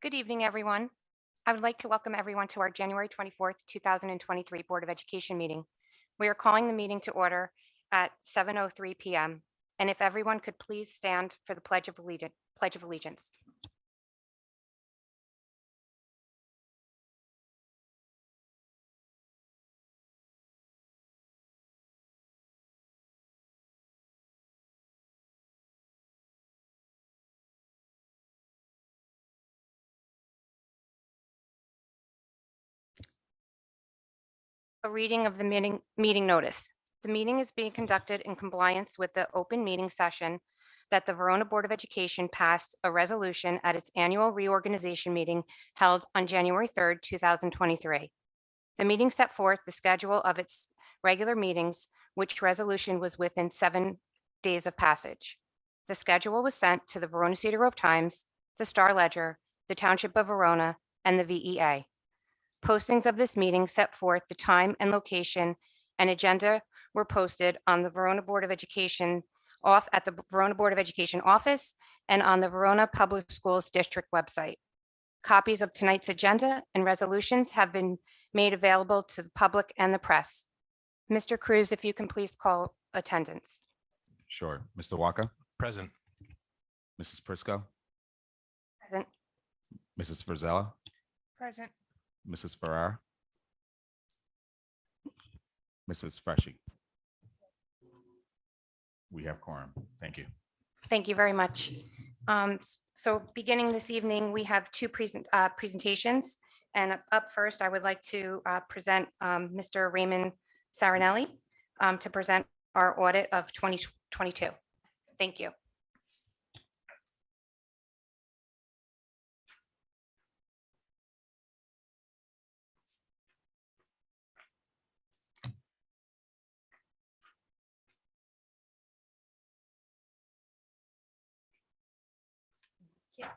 Good evening, everyone. I would like to welcome everyone to our January 24th, 2023 Board of Education meeting. We are calling the meeting to order at 7:03 p.m. And if everyone could please stand for the Pledge of Allegiance. A reading of the meeting notice. The meeting is being conducted in compliance with the open meeting session that the Verona Board of Education passed a resolution at its annual reorganization meeting held on January 3rd, 2023. The meeting set forth the schedule of its regular meetings, which resolution was within 7 days of passage. The schedule was sent to the Verona Cedar Grove Times, the Star Ledger, the Township of Verona, and the VEA. Postings of this meeting set forth the time and location, and agenda were posted on the Verona Board of Education at the Verona Board of Education office and on the Verona Public Schools District website. Copies of tonight's agenda and resolutions have been made available to the public and the press. Mr. Cruz, if you can please call attendance. Sure. Mr. Walker, Present. Mrs. Prisco, Present. Mrs. Frizella, Present. Mrs. Farrar, Mrs. Freshy. We have quorum. Thank you. Thank you very much. So beginning this evening, we have two presentations. And up first, I would like to present Mr. Raymond Sarinelli to present our audit of 2022. Thank you. Yeah.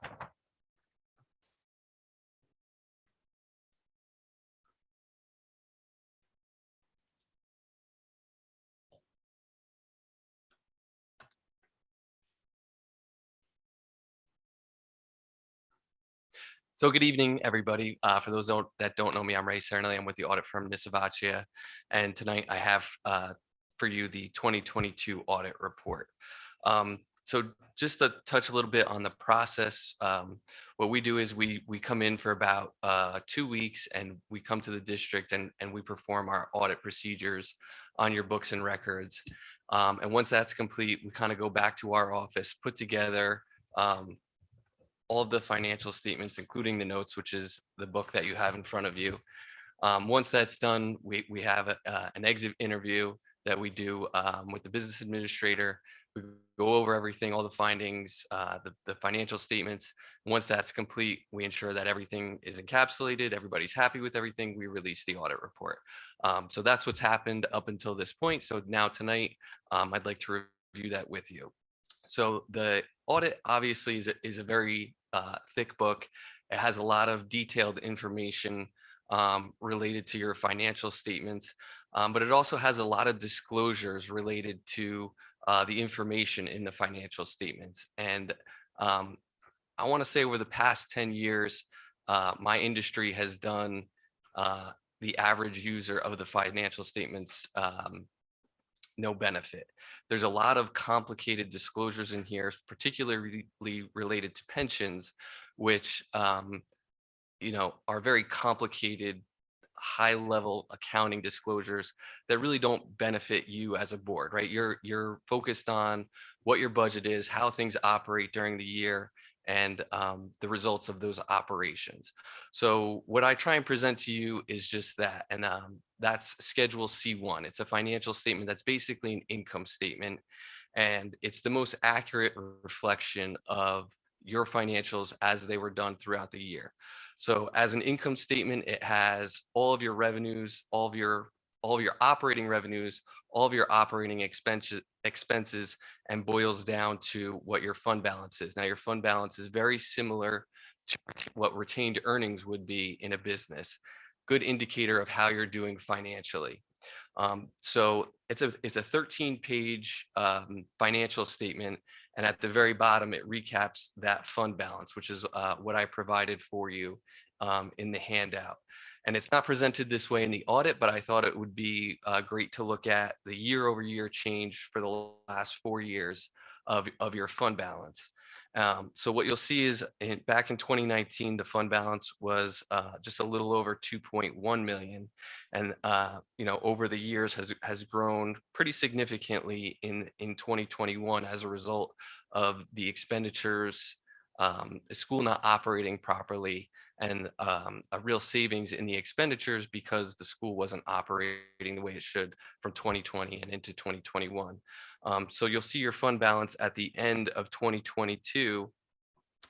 So good evening, everybody. For those that don't know me, I'm Ray Cernelli. I'm with the audit firm Nisavacia. And tonight I have for you the 2022 audit report. So just to touch a little bit on the process, what we do is we come in for about 2 weeks and we come to the district and we perform our audit procedures on your books and records. And once that's complete, we kind of go back to our office, put together all of the financial statements, including the notes, which is the book that you have in front of you. Once that's done, we have an exit interview that we do with the business administrator. We go over everything, all the findings, the financial statements. Once that's complete, we ensure that everything is encapsulated, everybody's happy with everything, we release the audit report. So that's what's happened up until this point. So now tonight, I'd like to review that with you. So the audit obviously is a very thick book. It has a lot of detailed information related to your financial statements, but it also has a lot of disclosures related to the information in the financial statements. And I want to say over the past 10 years, my industry has done the average user of the financial statements no benefit. There's a lot of complicated disclosures in here, particularly related to pensions, which are very complicated, high-level accounting disclosures that really don't benefit you as a board, right? You're focused on what your budget is, how things operate during the year, and the results of those operations. So what I try and present to you is just that, and that's Schedule C1. It's a financial statement that's basically an income statement, and it's the most accurate reflection of your financials as they were done throughout the year. So as an income statement, it has all of your revenues, all of your operating revenues, all of your operating expenses, and boils down to what your fund balance is. Now, your fund balance is very similar to what retained earnings would be in a business. Good indicator of how you're doing financially. So it's a 13-page financial statement, And at the very bottom, it recaps that fund balance, which is what I provided for you in the handout. And it's not presented this way in the audit, but I thought it would be great to look at the year-over-year change for the last 4 years of your fund balance. So what you'll see is back in 2019, the fund balance was just a little over 2.1 million. And over the years has grown pretty significantly in 2021 as a result of the expenditures, the school not operating properly, and a real savings in the expenditures because the school wasn't operating the way it should from 2020 and into 2021. So you'll see your fund balance at the end of 2022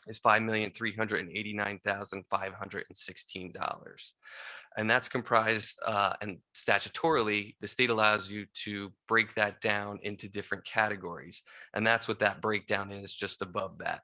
is $5,389,516. And that's comprised, and statutorily, the state allows you to break that down into different categories. And that's what that breakdown is just above that.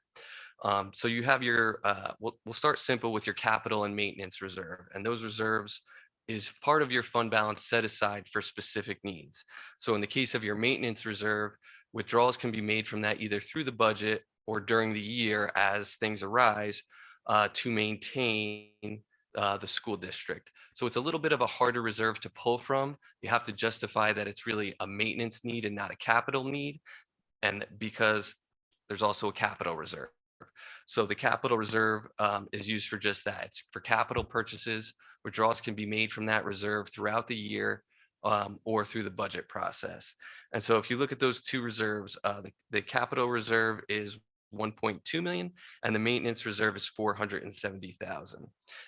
So you have your, we'll start simple with your capital and maintenance reserve. And those reserves is part of your fund balance set aside for specific needs. So in the case of your maintenance reserve, withdrawals can be made from that either through the budget or during the year as things arise to maintain the school district. So it's a little bit of a harder reserve to pull from. You have to justify that it's really a maintenance need and not a capital need. And because there's also a capital reserve. So the capital reserve is used for just that. It's for capital purchases. Withdrawals can be made from that reserve throughout the year or through the budget process. And so if you look at those two reserves, the capital reserve is 1.2 million and the maintenance reserve is 470,000.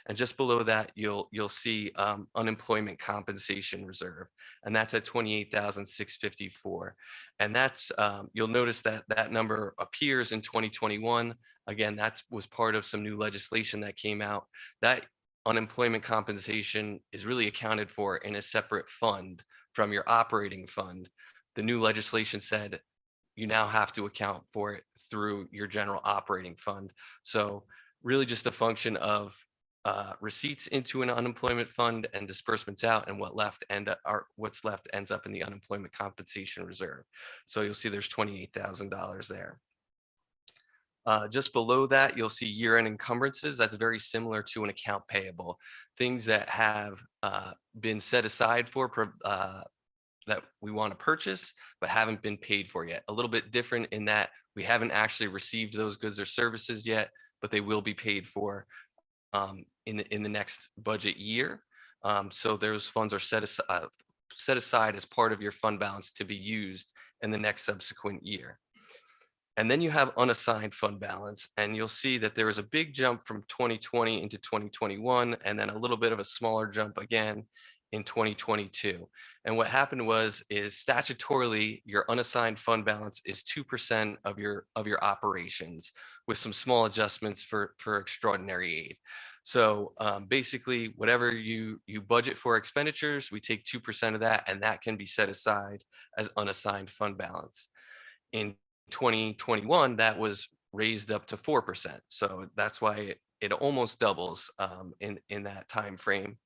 And just below that, you'll see unemployment compensation reserve, and that's at 28,654. And that's you'll notice that that number appears in 2021. Again, that was part of some new legislation that came out. That unemployment compensation is really accounted for in a separate fund from your operating fund. The new legislation said you now have to account for it through your general operating fund. So really just a function of receipts into an unemployment fund and disbursements out, and what's left ends up in the unemployment compensation reserve. So you'll see there's $28,000 there. Just below that, you'll see year-end encumbrances. That's very similar to an account payable. Things that have been set aside for that we want to purchase, but haven't been paid for yet. A little bit different in that we haven't actually received those goods or services yet, but they will be paid for in the next budget year. So those funds are set aside as part of your fund balance to be used in the next subsequent year. And then you have unassigned fund balance, and you'll see that there was a big jump from 2020 into 2021, and then a little bit of a smaller jump again in 2022. And what happened is statutorily, your unassigned fund balance is 2% of your operations, with some small adjustments for extraordinary aid. So basically, whatever you budget for expenditures, we take 2% of that, and that can be set aside as unassigned fund balance. In 2021, that was raised up to 4%. So that's why it almost doubles in that time frame.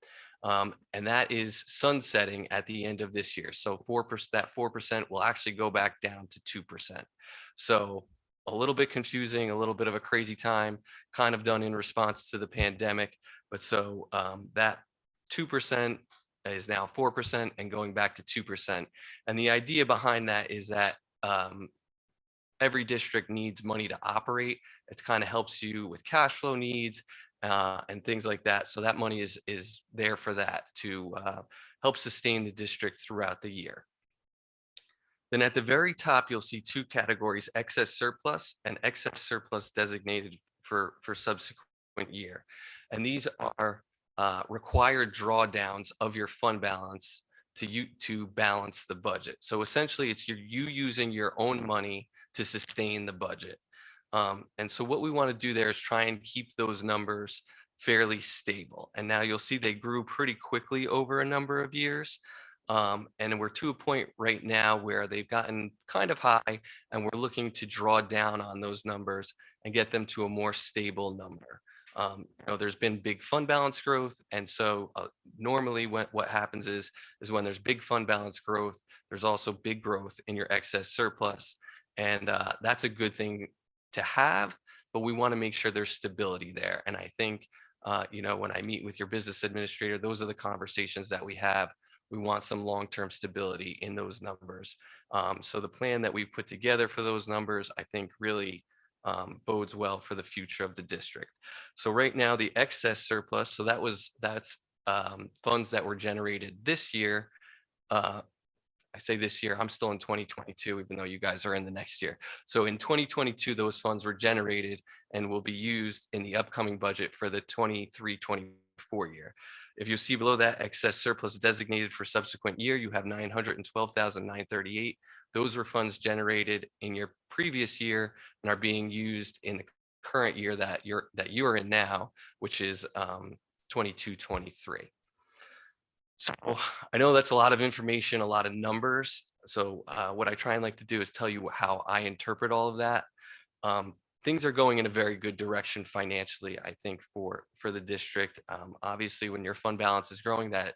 And that is sunsetting at the end of this year. So 4%, that 4% will actually go back down to 2%. So a little bit confusing, a little bit of a crazy time, kind of done in response to the pandemic. But so that 2% is now 4% and going back to 2%. And the idea behind that is that every district needs money to operate. It kind of helps you with cash flow needs and things like that. So that money is there for that to help sustain the district throughout the year. Then at the very top, you'll see two categories: excess surplus and excess surplus designated for subsequent year. And these are required drawdowns of your fund balance to balance the budget. So essentially, it's you using your own money to sustain the budget. And so what we want to do there is try and keep those numbers fairly stable. And now you'll see they grew pretty quickly over a number of years. And we're to a point right now where they've gotten kind of high, and we're looking to draw down on those numbers and get them to a more stable number. There's been big fund balance growth. And so normally what happens is when there's big fund balance growth, there's also big growth in your excess surplus. And that's a good thing to have, but we want to make sure there's stability there. And I think, when I meet with your business administrator, those are the conversations that we have. We want some long-term stability in those numbers. So the plan that we put together for those numbers, I think really bodes well for the future of the district. So right now, the excess surplus, so that's funds that were generated this year. I say this year, I'm still in 2022, even though you guys are in the next year. So in 2022, those funds were generated and will be used in the upcoming budget for the 23-24 year. If you see below that excess surplus designated for subsequent year, you have 912,938. Those were funds generated in your previous year and are being used in the current year that you are in now, which is 22-23. So I know that's a lot of information, a lot of numbers. So what I try and like to do is tell you how I interpret all of that. Things are going in a very good direction financially, I think, for the district. Obviously, when your fund balance is growing, that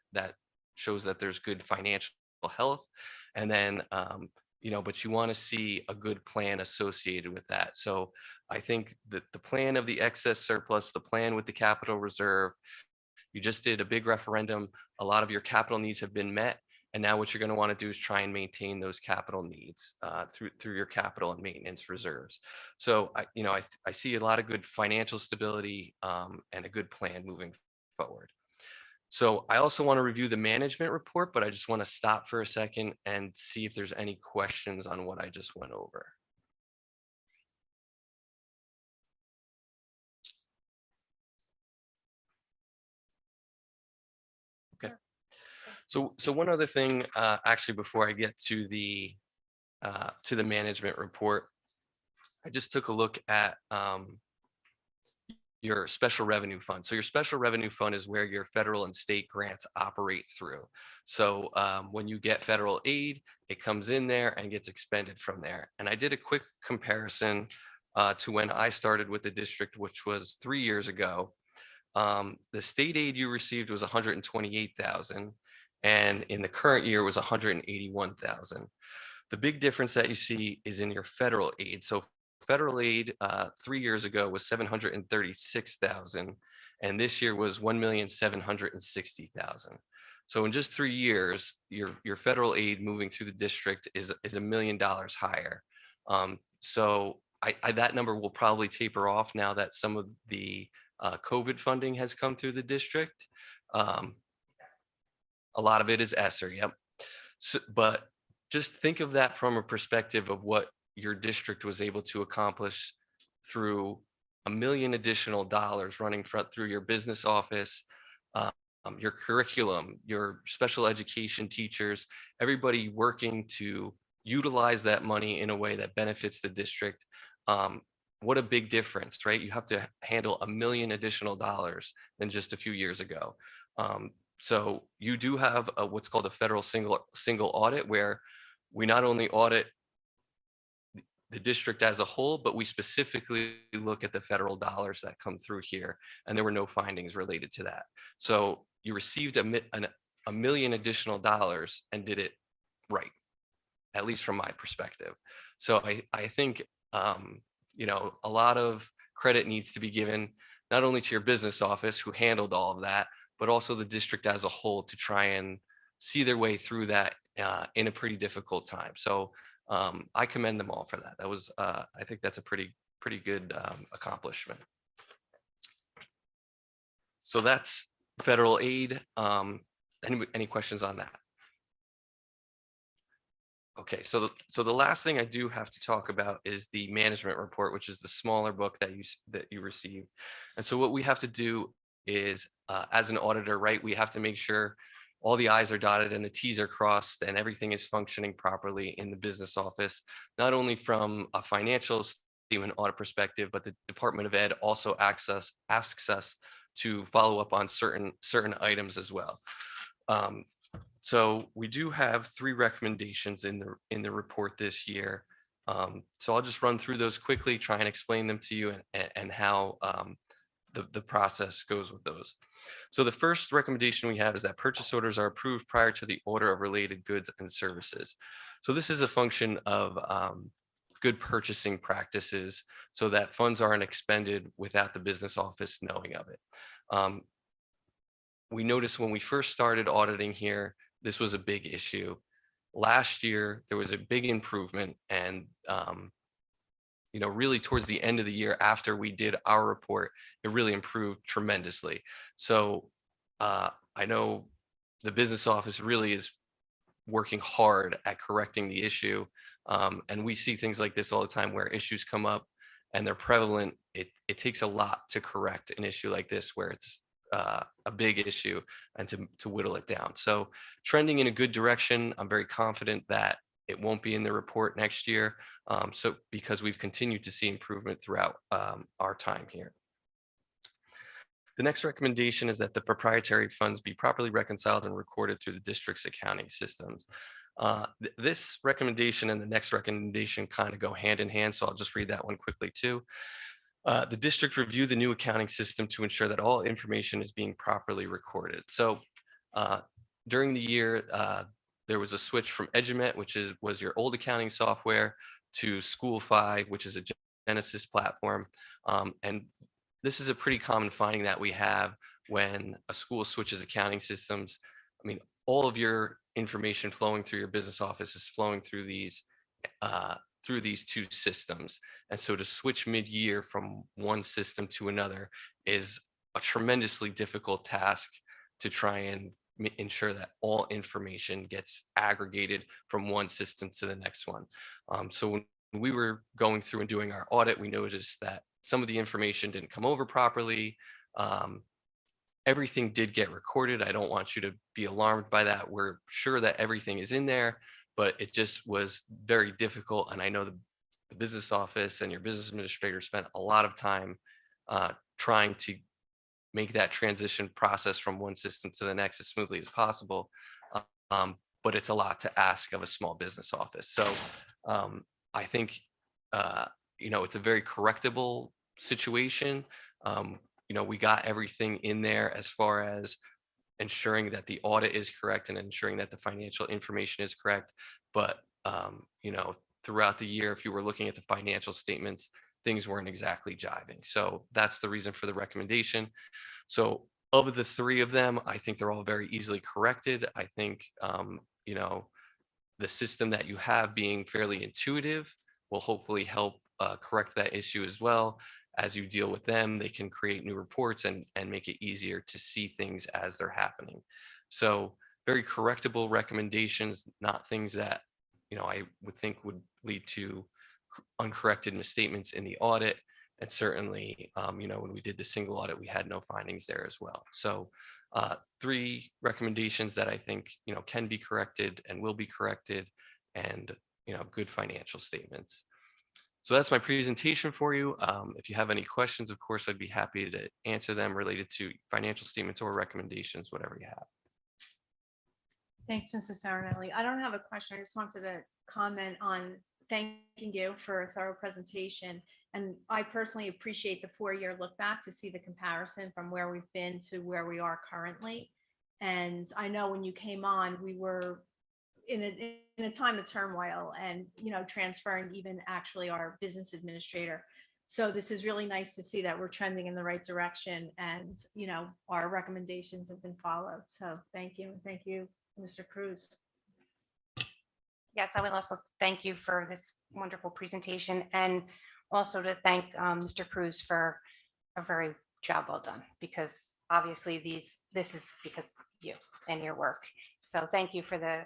shows that there's good financial health. And then, but you want to see a good plan associated with that. So I think that the plan of the excess surplus, the plan with the capital reserve, you just did a big referendum. A lot of your capital needs have been met. And now what you're going to want to do is try and maintain those capital needs through your capital and maintenance reserves. So I see a lot of good financial stability and a good plan moving forward. So I also want to review the management report, but I just want to stop for a second and see if there's any questions on what I just went over. Okay. So one other thing, actually, before I get to the management report, I just took a look at your special revenue fund. So your special revenue fund is where your federal and state grants operate through. So when you get federal aid, it comes in there and gets expended from there. And I did a quick comparison to when I started with the district, which was 3 years ago. The state aid you received was 128,000, and in the current year was 181,000. The big difference that you see is in your federal aid. So federal aid 3 years ago was 736,000, and this year was 1,760,000. So in just 3 years, your federal aid moving through the district is $1 million higher. So that number will probably taper off now that some of the COVID funding has come through the district. A lot of it is ESSER, yep. So, but just think of that from a perspective of what your district was able to accomplish through $1 million additional dollars running through your business office, your curriculum, your special education teachers, everybody working to utilize that money in a way that benefits the district. What a big difference, right? You have to handle $1 million additional dollars than just a few years ago. So you do have what's called a federal single audit, where we not only audit the district as a whole, but we specifically look at the federal dollars that come through here, and there were no findings related to that. So you received $1 million additional dollars and did it right, at least from my perspective. So I think a lot of credit needs to be given not only to your business office who handled all of that, but also the district as a whole to try and see their way through that in a pretty difficult time. So I commend them all for that. That was, I think that's a pretty good accomplishment. So that's federal aid. Any questions on that? Okay, so the last thing I do have to talk about is the management report, which is the smaller book that you received. And so what we have to do is, as an auditor, right, we have to make sure all the I's are dotted and the T's are crossed and everything is functioning properly in the business office, not only from a financial statement audit perspective, but the Department of Ed also asks us to follow up on certain items as well. So we do have 3 recommendations in the report this year. So I'll just run through those quickly, try and explain them to you and how the process goes with those. So the first recommendation we have is that purchase orders are approved prior to the order of related goods and services. So this is a function of good purchasing practices so that funds aren't expended without the business office knowing of it. We noticed when we first started auditing here, this was a big issue. Last year, there was a big improvement, and really towards the end of the year after we did our report, it really improved tremendously. So I know the business office really is working hard at correcting the issue. And we see things like this all the time where issues come up and they're prevalent. It takes a lot to correct an issue like this where it's a big issue and to whittle it down. So trending in a good direction. I'm very confident that it won't be in the report next year. So because we've continued to see improvement throughout our time here. The next recommendation is that the proprietary funds be properly reconciled and recorded through the district's accounting systems. This recommendation and the next recommendation kind of go hand in hand, so I'll just read that one quickly too. The district review the new accounting system to ensure that all information is being properly recorded. So during the year, there was a switch from Edumet, which was your old accounting software, to School5, which is a Genesis platform. And this is a pretty common finding that we have when a school switches accounting systems. I mean, all of your information flowing through your business office is flowing through these two systems. And so to switch mid-year from one system to another is a tremendously difficult task to try and ensure that all information gets aggregated from one system to the next one. So when we were going through and doing our audit, we noticed that some of the information didn't come over properly. Everything did get recorded. I don't want you to be alarmed by that. We're sure that everything is in there, but it just was very difficult. And I know the business office and your business administrator spent a lot of time trying to make that transition process from one system to the next as smoothly as possible. But it's a lot to ask of a small business office. So I think it's a very correctable situation. We got everything in there as far as ensuring that the audit is correct and ensuring that the financial information is correct. But, throughout the year, if you were looking at the financial statements, things weren't exactly jiving. So that's the reason for the recommendation. So of the three of them, I think they're all very easily corrected. I think, the system that you have being fairly intuitive will hopefully help correct that issue as well. As you deal with them, they can create new reports and make it easier to see things as they're happening. So very correctable recommendations, not things that, I would think would lead to uncorrected misstatements in the audit. And certainly, when we did the single audit, we had no findings there as well. So three recommendations that I think, can be corrected and will be corrected, and, good financial statements. So that's my presentation for you. If you have any questions, of course, I'd be happy to answer them related to financial statements or recommendations, whatever you have. Thanks, Mrs. Sarinelli. I don't have a question. I just wanted to comment on thanking you for a thorough presentation. And I personally appreciate the 4-year look back to see the comparison from where we've been to where we are currently. And I know when you came on, we were in a time of turmoil and, transferring even actually our business administrator. So this is really nice to see that we're trending in the right direction and, our recommendations have been followed. So thank you. Thank you, Mr. Cruz. Yes, I would also thank you for this wonderful presentation, and also to thank Mr. Cruz for a very job well done, because obviously this is because of you and your work. So thank you for the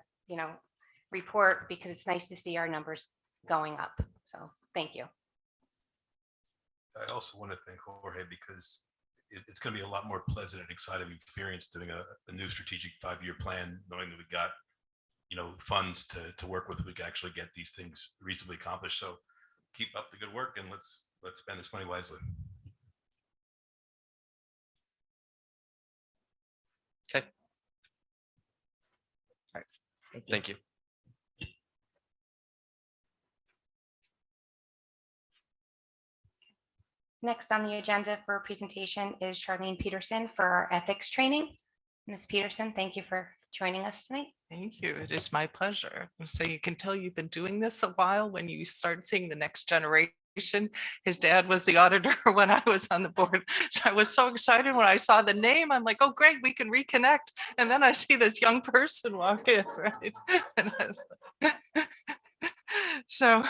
report, because it's nice to see our numbers going up. So thank you. I also want to thank Jorge, because it's going to be a lot more pleasant and exciting experience doing a new strategic 5-year plan, knowing that we got funds to work with. We can actually get these things reasonably accomplished. So keep up the good work, and let's spend this money wisely. Okay. All right. Thank you. Next on the agenda for presentation is Charlene Peterson for our ethics training. Ms. Peterson, thank you for joining us tonight. Thank you. It is my pleasure. So you can tell you've been doing this a while when you start seeing the next generation. His dad was the auditor when I was on the board. So I was so excited when I saw the name. I'm like, oh, great, we can reconnect. And then I see this young person walk in, right? And I was like- So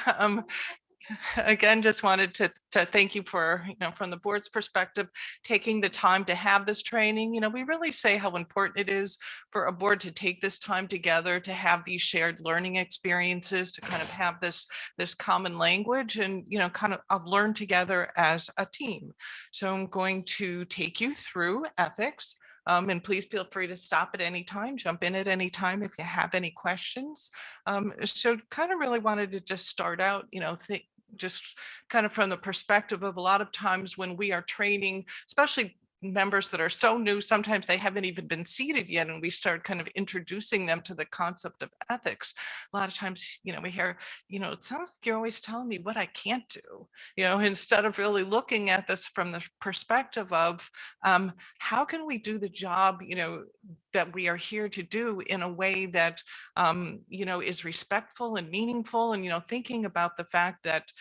again, just wanted to thank you for, from the board's perspective, taking the time to have this training. We really say how important it is for a board to take this time together, to have these shared learning experiences, to kind of have this common language and, kind of learn together as a team. So I'm going to take you through ethics. And please feel free to stop at any time, jump in at any time if you have any questions. So kind of really wanted to just start out, just kind of from the perspective of a lot of times when we are training, especially members that are so new, sometimes they haven't even been seated yet, and we start kind of introducing them to the concept of ethics. A lot of times, we hear, it sounds like you're always telling me what I can't do, instead of really looking at this from the perspective of how can we do the job, that we are here to do in a way that, is respectful and meaningful, and, thinking about the fact that,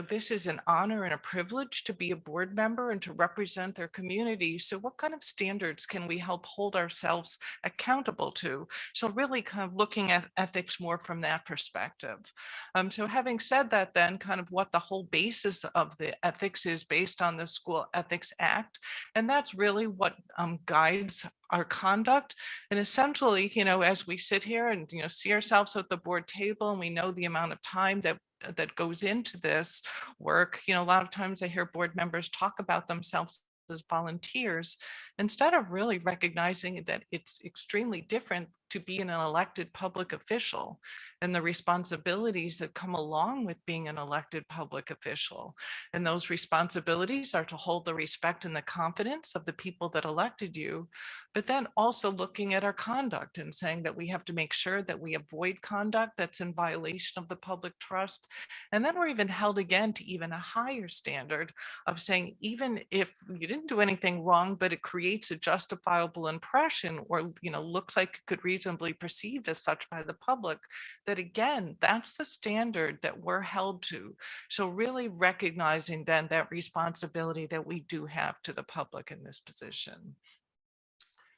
this is an honor and a privilege to be a board member and to represent their community. So what kind of standards can we help hold ourselves accountable to? So really kind of looking at ethics more from that perspective. So having said that, then kind of what the whole basis of the ethics is based on the School Ethics Act. And that's really what guides our conduct. And essentially, as we sit here and, see ourselves at the board table and we know the amount of time that goes into this work, a lot of times I hear board members talk about themselves as volunteers instead of really recognizing that it's extremely different to be an elected public official and the responsibilities that come along with being an elected public official. And those responsibilities are to hold the respect and the confidence of the people that elected you, but then also looking at our conduct and saying that we have to make sure that we avoid conduct that's in violation of the public trust. And then we're even held again to even a higher standard of saying, even if you didn't do anything wrong, but it creates a justifiable impression or, looks like it could reasonably perceived as such by the public, that again, that's the standard that we're held to. So really recognizing then that responsibility that we do have to the public in this position.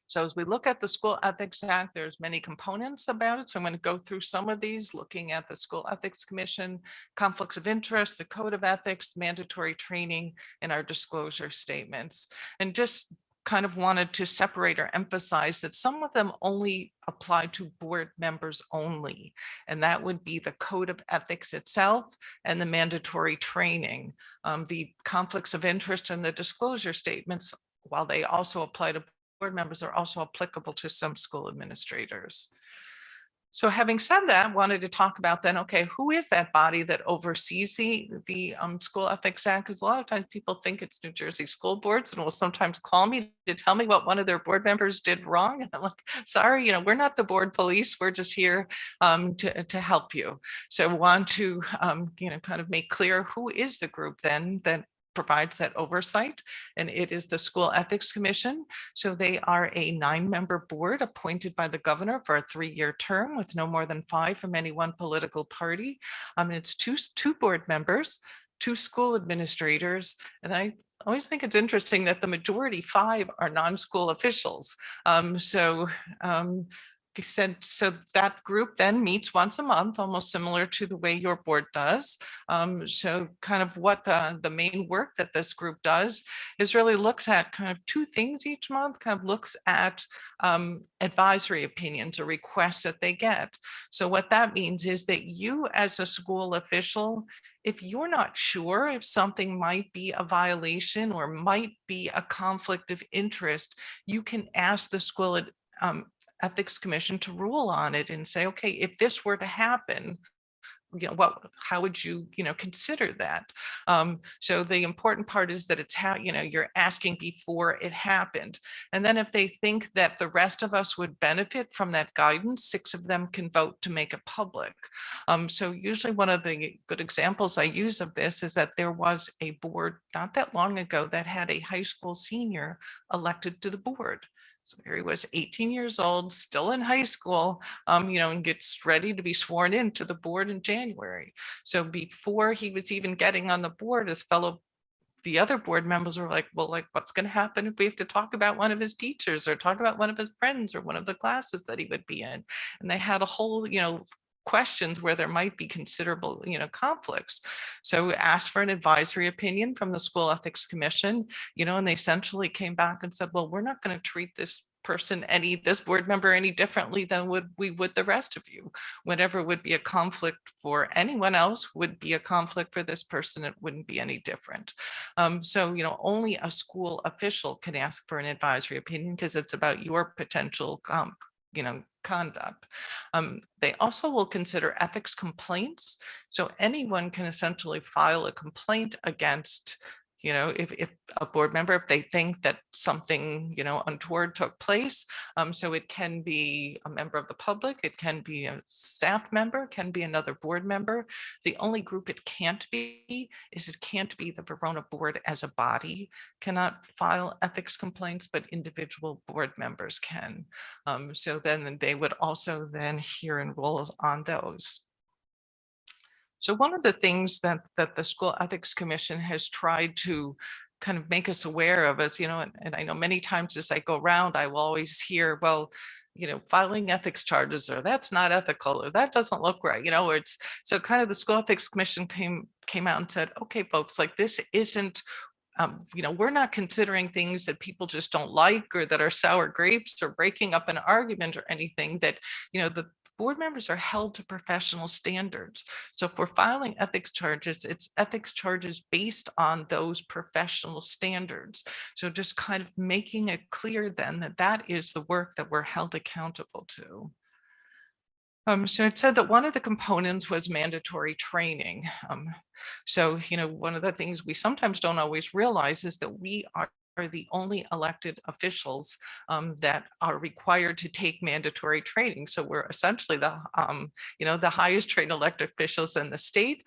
So as we look at the School Ethics Act, there's many components about it. So I'm going to go through some of these, looking at the School Ethics Commission, conflicts of interest, the Code of Ethics, mandatory training, and our disclosure statements. And just kind of wanted to separate or emphasize that some of them only apply to board members only. And that would be the Code of Ethics itself and the mandatory training. The conflicts of interest and the disclosure statements, while they also apply to board members, are also applicable to some school administrators. So having said that, wanted to talk about then, okay, who is that body that oversees the School Ethics Act? Because a lot of times people think it's New Jersey school boards and will sometimes call me to tell me what one of their board members did wrong. And I'm like, sorry, we're not the board police. We're just here to help you. So want to, kind of make clear who is the group then that provides that oversight, and it is the School Ethics Commission. So they are a 9-member board appointed by the governor for a 3-year term with no more than 5 from any one political party. It's two board members, 2 school administrators, and I always think it's interesting that the majority, 5, are non-school officials. So that group then meets once a month, almost similar to the way your board does. So kind of what the main work that this group does is really looks at kind of 2 things each month, kind of looks at advisory opinions or requests that they get. So what that means is that you as a school official, if you're not sure if something might be a violation or might be a conflict of interest, you can ask the School Ethics Commission to rule on it and say, okay, if this were to happen, how would you, consider that? So the important part is that it's how, you're asking before it happened. And then if they think that the rest of us would benefit from that guidance, 6 of them can vote to make it public. So usually one of the good examples I use of this is that there was a board not that long ago that had a high school senior elected to the board. So here he was 18 years old, still in high school, and gets ready to be sworn into the board in January. So before he was even getting on the board, the other board members were like, well, like, what's going to happen if we have to talk about one of his teachers or talk about one of his friends or one of the classes that he would be in? And they had a whole, questions where there might be considerable, conflicts. So we asked for an advisory opinion from the School Ethics Commission, and they essentially came back and said, well, we're not going to treat this board member any differently than we would the rest of you. Whatever would be a conflict for anyone else would be a conflict for this person. It wouldn't be any different. So, only a school official can ask for an advisory opinion because it's about your potential conduct. They also will consider ethics complaints. So anyone can essentially file a complaint against, if a board member, if they think that something, untoward took place. So it can be a member of the public, it can be a staff member, it can be another board member. The only group it can't be is it can't be the Verona board as a body cannot file ethics complaints, but individual board members can. So then they would also then hear and roll on those. So one of the things that the School Ethics Commission has tried to kind of make us aware of is, and I know many times as I go around, I will always hear, well, filing ethics charges, or that's not ethical, or that doesn't look right, or it's so kind of the School Ethics Commission came out and said, okay, folks, like this isn't we're not considering things that people just don't like or that are sour grapes or breaking up an argument or anything. That the board members are held to professional standards. So if we're filing ethics charges, it's ethics charges based on those professional standards. So just kind of making it clear then that that is the work that we're held accountable to. So it said that one of the components was mandatory training. So, one of the things we sometimes don't always realize is that we are the only elected officials that are required to take mandatory training. So we're essentially the highest trained elected officials in the state.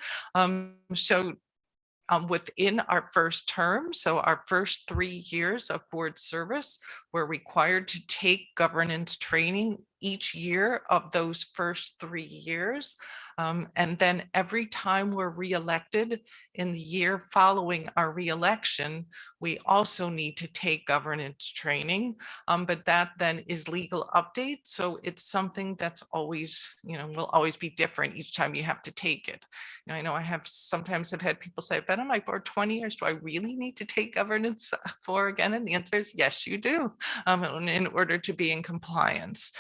Within our first term, so our first 3 years of board service, we're required to take governance training each year of those first 3 years. And then every time we're reelected in the year following our reelection, we also need to take governance training. But that then is legal update. So it's something that's always, will always be different each time you have to take it. I know I sometimes have had people say, I've been on my board 20 years. Do I really need to take governance for again? And the answer is yes, you do, in order to be in compliance.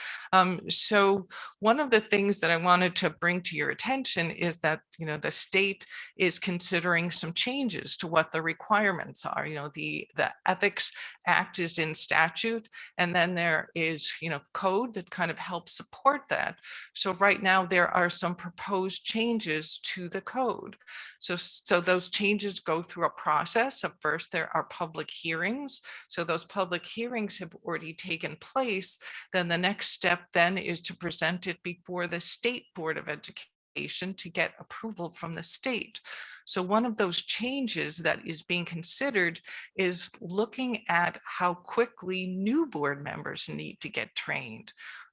So one of the things that I wanted to bring to your attention is that, the state is considering some changes to what the requirements are. The Ethics Act is in statute, and then there is, code that kind of helps support that. So right now there are some proposed changes to the code. So those changes go through a process. Of first, there are public hearings. So those public hearings have already taken place. Then the next step then is to present it before the State Board of Education to get approval from the state. So one of those changes that is being considered is looking at how quickly new board members need to get trained.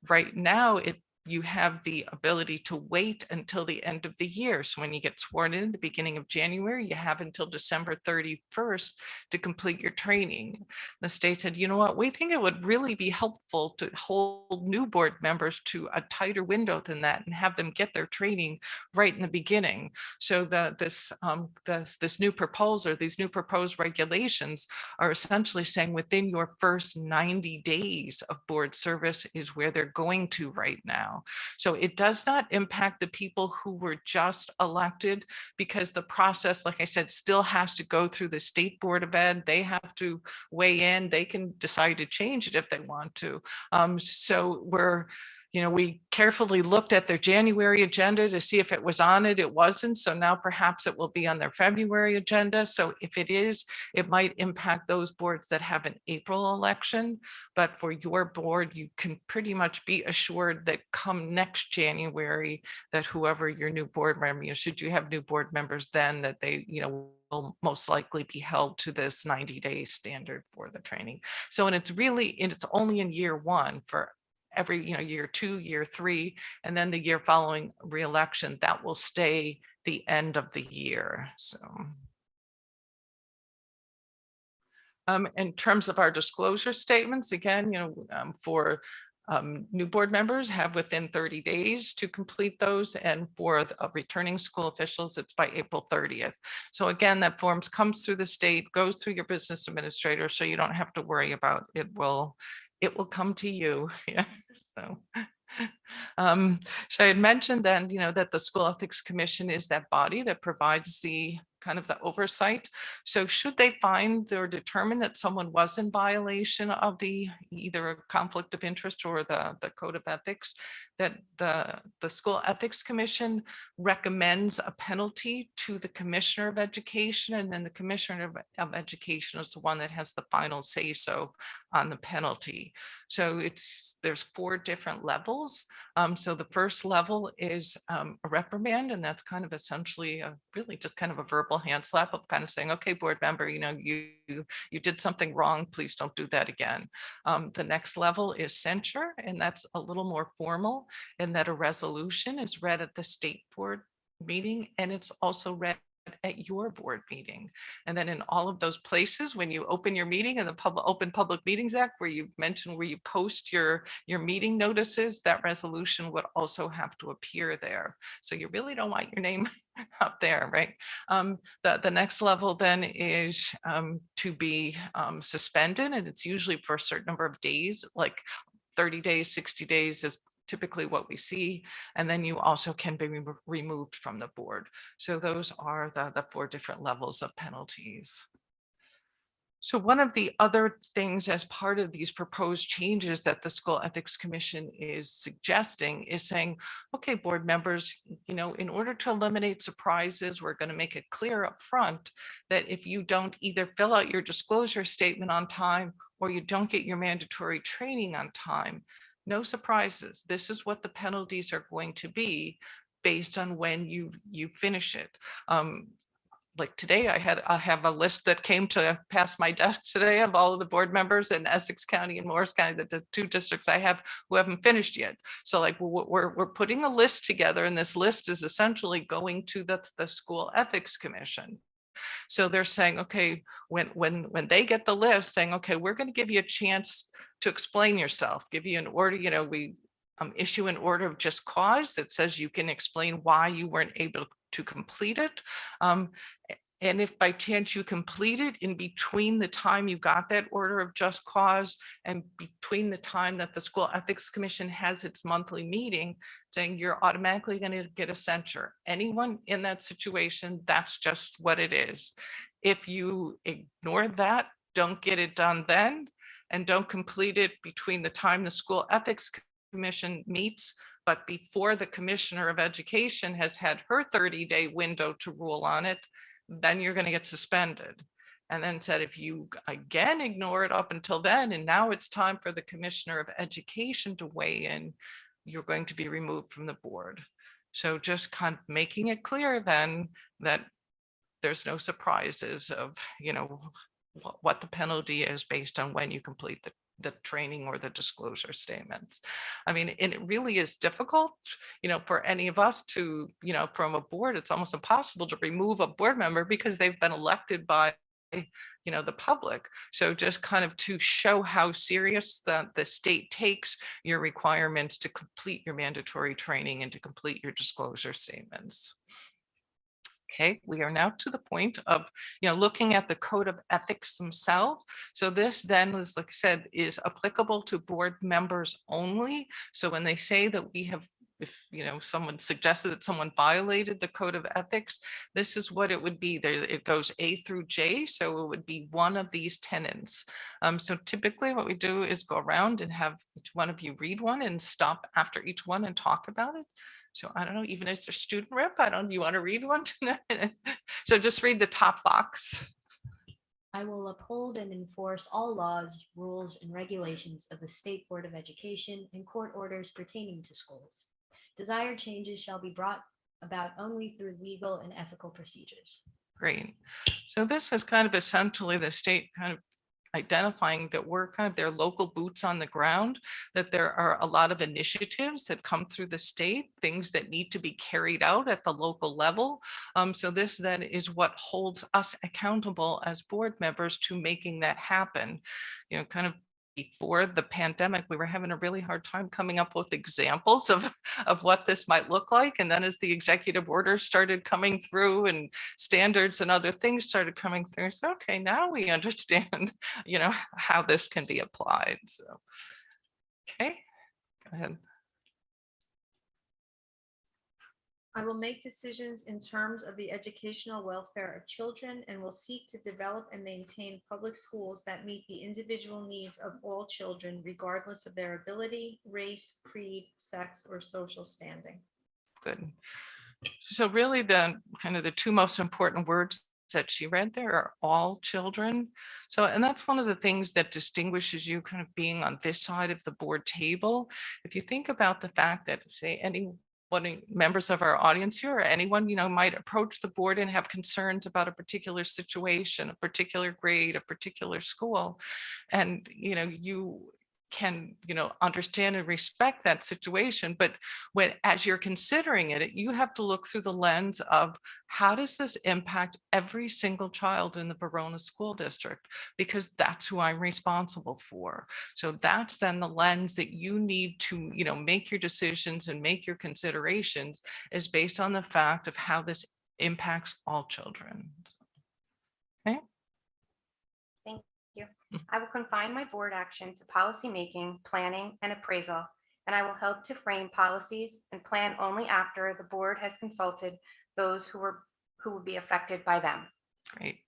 Right now, you have the ability to wait until the end of the year. So when you get sworn in at the beginning of January, you have until December 31st to complete your training. The state said, you know what, we think it would really be helpful to hold new board members to a tighter window than that and have them get their training right in the beginning. So this new proposal, these new proposed regulations are essentially saying within your first 90 days of board service is where they're going to right now. So it does not impact the people who were just elected, because the process, like I said, still has to go through the State Board of Ed. They have to weigh in. They can decide to change it if they want to. So we're we carefully looked at their January agenda to see if it was on it. It wasn't. So now perhaps it will be on their February agenda. So if it is, it might impact those boards that have an April election. But for your board, you can pretty much be assured that come next January, that whoever your new board member, should you have new board members then, that they, will most likely be held to this 90-day standard for the training. So, and it's only in year one for every, year 2, year 3, and then the year following re-election, that will stay the end of the year. So. In terms of our disclosure statements, again, for new board members have within 30 days to complete those, and for returning school officials, it's by April 30th. So again, that forms comes through the state, goes through your business administrator, so you don't have to worry about it. It will come to you. Yeah. So. So I had mentioned then, that the School Ethics Commission is that body that provides the kind of the oversight. So should they find or determine that someone was in violation of either a conflict of interest or the code of ethics, that the School Ethics Commission recommends a penalty to the Commissioner of Education, and then the Commissioner of Education is the one that has the final say so on the penalty. So there's 4 different levels. So the first level is a reprimand, and that's kind of essentially really just kind of a verbal hand slap of kind of saying, okay, board member, you did something wrong, please don't do that again. The next level is censure, and that's a little more formal in that a resolution is read at the state board meeting, and it's also read at your board meeting. And then in all of those places, when you open your meeting in the Open Public Meetings Act, where you mentioned where you post your meeting notices, that resolution would also have to appear there. So you really don't want your name up there, right? The next level then is to be suspended, and it's usually for a certain number of days, like 30 days, 60 days is typically what we see. And then you also can be removed from the board. So those are the 4 different levels of penalties. So one of the other things as part of these proposed changes that the School Ethics Commission is suggesting is saying, okay, board members, in order to eliminate surprises, we're going to make it clear up front that if you don't either fill out your disclosure statement on time or you don't get your mandatory training on time, no surprises. This is what the penalties are going to be based on when you finish it. Like today, I have a list that came to pass my desk today of all of the board members in Essex County and Morris County, the 2 districts I have who haven't finished yet. So like we're putting a list together, and this list is essentially going to the School Ethics Commission. So they're saying, okay, when they get the list, saying, okay, we're going to give you a chance to explain yourself, give you an order, we issue an order of just cause that says you can explain why you weren't able to complete it. And if by chance you complete it in between the time you got that order of just cause and between the time that the School Ethics Commission has its monthly meeting, saying you're automatically going to get a censure. Anyone in that situation, that's just what it is. If you ignore that, don't get it done then, and don't complete it between the time the School Ethics Commission meets, but before the Commissioner of Education has had her 30-day window to rule on it, then you're going to get suspended. And then said, if you again ignore it up until then, and now it's time for the Commissioner of Education to weigh in, you're going to be removed from the board. So just kind of making it clear then that there's no surprises of, what the penalty is based on when you complete the training or the disclosure statements. I mean, and it really is difficult, for any of us to, from a board, it's almost impossible to remove a board member because they've been elected by, the public. So just kind of to show how serious the state takes your requirements to complete your mandatory training and to complete your disclosure statements. Okay, we are now to the point of, looking at the code of ethics themselves. So this then, like I said, is applicable to board members only. So when they say that we have if, someone suggested that someone violated the code of ethics, this is what it would be. There, it goes A through J, so it would be one of these tenets. So typically what we do is go around and have each one of you read one and stop after each one and talk about it. So I don't know, even as their student rep, you want to read one? So just read the top box. I will uphold and enforce all laws, rules, and regulations of the State Board of Education and court orders pertaining to schools. Desired changes shall be brought about only through legal and ethical procedures. Great. So this is kind of essentially the state kind of identifying that we're kind of their local boots on the ground, that there are a lot of initiatives that come through the state, things that need to be carried out at the local level. So this then is what holds us accountable as board members to making that happen. Kind of before the pandemic, we were having a really hard time coming up with examples of what this might look like. And then as the executive orders started coming through and standards and other things started coming through, so okay, now we understand, how this can be applied. So, okay, go ahead. I will make decisions in terms of the educational welfare of children and will seek to develop and maintain public schools that meet the individual needs of all children, regardless of their ability, race, creed, sex, or social standing. Good. So really the two most important words that she read there are all children. So, and that's one of the things that distinguishes you kind of being on this side of the board table. If you think about the fact that, say, members of our audience here or anyone, might approach the board and have concerns about a particular situation, a particular grade, a particular school. And, you can, understand and respect that situation. But as you're considering it, you have to look through the lens of how does this impact every single child in the Verona School District? Because that's who I'm responsible for. So that's then the lens that you need to, make your decisions and make your considerations is based on the fact of how this impacts all children. Okay. I will confine my board action to policy making, planning, and appraisal, and I will help to frame policies and plan only after the board has consulted those who will be affected by them. Great.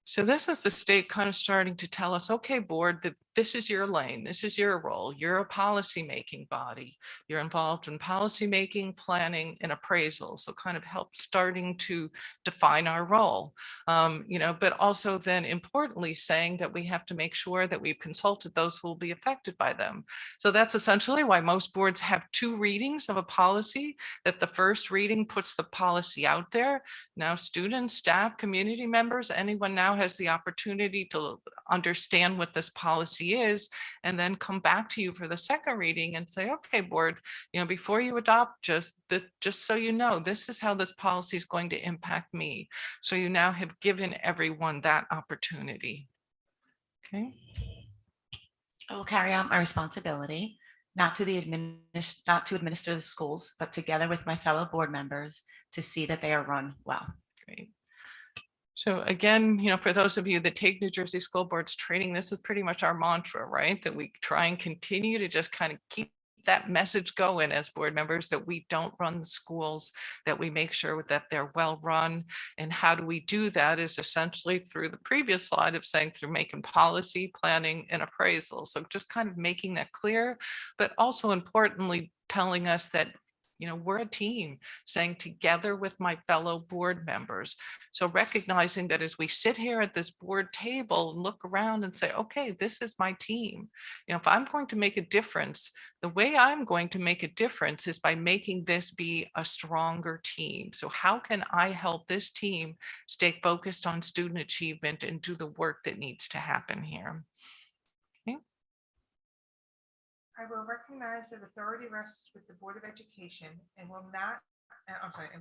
So this is the state kind of starting to tell us, okay, board, that this is your lane, this is your role. You're a policy making body. You're involved in policy making, planning, and appraisal. So kind of help starting to define our role, but also then importantly saying that we have to make sure that we've consulted those who will be affected by them. So that's essentially why most boards have 2 readings of a policy, that the first reading puts the policy out there. Now students, staff, community members, anyone now has the opportunity to understand what this policy is, and then come back to you for the second reading and say, okay, board, before you adopt, just so you know, this is how this policy is going to impact me. So you now have given everyone that opportunity. Okay. I will carry out my responsibility, not to administer the schools, but together with my fellow board members to see that they are run well. Great. So again, for those of you that take New Jersey School Board's training, this is pretty much our mantra, right? That we try and continue to just kind of keep that message going as board members, that we don't run the schools, that we make sure that they're well run. And how do we do that is essentially through the previous slide of saying through making policy, planning, and appraisal. So just kind of making that clear, but also importantly telling us that we're a team, saying together with my fellow board members. So recognizing that as we sit here at this board table and look around and say, okay, this is my team. If I'm going to make a difference, the way I'm going to make a difference is by making this be a stronger team. So how can I help this team stay focused on student achievement and do the work that needs to happen here? I will recognize that authority rests with the Board of Education and will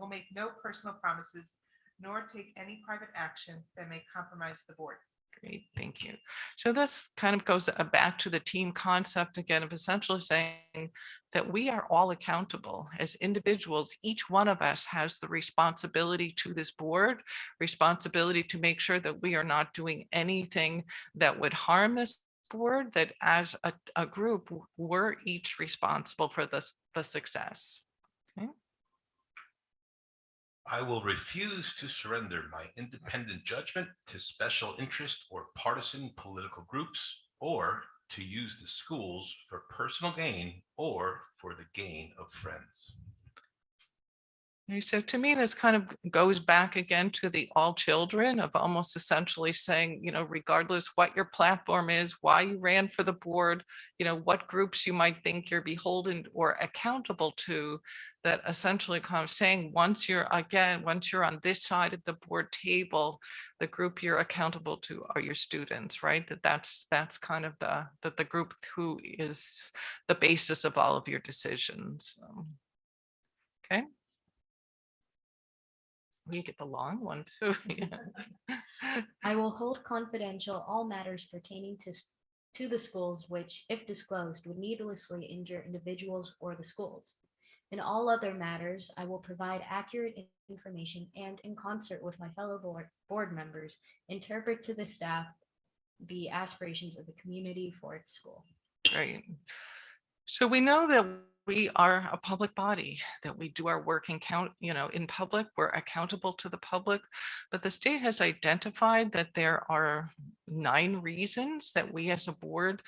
make no personal promises nor take any private action that may compromise the board. Great, thank you. So this kind of goes back to the team concept again of essentially saying that we are all accountable as individuals. Each one of us has the responsibility to this board, responsibility to make sure that we are not doing anything that would harm this board, that as a group, we're each responsible for the success. I will refuse to surrender my independent judgment to special interest or partisan political groups, or to use the schools for personal gain or for the gain of friends. Okay, so to me, this kind of goes back again to the all children of almost essentially saying, regardless what your platform is, why you ran for the board, what groups you might think you're beholden or accountable to, that essentially kind of saying, once you're on this side of the board table, the group you're accountable to are your students, right? That's kind of the group who is the basis of all of your decisions. Okay. You get the long one too. I will hold confidential all matters pertaining to the schools which, if disclosed, would needlessly injure individuals or the schools. In all other matters, I will provide accurate information and, in concert with my fellow board members, interpret to the staff the aspirations of the community for its school. Great. So we know that we are a public body, that we do our work in public, we're accountable to the public, but the state has identified that there are 9 reasons that we as a board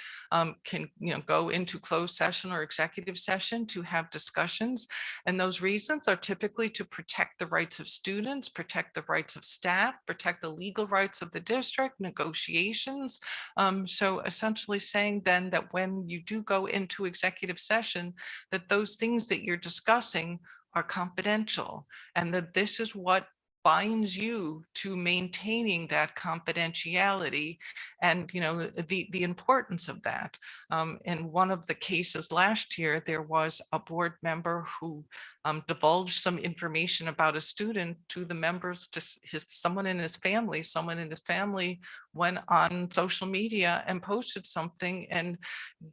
can go into closed session or executive session to have discussions. And those reasons are typically to protect the rights of students, protect the rights of staff, protect the legal rights of the district, negotiations. So essentially saying then that when you do go into executive session, that those things that you're discussing are confidential, and that this is what binds you to maintaining that confidentiality and the importance of that. In one of the cases last year, there was a board member who divulged some information about a student to the members, to someone in his family went on social media and posted something, and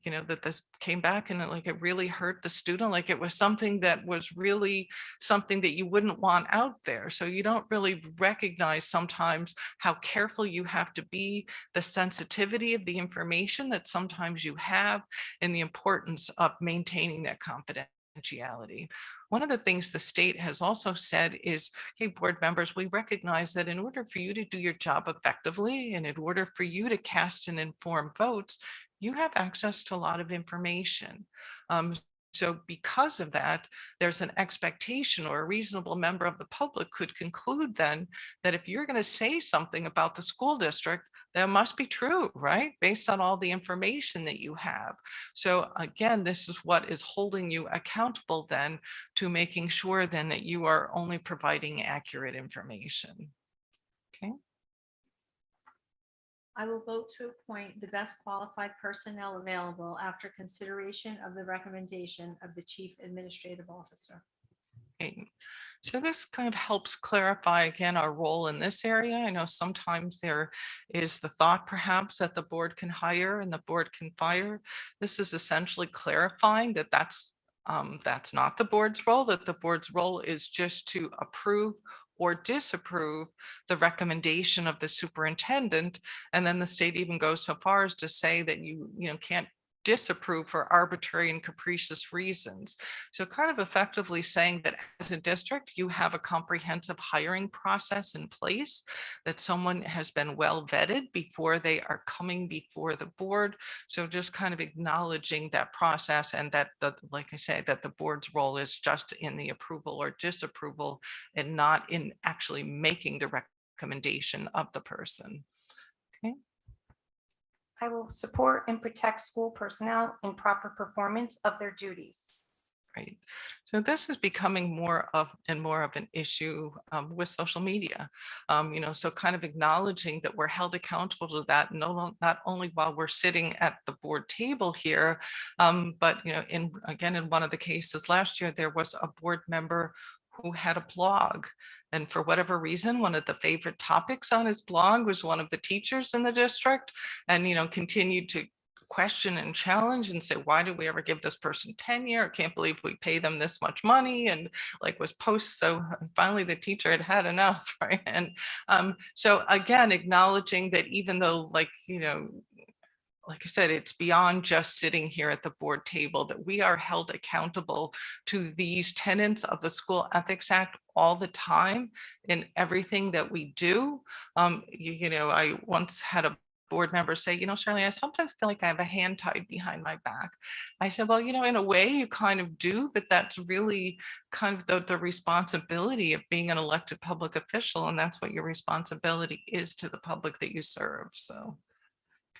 that this came back and it really hurt the student. Like, it was something that was really something that you wouldn't want out there. So you don't really recognize sometimes how careful you have to be, the sensitivity of the information that sometimes you have, and the importance of maintaining that confidentiality. One of the things the state has also said is, hey, board members, we recognize that in order for you to do your job effectively, and in order for you to cast and inform votes, you have access to a lot of information. So because of that, there's an expectation, or a reasonable member of the public could conclude then that if you're going to say something about the school district, that must be true, right? Based on all the information that you have. So again, this is what is holding you accountable then to making sure then that you are only providing accurate information. Okay. I will vote to appoint the best qualified personnel available after consideration of the recommendation of the Chief Administrative Officer. Okay. So this kind of helps clarify again our role in this area. I know sometimes there is the thought perhaps that the board can hire and the board can fire. This is essentially clarifying that that's not the board's role, that the board's role is just to approve or disapprove the recommendation of the superintendent. And then the state even goes so far as to say that you can't disapprove for arbitrary and capricious reasons. So kind of effectively saying that as a district, you have a comprehensive hiring process in place, that someone has been well vetted before they are coming before the board. So just kind of acknowledging that process, and that, like I say, that the board's role is just in the approval or disapproval and not in actually making the recommendation of the person. Okay. I will support and protect school personnel in proper performance of their duties. Right. So this is becoming more of an issue with social media. So kind of acknowledging that we're held accountable to that, not only while we're sitting at the board table here, but in one of the cases last year, there was a board member who had a blog. And for whatever reason, one of the favorite topics on his blog was one of the teachers in the district, and continued to question and challenge and say, why did we ever give this person tenure? I can't believe we pay them this much money, and was post. So finally the teacher had enough, right? And so again, acknowledging that even though like I said, it's beyond just sitting here at the board table, that we are held accountable to these tenets of the School Ethics Act all the time in everything that we do. I once had a board member say, Shirley, I sometimes feel like I have a hand tied behind my back. I said, well, in a way you kind of do, but that's really kind of the responsibility of being an elected public official. And that's what your responsibility is to the public that you serve. So,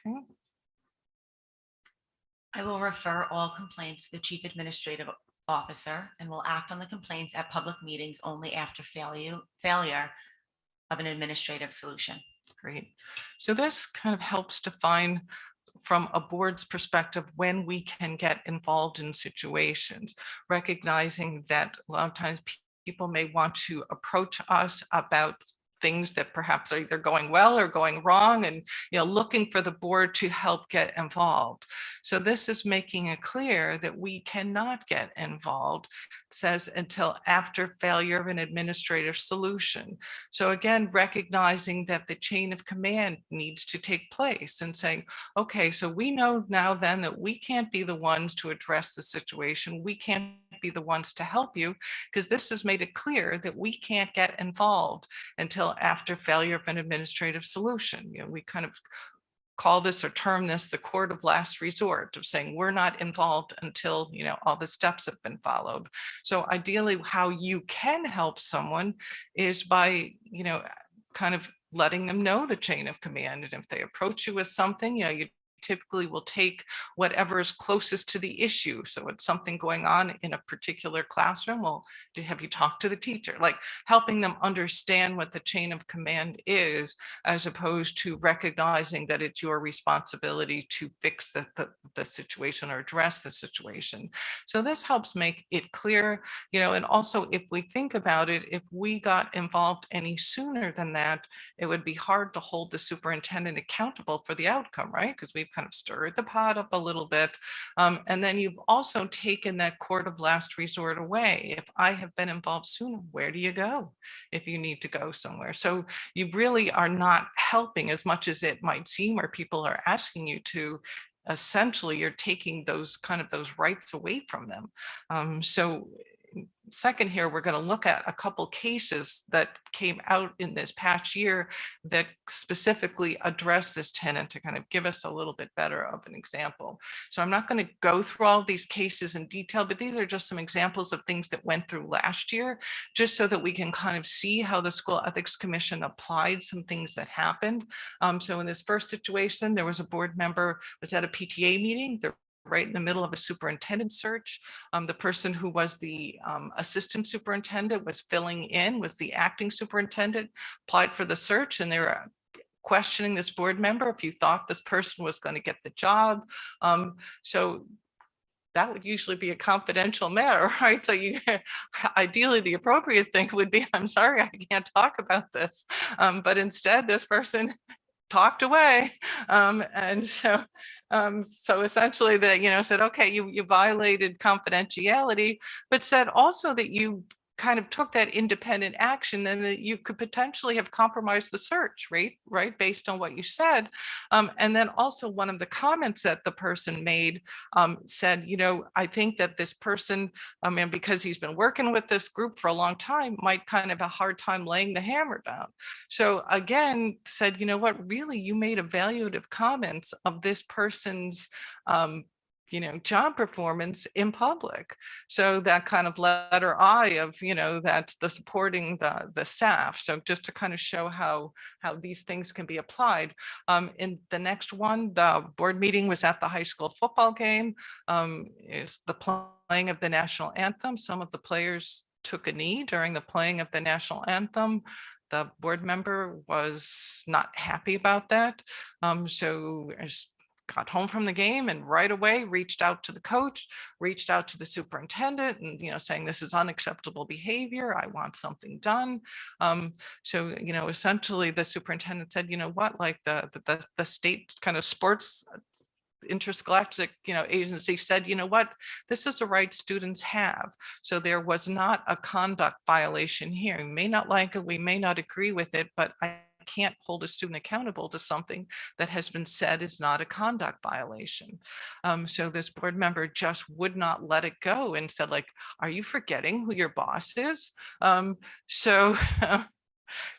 okay. I will refer all complaints to the Chief Administrative Officer and will act on the complaints at public meetings only after failure of an administrative solution. Great. So this kind of helps define from a board's perspective when we can get involved in situations, recognizing that a lot of times people may want to approach us about things that perhaps are either going well or going wrong, and looking for the board to help get involved. So this is making it clear that we cannot get involved, it says, until after failure of an administrative solution. So again, recognizing that the chain of command needs to take place and saying, okay, so we know now then that we can't be the ones to address the situation. We can't be the ones to help you, because this has made it clear that we can't get involved until after failure of an administrative solution. We kind of call this or term this the court of last resort, of saying we're not involved until all the steps have been followed. So ideally, how you can help someone is by kind of letting them know the chain of command. And if they approach you with something, you typically will take whatever is closest to the issue. So it's something going on in a particular classroom. Well, have you talked to the teacher? Like helping them understand what the chain of command is, as opposed to recognizing that it's your responsibility to fix the situation or address the situation. So this helps make it clear, and also if we think about it, if we got involved any sooner than that, it would be hard to hold the superintendent accountable for the outcome, right? Because we've kind of stirred the pot up a little bit. And then you've also taken that court of last resort away. If I have been involved sooner, where do you go if you need to go somewhere? So you really are not helping as much as it might seem, or people are asking you to. Essentially, you're taking those rights away from them. So second here, we're going to look at a couple cases that came out in this past year that specifically address this tenant, to kind of give us a little bit better of an example. So I'm not going to go through all these cases in detail, but these are just some examples of things that went through last year, just so that we can kind of see how the School Ethics Commission applied some things that happened. So in this first situation, there was a board member was at a PTA meeting. They're right in the middle of a superintendent search. The person who was the assistant superintendent was filling in, was the acting superintendent, applied for the search, and they were questioning this board member if you thought this person was going to get the job. So that would usually be a confidential matter, right? So ideally the appropriate thing would be, I'm sorry, I can't talk about this. But instead this person talked away. And so essentially that, said, okay, you violated confidentiality, but said also that you kind of took that independent action and that you could potentially have compromised the search, right? Based on what you said. And then also one of the comments that the person made said, I think that this person, and because he's been working with this group for a long time, might kind of have a hard time laying the hammer down. So again, said, what, really, you made evaluative comments of this person's job performance in public. So that kind of letter I of, that's the supporting the staff. So just to kind of show how these things can be applied. In the next one, the board meeting was at the high school football game. Is the playing of the national anthem. Some of the players took a knee during the playing of the national anthem. The board member was not happy about that. So got home from the game and right away reached out to the coach, reached out to the superintendent, and saying this is unacceptable behavior. I want something done. So essentially the superintendent said, what, like the state kind of sports interscholastic agency said, what, this is a right students have. So there was not a conduct violation here. We may not like it, we may not agree with it, but I can't hold a student accountable to something that has been said is not a conduct violation. So this board member just would not let it go and said like, are you forgetting who your boss is? So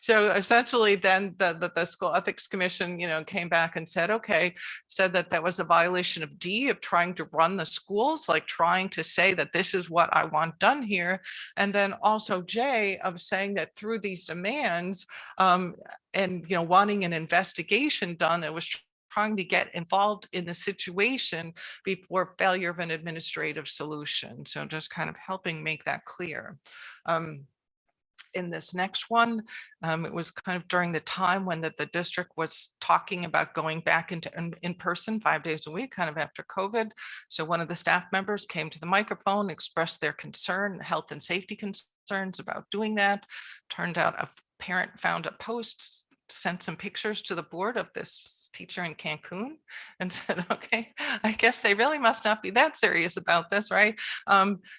So essentially then the school ethics commission, came back and said, okay, said that that was a violation of D, of trying to run the schools, like trying to say that this is what I want done here. And then also J, of saying that through these demands and, wanting an investigation done that was trying to get involved in the situation before failure of an administrative solution. So just kind of helping make that clear. In this next one, it was kind of during the time when the district was talking about going back into in person 5 days a week, kind of after COVID. So one of the staff members came to the microphone, expressed their concern, health and safety concerns about doing that. Turned out a parent found a post, sent some pictures to the board of this teacher in Cancun and said, okay, I guess they really must not be that serious about this, right?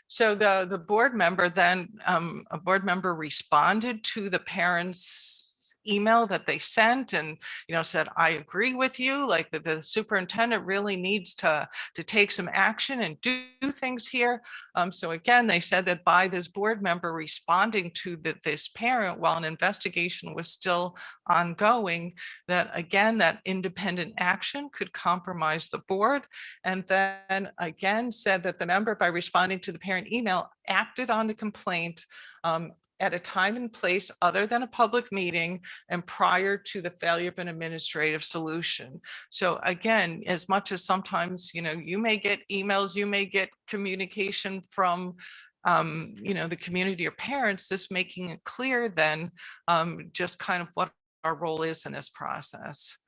So the board member then, a board member responded to the parents' email that they sent and, said, I agree with you, like the superintendent really needs to take some action and do things here. So again, they said that by this board member responding to this parent while an investigation was still ongoing, that again, that independent action could compromise the board. And then again, said that the member, by responding to the parent email, acted on the complaint at a time and place other than a public meeting and prior to the failure of an administrative solution. So again, as much as sometimes, you may get emails, you may get communication from the community or parents, this making it clear then just kind of what our role is in this process.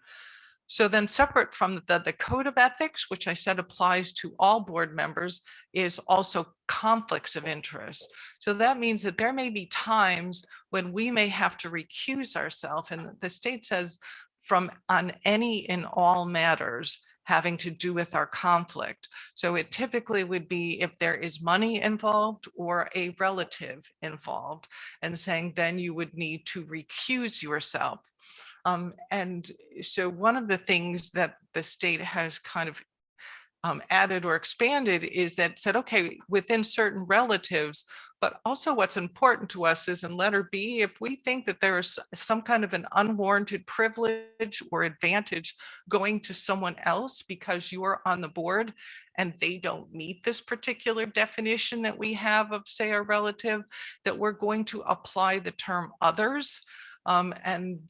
So then separate from the code of ethics, which I said applies to all board members, is also conflicts of interest. So that means that there may be times when we may have to recuse ourselves, and the state says from on any and all matters having to do with our conflict. So it typically would be if there is money involved or a relative involved, and saying then you would need to recuse yourself. And so one of the things that the state has kind of added or expanded is that said, okay, within certain relatives, but also what's important to us is in letter B, if we think that there is some kind of an unwarranted privilege or advantage going to someone else because you are on the board and they don't meet this particular definition that we have of, say, a relative, that we're going to apply the term others. And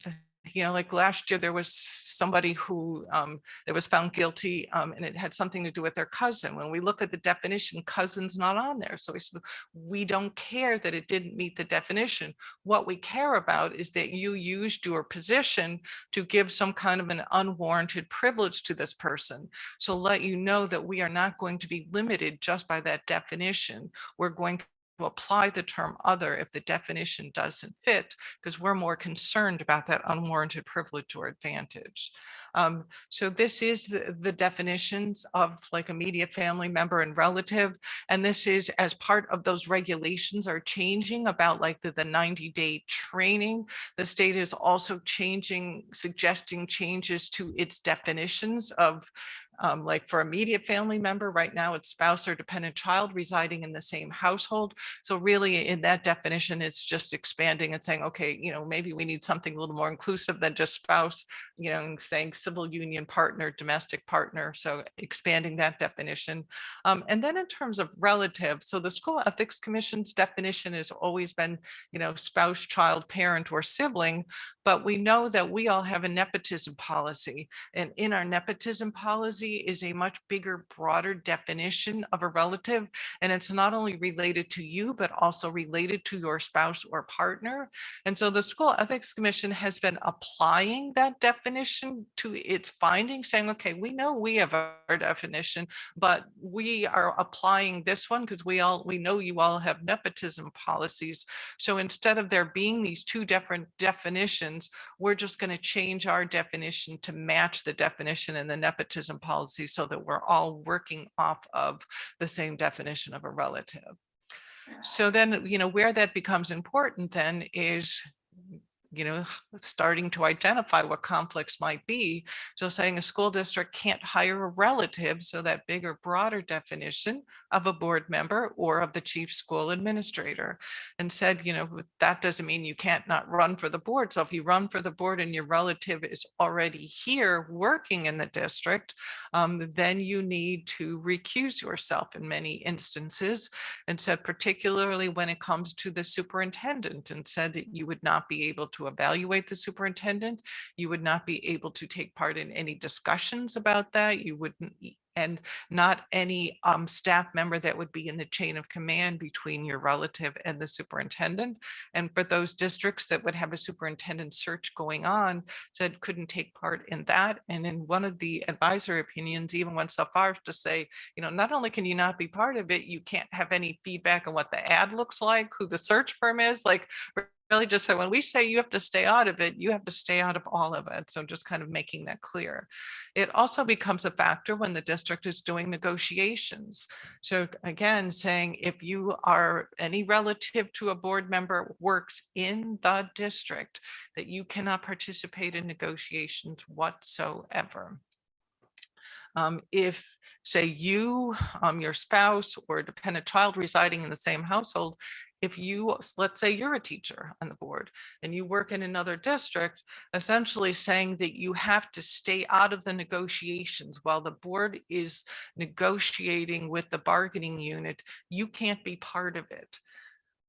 like last year, there was somebody who that was found guilty and it had something to do with their cousin. When we look at the definition, cousin's not on there. So we said, we don't care that it didn't meet the definition. What we care about is that you used your position to give some kind of an unwarranted privilege to this person. So let you know that we are not going to be limited just by that definition. We're going to apply the term other if the definition doesn't fit, because we're more concerned about that unwarranted privilege or advantage. So this is the definitions of like immediate family member and relative. And this is as part of those regulations are changing about like the 90-day training. The state is also suggesting changes to its definitions of like for immediate family member, right now it's spouse or dependent child residing in the same household. So really in that definition, it's just expanding and saying, okay, maybe we need something a little more inclusive than just spouse, and saying civil union partner, domestic partner. So expanding that definition. And then in terms of relative, so the School Ethics Commission's definition has always been, spouse, child, parent, or sibling, but we know that we all have a nepotism policy. And in our nepotism policy is a much bigger, broader definition of a relative. And it's not only related to you, but also related to your spouse or partner. And so the School Ethics Commission has been applying that definition to its findings, saying, okay, we know we have our definition, but we are applying this one because we know you all have nepotism policies. So instead of there being these two different definitions, we're just going to change our definition to match the definition in the nepotism policy so that we're all working off of the same definition of a relative. So then, where that becomes important then is starting to identify what conflicts might be. So saying a school district can't hire a relative, so that bigger, broader definition of a board member or of the chief school administrator, and said, that doesn't mean you can't not run for the board. So if you run for the board and your relative is already here working in the district, then you need to recuse yourself in many instances, and said particularly when it comes to the superintendent, and said that you would not be able to evaluate the superintendent. You would not be able to take part in any discussions about that. You wouldn't, and not any staff member that would be in the chain of command between your relative and the superintendent. And for those districts that would have a superintendent search going on, said couldn't take part in that. And in one of the advisory opinions, even went so far as to say, not only can you not be part of it, you can't have any feedback on what the ad looks like, who the search firm is, like really just said, when we say you have to stay out of it, you have to stay out of all of it. So just kind of making that clear. It also becomes a factor when the district is doing negotiations. So again, saying if you are any relative to a board member works in the district, that you cannot participate in negotiations whatsoever. If say you, your spouse or dependent child residing in the same household, if you, let's say you're a teacher on the board and you work in another district, essentially saying that you have to stay out of the negotiations while the board is negotiating with the bargaining unit, you can't be part of it.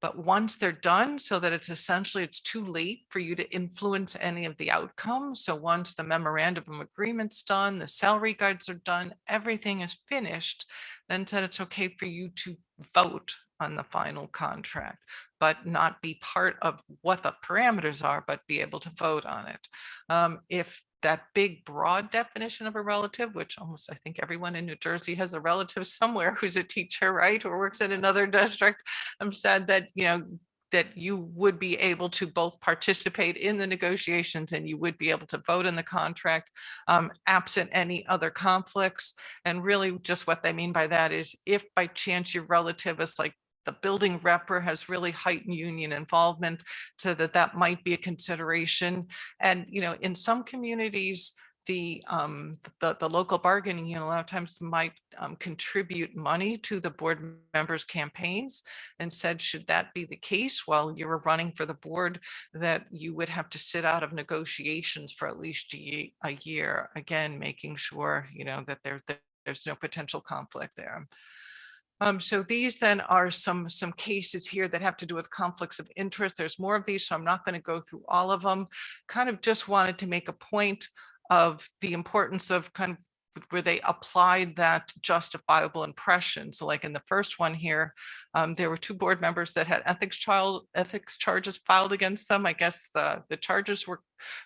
But once they're done, so that it's too late for you to influence any of the outcomes. So once the memorandum of agreement's done, the salary guides are done, everything is finished, then said it's okay for you to vote on the final contract, but not be part of what the parameters are, but be able to vote on it. If that big broad definition of a relative, which almost I think everyone in New Jersey has a relative somewhere who's a teacher, right, or works in another district, said that that you would be able to both participate in the negotiations and you would be able to vote in the contract, absent any other conflicts. And really just what they mean by that is if by chance your relative is like the building rep has really heightened union involvement, so that might be a consideration. And in some communities, the local bargaining unit a lot of times might contribute money to the board members' campaigns, and said should that be the case while you're running for the board, that you would have to sit out of negotiations for at least a year, again making sure that there's no potential conflict there. So these then are some cases here that have to do with conflicts of interest. There's more of these, so I'm not going to go through all of them. Kind of just wanted to make a point of the importance of kind of where they applied that justifiable impression. So like in the first one here, there were 2 board members that had ethics charges filed against them. I guess the charges were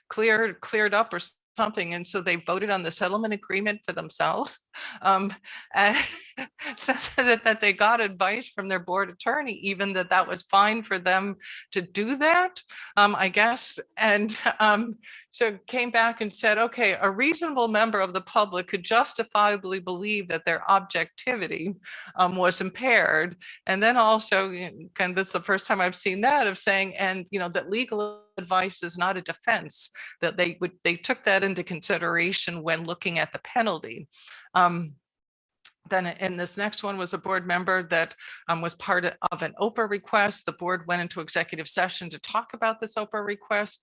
cleared up or something, and so they voted on the settlement agreement for themselves, and so that they got advice from their board attorney, even that was fine for them to do that, I guess. And so came back and said, okay, a reasonable member of the public could justifiably believe that their objectivity was impaired. And then also, kind of this is the first time I've seen that, of saying, and that legal advice is not a defense, that they took that into consideration when looking at the penalty. Then in this next one was a board member that was part of an OPA request. The board went into executive session to talk about this OPA request.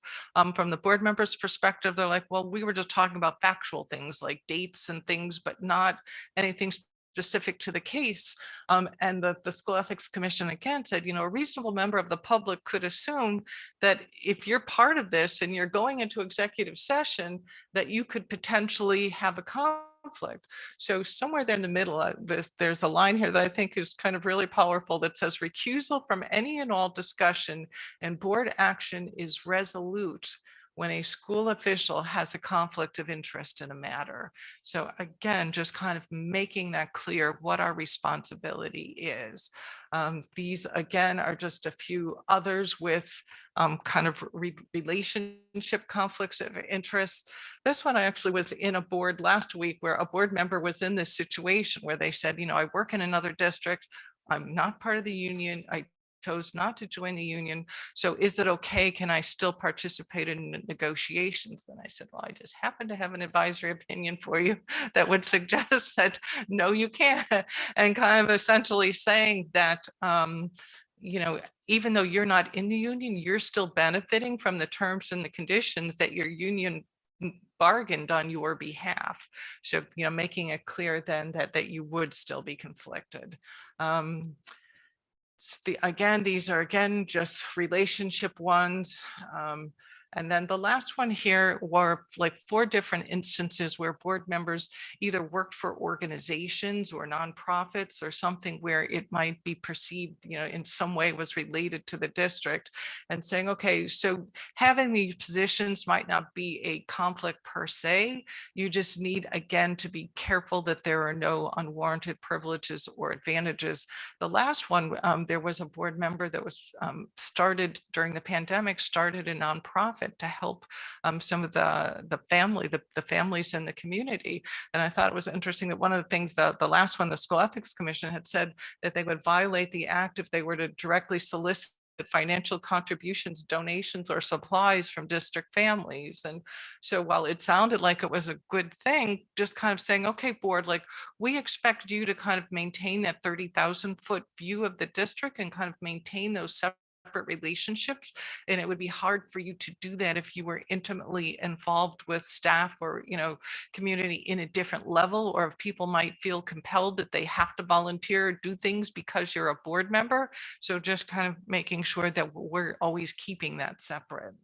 From the board members' perspective, they're like, well, we were just talking about factual things like dates and things, but not anything specific to the case. And the School Ethics Commission again said, a reasonable member of the public could assume that if you're part of this and you're going into executive session, that you could potentially have a conflict. So somewhere there in the middle, there's a line here that I think is kind of really powerful that says recusal from any and all discussion and board action is resolute when a school official has a conflict of interest in a matter. So again, just kind of making that clear what our responsibility is. These again are just a few others with kind of relationship conflicts of interest. This one I actually was in a board last week where a board member was in this situation where they said, I work in another district. I'm not part of the union. I chose not to join the union. So is it okay? Can I still participate in negotiations? And I said, well, I just happen to have an advisory opinion for you that would suggest that no, you can't. And kind of essentially saying that, you know, even though you're not in the union, you're still benefiting from the terms and the conditions that your union bargained on your behalf. So, you know, making it clear then that you would still be conflicted. Again, these are just relationship ones. And then the last one here were like 4 different instances where board members either worked for organizations or nonprofits or something where it might be perceived, you know, in some way was related to the district, and saying, okay, so having these positions might not be a conflict per se. You just need, again, to be careful that there are no unwarranted privileges or advantages. The last one, there was a board member that was started during the pandemic, started a nonprofit to help some of the families in the community. And I thought it was interesting that one of the things that the last one, the School Ethics Commission had said that they would violate the act if they were to directly solicit financial contributions, donations, or supplies from district families. And so while it sounded like it was a good thing, just kind of saying, okay, board, like we expect you to kind of maintain that 30,000-foot view of the district and kind of maintain those separate relationships. And it would be hard for you to do that if you were intimately involved with staff or, you know, community in a different level, or if people might feel compelled that they have to volunteer or do things because you're a board member. So just kind of making sure that we're always keeping that separate.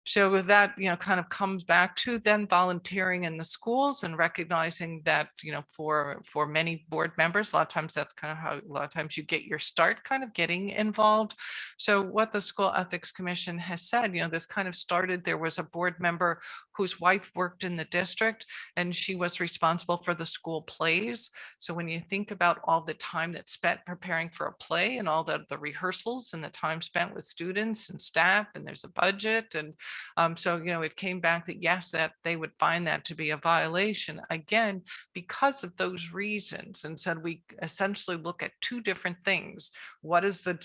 So with that, you know, kind of comes back to then volunteering in the schools and recognizing that, you know, for many board members, a lot of times that's kind of how a lot of times you get your start kind of getting involved. So what the School Ethics Commission has said, you know, this kind of started, there was a board member whose wife worked in the district and she was responsible for the school plays. So when you think about all the time that's spent preparing for a play and all the rehearsals and the time spent with students and staff, and there's a budget, and so, you know, it came back that yes, that they would find that to be a violation, again, because of those reasons, and said we essentially look at 2 different things. What is the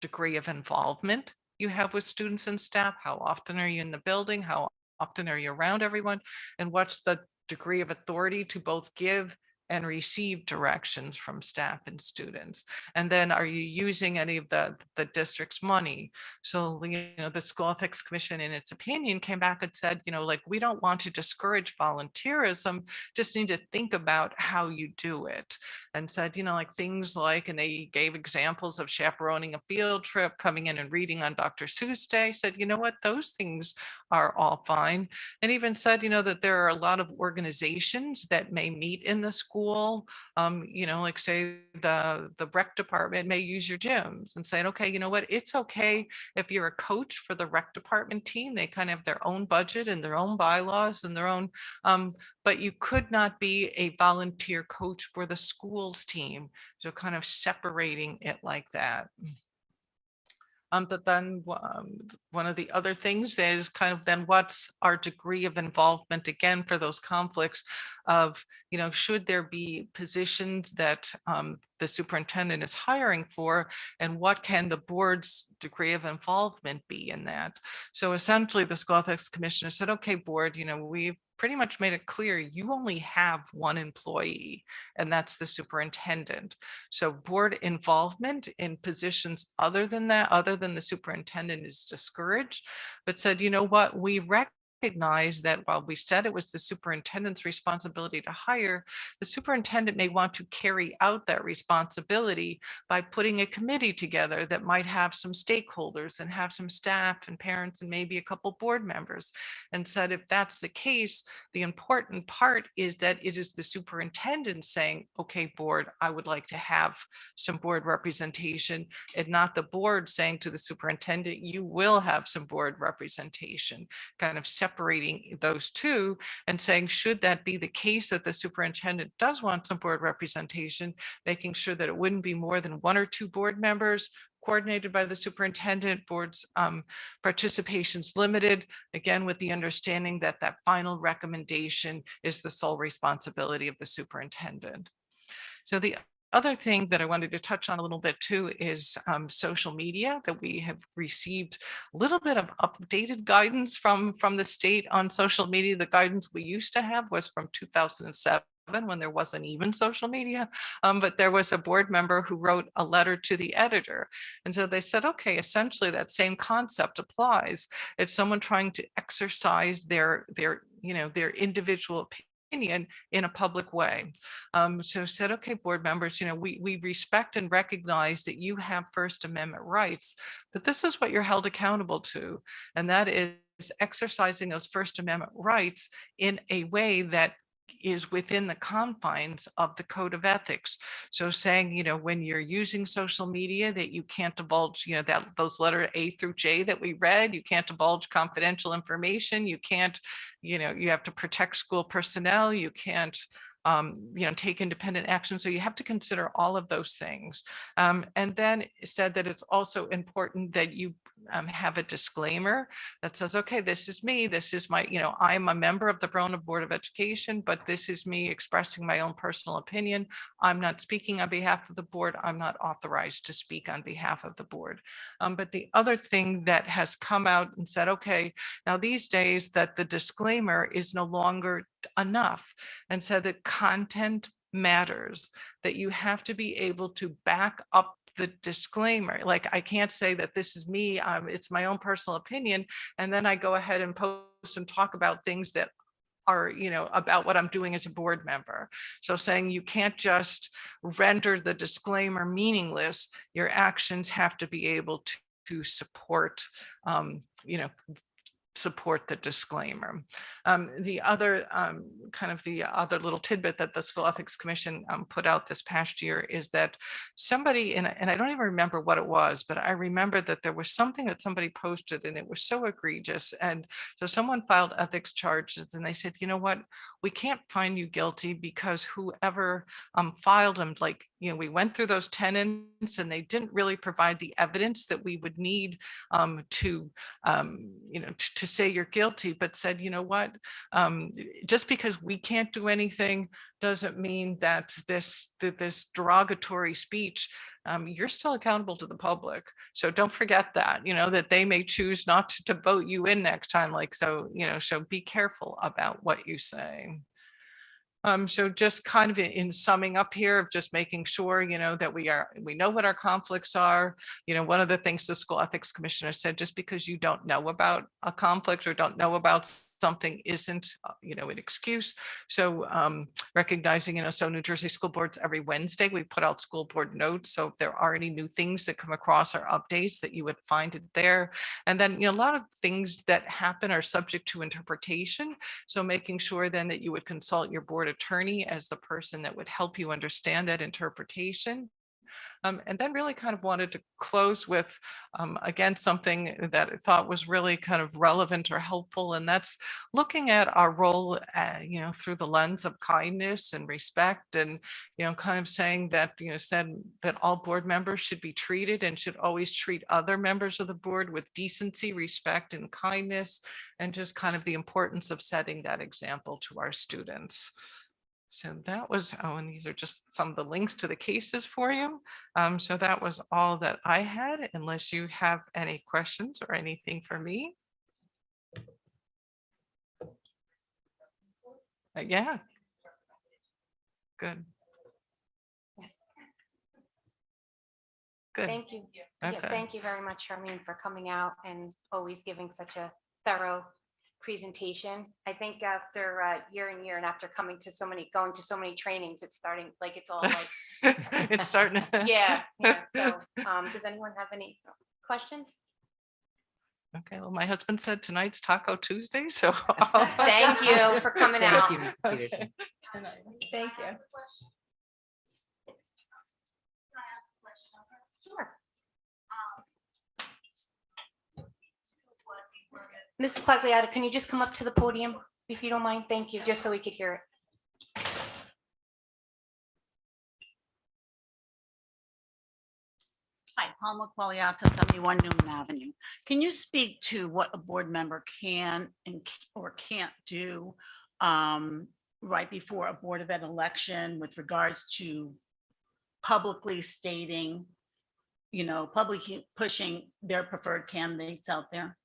degree of involvement you have with students and staff? How often are you in the building? How often are you around everyone? And what's the degree of authority to both give and receive directions from staff and students? And then are you using any of the district's money? So, you know, the School Ethics Commission in its opinion came back and said, you know, like, we don't want to discourage volunteerism, just need to think about how you do it. And said, you know, like things like, and they gave examples of chaperoning a field trip, coming in and reading on Dr. Seuss Day, said, you know what, those things are all fine. And even said, you know, that there are a lot of organizations that may meet in the school. You know, like say the rec department may use your gyms, and saying, okay, you know what, it's okay if you're a coach for the rec department team, they kind of have their own budget and their own bylaws and their own, but you could not be a volunteer coach for the schools team. So kind of separating it like that. But then one of the other things is kind of then what's our degree of involvement, again, for those conflicts of, you know, should there be positions that the superintendent is hiring for, and what can the board's degree of involvement be in that? So essentially the School Ethics Commission said, okay, board, you know, we've pretty much made it clear you only have one employee, and that's the superintendent. So board involvement in positions other than that, other than the superintendent, is discouraged, but said, you know what, we recognize that while we said it was the superintendent's responsibility to hire, the superintendent may want to carry out that responsibility by putting a committee together that might have some stakeholders and have some staff and parents and maybe a couple board members. And said, if that's the case, the important part is that it is the superintendent saying, okay, board, I would like to have some board representation, and not the board saying to the superintendent, you will have some board representation, kind of separating those 2 and saying, should that be the case that the superintendent does want some board representation, making sure that it wouldn't be more than 1 or 2 board members, coordinated by the superintendent, board's participation's limited, again, with the understanding that that final recommendation is the sole responsibility of the superintendent. So the other thing that I wanted to touch on a little bit too is social media, that we have received a little bit of updated guidance from the state on social media. The guidance we used to have was from 2007, when there wasn't even social media. But there was a board member who wrote a letter to the editor. And so they said, okay, essentially that same concept applies. It's someone trying to exercise their individual opinion in a public way. So said, okay, board members, we respect and recognize that you have First Amendment rights, but this is what you're held accountable to. And that is exercising those First Amendment rights in a way that is within the confines of the code of ethics. So saying, when you're using social media, that you can't divulge, that those letter A through J that we read, you can't divulge confidential information. You can't, you have to protect school personnel. You can't, take independent action. So you have to consider all of those things. And then said that it's also important that you have a disclaimer that says, okay, this is me, this is my, I'm a member of the Verona Board of Education, but this is me expressing my own personal opinion. I'm not speaking on behalf of the board. I'm not authorized to speak on behalf of the board. But the other thing that has come out and said, okay, now these days that the disclaimer is no longer enough, and said that content matters, that you have to be able to back up the disclaimer. Like, I can't say that this is me, it's my own personal opinion, and then I go ahead and post and talk about things that are, about what I'm doing as a board member. So saying you can't just render the disclaimer meaningless, your actions have to be able to support, support the disclaimer. The other the other little tidbit that the School Ethics Commission put out this past year is that somebody, and I don't even remember what it was, but I remember that there was something that somebody posted and it was so egregious. And so someone filed ethics charges and they said, you know what, we can't find you guilty because whoever filed them, we went through those tenants and they didn't really provide the evidence that we would need to say you're guilty, but said, you know what, just because we can't do anything doesn't mean that this derogatory speech, you're still accountable to the public. So don't forget that, that they may choose not to vote you in next time. So be careful about what you say. So just kind of in summing up here of just making sure, that we know what our conflicts are. One of the things the School Ethics Commissioner said, just because you don't know about a conflict or don't know about something isn't, an excuse. So recognizing, so New Jersey school boards, every Wednesday, we put out school board notes. So if there are any new things that come across our updates, that you would find it there. And then, a lot of things that happen are subject to interpretation. So making sure then that you would consult your board attorney as the person that would help you understand that interpretation. And then really kind of wanted to close with, again, something that I thought was really kind of relevant or helpful. And that's looking at our role, through the lens of kindness and respect, and, kind of saying that, said that all board members should be treated and should always treat other members of the board with decency, respect, and kindness, and just kind of the importance of setting that example to our students. So that was, and these are just some of the links to the cases for you. So that was all that I had, unless you have any questions or anything for me. Yeah. Good. Good. Thank you. Yeah, Okay. thank you very much, Charlene, for coming out and always giving such a thorough presentation. I think after year and year, and after going to so many trainings, it's starting, it's all like, It's starting. yeah. So, does anyone have any questions? Okay, well, my husband said tonight's Taco Tuesday, so. Thank you for coming out. Okay. Thank you. Sure. Mrs. Quagliata, can you just come up to the podium if you don't mind? Thank you, just so we could hear it. Hi, Palma Qualiata, 71 Newman Avenue. Can you speak to what a board member can or can't do right before a Board of Ed election with regards to publicly stating, publicly pushing their preferred candidates out there?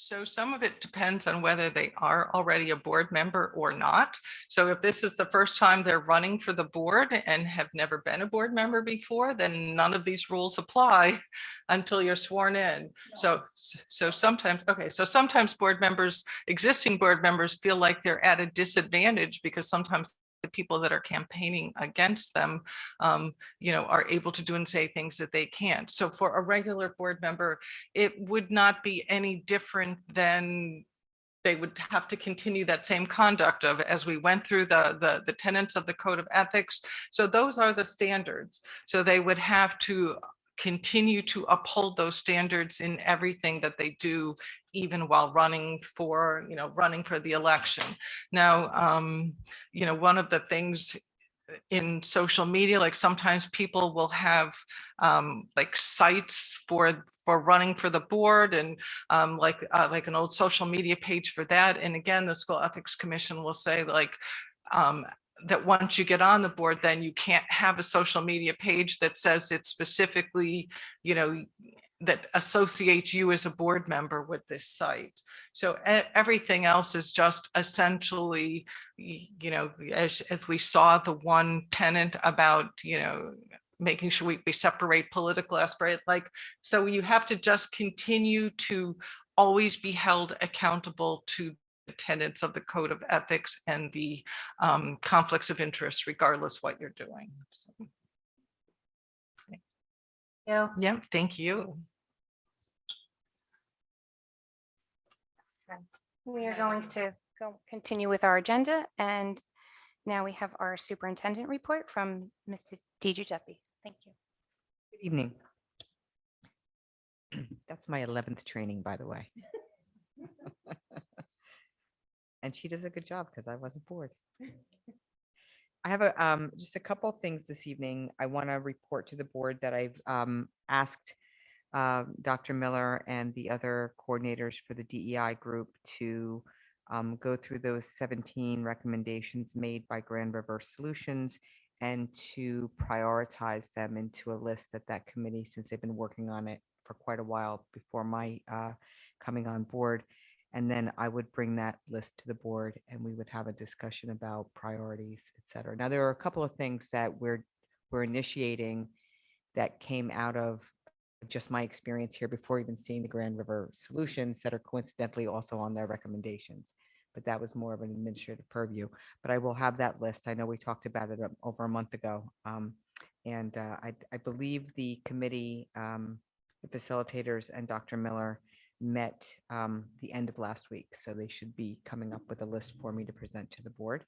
So some of it depends on whether they are already a board member or not. So if this is the first time they're running for the board and have never been a board member before, then none of these rules apply until you're sworn in. So sometimes, okay, so sometimes existing board members feel like they're at a disadvantage because sometimes the people that are campaigning against them, are able to do and say things that they can't. So for a regular board member, it would not be any different than they would have to continue that same conduct of, as we went through the tenets of the code of ethics. So those are the standards. So they would have to continue to uphold those standards in everything that they do, even while running for the election. Now, one of the things in social media, like sometimes people will have like sites for running for the board, and like an old social media page for that. And again, the School Ethics Commission will say like that once you get on the board, then you can't have a social media page that says it's specifically, that associates you as a board member with this site. So everything else is just essentially, as we saw the one tenant about, making sure we separate political aspirate, so you have to just continue to always be held accountable to the tenets of the code of ethics and the conflicts of interest, regardless what you're doing. So, yeah, thank you. We are going to continue with our agenda, and now we have our superintendent report from Mr. Giuseppe. Thank you. Good evening. That's my 11th training, by the way. And she does a good job because I wasn't bored. I have just a couple of things this evening. I want to report to the board that I've asked Dr. Miller and the other coordinators for the DEI group to go through those 17 recommendations made by Grand River Solutions and to prioritize them into a list that that committee, since they've been working on it for quite a while before my coming on board. And then I would bring that list to the board and we would have a discussion about priorities, et cetera. Now, there are a couple of things that we're initiating that came out of just my experience here before even seeing the Grand River Solutions that are coincidentally also on their recommendations. But that was more of an administrative purview. But I will have that list. I know we talked about it over a month ago. I believe the committee, the facilitators and Dr. Miller met the end of last week. So they should be coming up with a list for me to present to the board.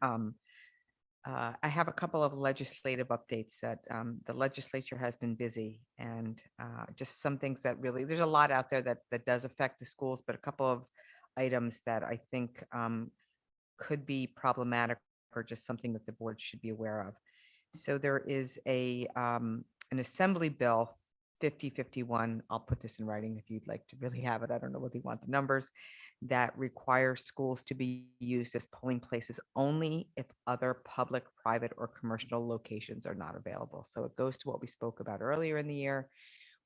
I have a couple of legislative updates that the legislature has been busy, and just some things that really, there's a lot out there that does affect the schools, but a couple of items that I think could be problematic or just something that the board should be aware of. So there is an assembly bill 5051. I'll put this in writing if you'd like to really have it. I don't know whether you want the numbers, that require schools to be used as polling places only if other public, private, or commercial locations are not available. So it goes to what we spoke about earlier in the year,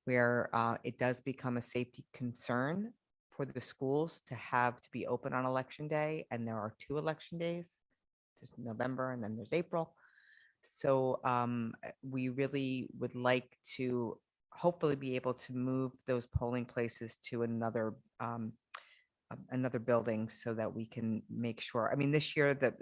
where it does become a safety concern for the schools to have to be open on election day. And there are 2 election days. There's November and then there's April. So we really would like to hopefully be able to move those polling places to another building so that we can make sure. I mean, this year the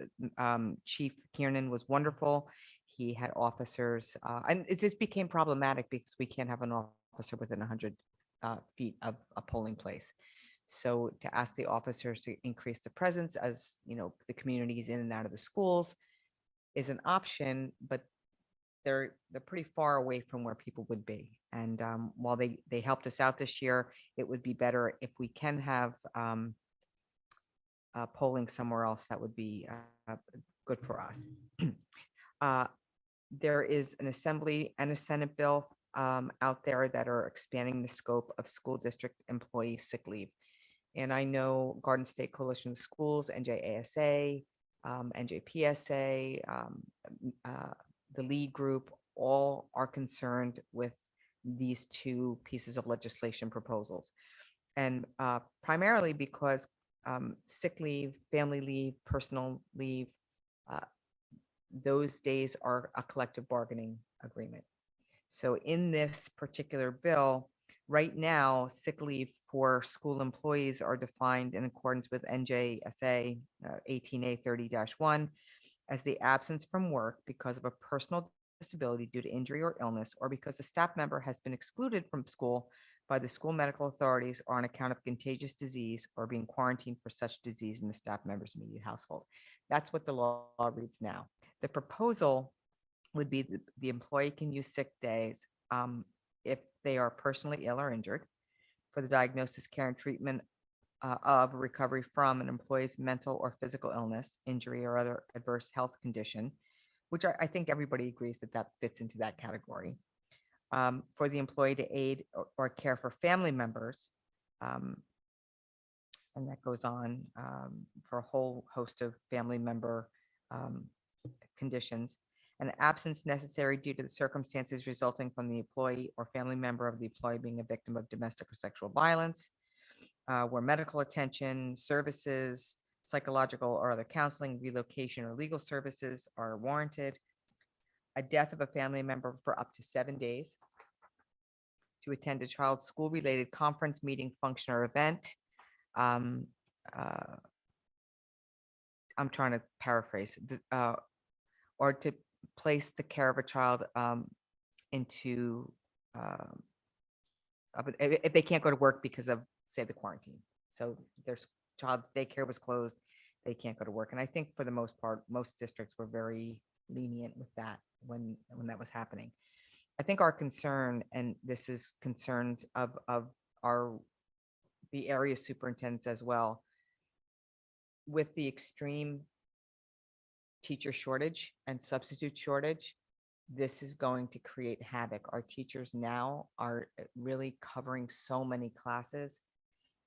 Chief Kiernan was wonderful. He had officers, and it just became problematic because we can't have an officer within 100 feet of a polling place. So to ask the officers to increase the presence, as you know, the communities in and out of the schools, is an option, but they're pretty far away from where people would be. And while they helped us out this year, it would be better if we can have polling somewhere else. That would be good for us. There is an assembly and a Senate bill out there that are expanding the scope of school district employee sick leave. And I know Garden State Coalition of Schools, NJASA, NJPSA, the lead group, all are concerned with these two pieces of legislation proposals. And primarily because sick leave, family leave, personal leave, uh, those days are a collective bargaining agreement. So in this particular bill, right now, sick leave for school employees are defined in accordance with NJSA 18A 30-1 as the absence from work because of a personal disability due to injury or illness, or because a staff member has been excluded from school by the school medical authorities or on account of contagious disease or being quarantined for such disease in the staff member's immediate household. That's what the law reads now. The proposal would be the employee can use sick days if they are personally ill or injured for the diagnosis, care, and treatment of recovery from an employee's mental or physical illness, injury, or other adverse health condition, which I think everybody agrees that that fits into that category. For the employee to aid or care for family members, and that goes on for a whole host of family member conditions. An absence necessary due to the circumstances resulting from the employee or family member of the employee being a victim of domestic or sexual violence, where medical attention, services, psychological or other counseling, relocation, or legal services are warranted. A death of a family member for up to 7 days. To attend a child's school-related conference, meeting, function, or event. I'm trying to paraphrase. Or to place the care of a child into, if they can't go to work because of, say, the quarantine. So their child's daycare was closed, they can't go to work. And I think for the most part, most districts were very lenient with that when that was happening. I think our concern, and this is concerns of the area superintendents as well, with the extreme teacher shortage and substitute shortage, this is going to create havoc. Our teachers now are really covering so many classes.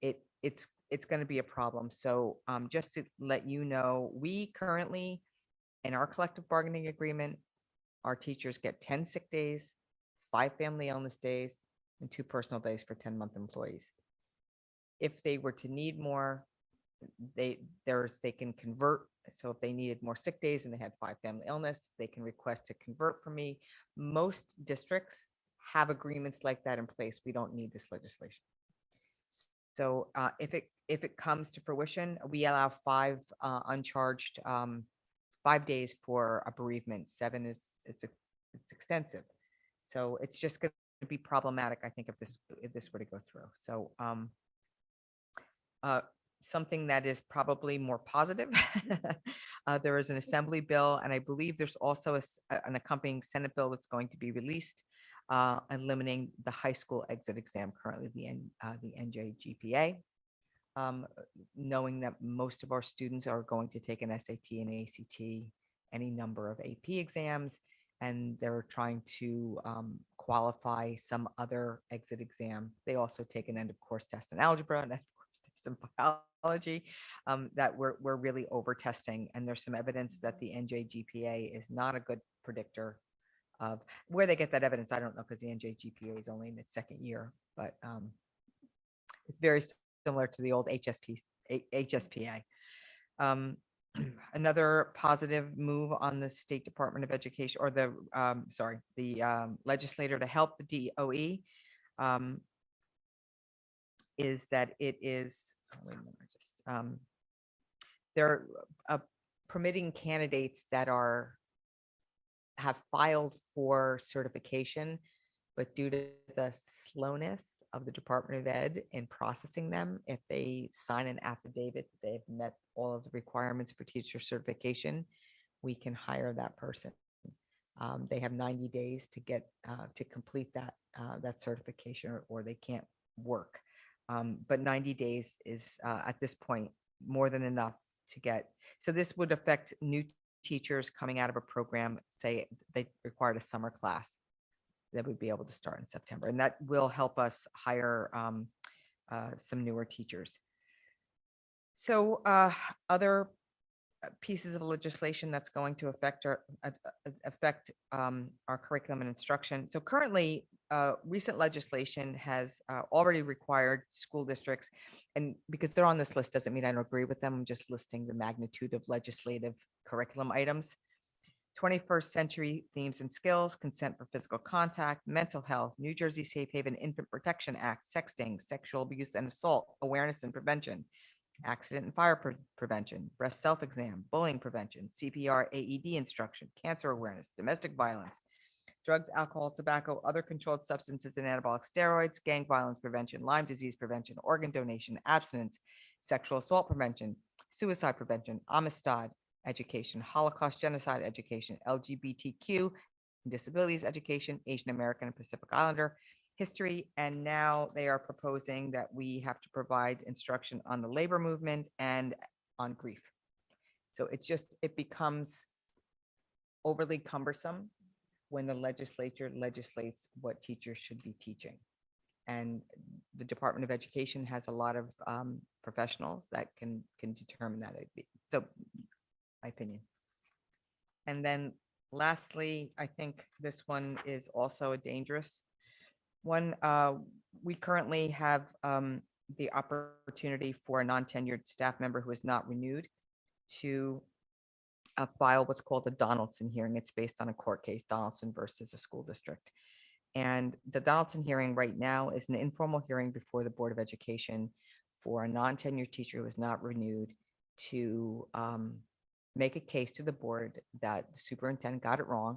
It's going to be a problem. So just to let you know, we currently, in our collective bargaining agreement, our teachers get 10 sick days, 5 family illness days, and 2 personal days for 10-month employees. If they were to need more, they can convert. So if they needed more sick days and they had 5 family illness, they can request to convert from me. Most districts have agreements like that in place. We don't need this legislation. So if it comes to fruition, we allow 5 uncharged 5 days for a bereavement. 7 is it's extensive. So it's just going to be problematic, I think, if this were to go through. So something that is probably more positive. There is an assembly bill, and I believe there's also an accompanying Senate bill that's going to be released, eliminating the high school exit exam, currently the NJGPA. Knowing that most of our students are going to take an SAT and ACT, any number of AP exams, and they're trying to qualify some other exit exam. They also take an end of course test in algebra and in biology, that we're really over testing, and there's some evidence that the NJGPA is not a good predictor of where they get that evidence. I don't know, because the NJGPA is only in its 2nd year, but it's very similar to the old HSPA. Another positive move on the State Department of Education, or the legislator to help the DOE, is that it is, wait a minute, they're permitting candidates that have filed for certification, but due to the slowness of the Department of Ed in processing them, if they sign an affidavit that they've met all of the requirements for teacher certification, we can hire that person. They have 90 days to get to complete that certification, or they can't work. But 90 days is at this point more than enough to get. So this would affect new teachers coming out of a program, say they required a summer class, that would be able to start in September. And that will help us hire some newer teachers. So other pieces of legislation that's going to affect our curriculum and instruction. So currently, recent legislation has already required school districts, and because they're on this list doesn't mean I don't agree with them. I'm just listing the magnitude of legislative curriculum items. 21st century themes and skills, consent for physical contact, mental health, New Jersey Safe Haven Infant Protection Act, sexting, sexual abuse and assault, awareness and prevention, accident and fire prevention, breast self-exam, bullying prevention, CPR, AED instruction, cancer awareness, domestic violence, drugs, alcohol, tobacco, other controlled substances and anabolic steroids, gang violence prevention, Lyme disease prevention, organ donation, abstinence, sexual assault prevention, suicide prevention, Amistad education, Holocaust genocide education, LGBTQ and disabilities education, Asian American and Pacific Islander history. And now they are proposing that we have to provide instruction on the labor movement and on grief. So it becomes overly cumbersome when the legislature legislates what teachers should be teaching. And the Department of Education has a lot of professionals that can determine that. So my opinion. And then lastly, I think this one is also a dangerous one. We currently have the opportunity for a non-tenured staff member who is not renewed to file what's called a Donaldson hearing. It's based on a court case, Donaldson versus a school district. And the Donaldson hearing right now is an informal hearing before the Board of Education for a non-tenured teacher who is not renewed to make a case to the board that the superintendent got it wrong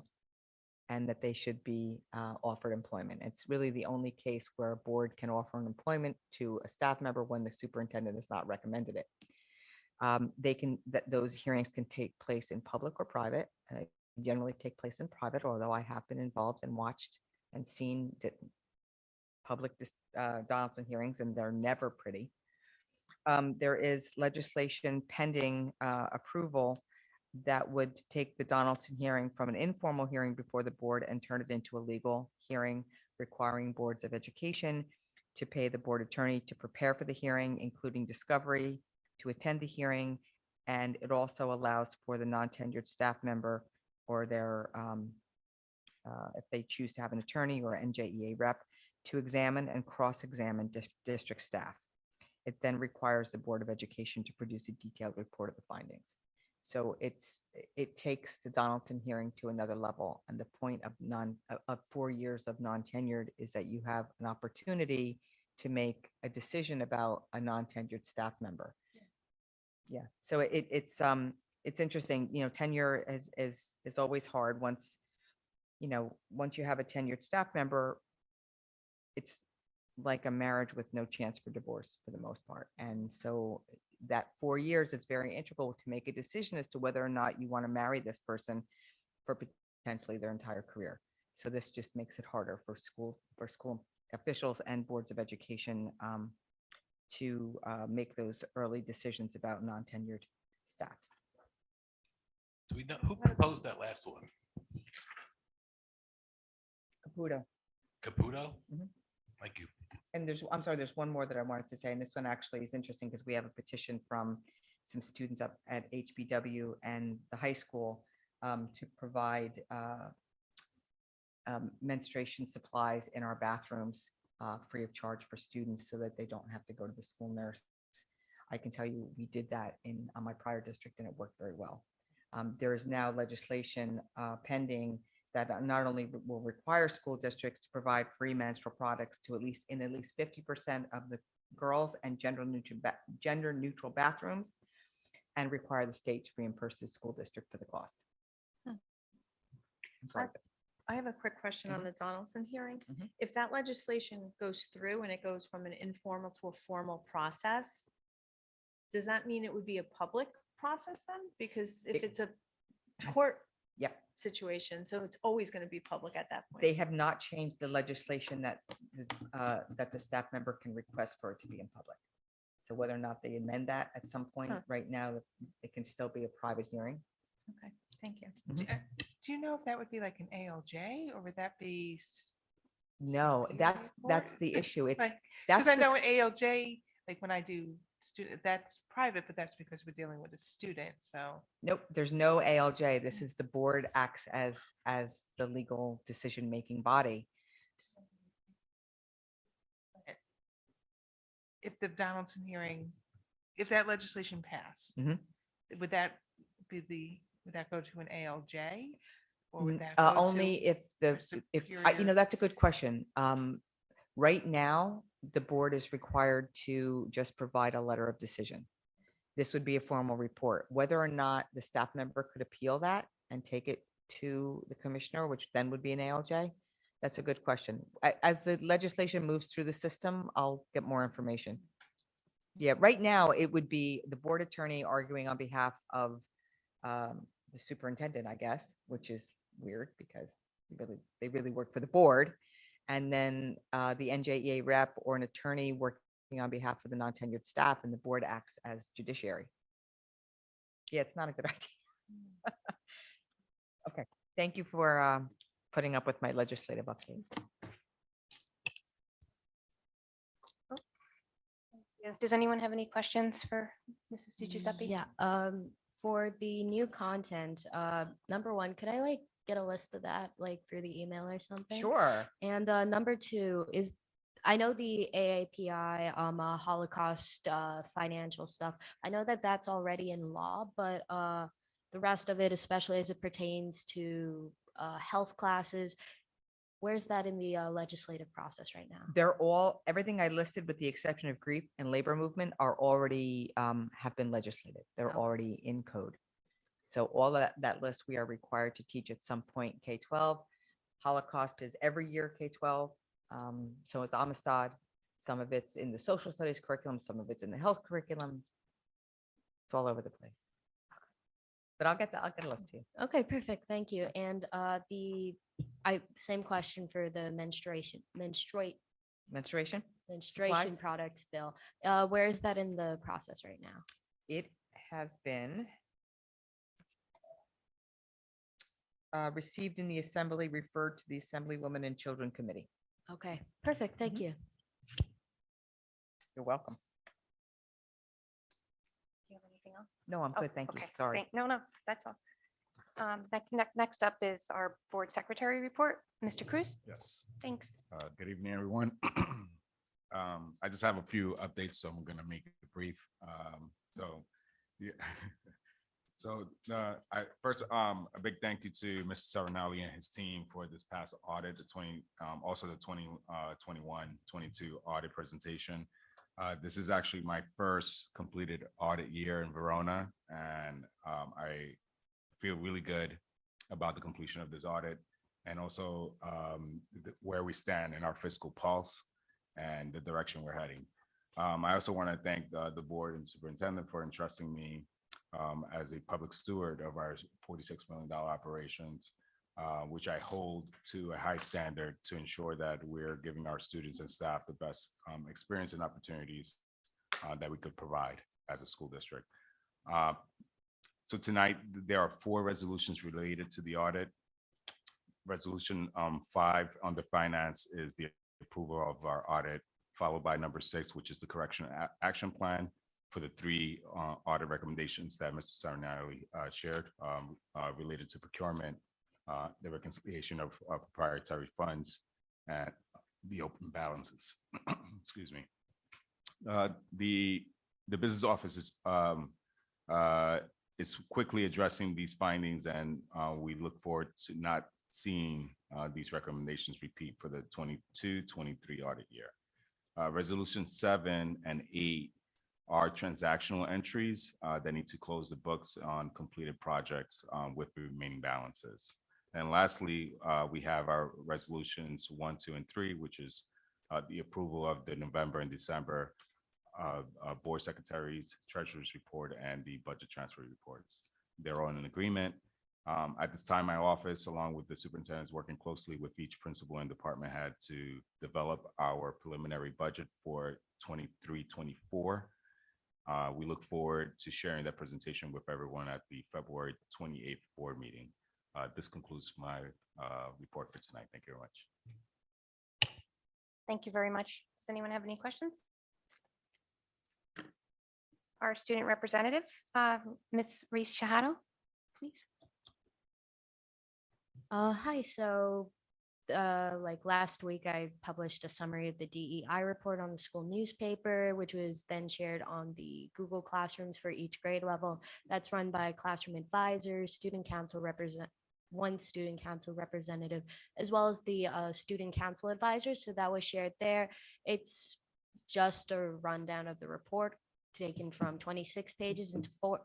and that they should be offered employment. It's really the only case where a board can offer an employment to a staff member when the superintendent has not recommended it. Those hearings can take place in public or private. Generally take place in private, although I have been involved and watched and seen public Donaldson hearings, and they're never pretty. There is legislation pending approval that would take the Donaldson hearing from an informal hearing before the board and turn it into a legal hearing, requiring boards of education to pay the board attorney to prepare for the hearing, including discovery, to attend the hearing. And it also allows for the non-tenured staff member or their, if they choose to have an attorney or NJEA rep, to examine and cross-examine district staff. It then requires the Board of Education to produce a detailed report of the findings. So it takes the Donaldson hearing to another level. And the point of 4 years of non-tenured is that you have an opportunity to make a decision about a non-tenured staff member. Yeah. So it's interesting. Tenure is always hard. Once you have a tenured staff member, it's like a marriage with no chance for divorce for the most part. And so that 4 years, it's very integral to make a decision as to whether or not you want to marry this person for potentially their entire career. So this just makes it harder for school officials and boards of education to make those early decisions about non-tenured staff. Do we know who proposed that last one? Caputo. Caputo? Mhm. Thank you. And there's one more that I wanted to say, and this one actually is interesting because we have a petition from some students up at HBW and the high school to provide menstruation supplies in our bathrooms free of charge for students so that they don't have to go to the school nurse. I can tell you we did that on my prior district and it worked very well. There is now legislation pending that not only will require school districts to provide free menstrual products to at least 50% of the girls and gender neutral bathrooms, and require the state to reimburse the school district for the cost. Hmm. I'm sorry. I have a quick question on the Donaldson hearing. Mhm. If that legislation goes through and it goes from an informal to a formal process, does that mean it would be a public process then? Because if it's a court Yep. situation, so it's always going to be public at that point. They have not changed the legislation that the staff member can request for it to be in public. So whether or not they amend that at some point, Huh. right now, it can still be a private hearing. Okay, thank you. Do you know if that would be like an ALJ or would that be? No, Superior that's Court? the issue. It's Right. that's Because I the know sc- an ALJ, like when I do student, that's private, but that's because we're dealing with a student, so. Nope, there's no ALJ. This is the board acts as the legal decision-making body. If the Donaldson hearing, if that legislation passed, Mhm. would that would that go to an ALJ? Or would that go Only to if our superior- that's a good question. Right now, the board is required to just provide a letter of decision. This would be a formal report. Whether or not the staff member could appeal that and take it to the commissioner, which then would be an ALJ, that's a good question. As the legislation moves through the system, I'll get more information. Yeah, right now, it would be the board attorney arguing on behalf of the superintendent, I guess, which is weird because they really work for the board. And then the NJEA rep or an attorney working on behalf of the non-tenured staff, and the board acts as judiciary. Yeah, it's not a good idea. Okay, thank you for putting up with my legislative update. Yeah. Does anyone have any questions for Mrs. Di Giuseppe? Yeah, for the new content, number one, could I like get a list of that like through the email or something? Sure. And number two is, I know the AAPI, Holocaust financial stuff. I know that that's already in law, but the rest of it, especially as it pertains to health classes, where's that in the legislative process right now? They're all, everything I listed with the exception of grief and labor movement are already have been legislated. They're Oh. already in code. So all of that list we are required to teach at some point K-12. Holocaust is every year K-12. So it's Amistad. Some of it's in the social studies curriculum, some of it's in the health curriculum. It's all over the place. But I'll get a list to you. Okay, perfect. Thank you. And same question for the menstruation Menstruation? menstruation products bill. Where is that in the process right now? It has been received in the assembly, referred to the Assemblywoman and Children Committee. Okay, perfect. Thank you. You're welcome. Do you have anything else? No, I'm Oh, good. Thank you. okay, Sorry. No, that's all. Next up is our board secretary report. Mr. Cruz? Yes. Thanks. Good evening, everyone. I just have a few updates, so I'm going to make it brief. Yeah. First, a big thank you to Mr. Serenelli and his team for this past audit, also the 21-22 audit presentation. This is actually my first completed audit year in Verona, and I feel really good about the completion of this audit, and also where we stand in our fiscal pulse and the direction we're heading. I also want to thank the board and superintendent for entrusting me as a public steward of our $46 million operations, which I hold to a high standard to ensure that we're giving our students and staff the best experience and opportunities that we could provide as a school district. So tonight, there are 4 resolutions related to the audit. Resolution 5 on the finance is the approval of our audit, followed by number 6, which is the correction action plan for the 3 audit recommendations that Mr. Serenelli shared related to procurement, the reconciliation of proprietary funds, and the open balances. Excuse me. The business office is quickly addressing these findings, and we look forward to not seeing these recommendations repeat for the 22-23 audit year. Resolution 7 and 8 are transactional entries that need to close the books on completed projects with the remaining balances. And lastly, we have our resolutions 1, 2, and 3, which is the approval of the November and December board secretaries, treasurer's report, and the budget transfer reports. They're all in an agreement. At this time, my office, along with the superintendent, is working closely with each principal and department head to develop our preliminary budget for 23-24. We look forward to sharing that presentation with everyone at the February 28th board meeting. This concludes my report for tonight. Thank you very much. Thank you very much. Does anyone have any questions? our student representative, Ms. Reese Shahado, please. Hi, so like last week, I published a summary of the DEI report on the school newspaper, which was then shared on the Google Classrooms for each grade level. That's run by classroom advisors, one student council representative, as well as the student council advisor. So that was shared there. It's just a rundown of the report taken from 26 pages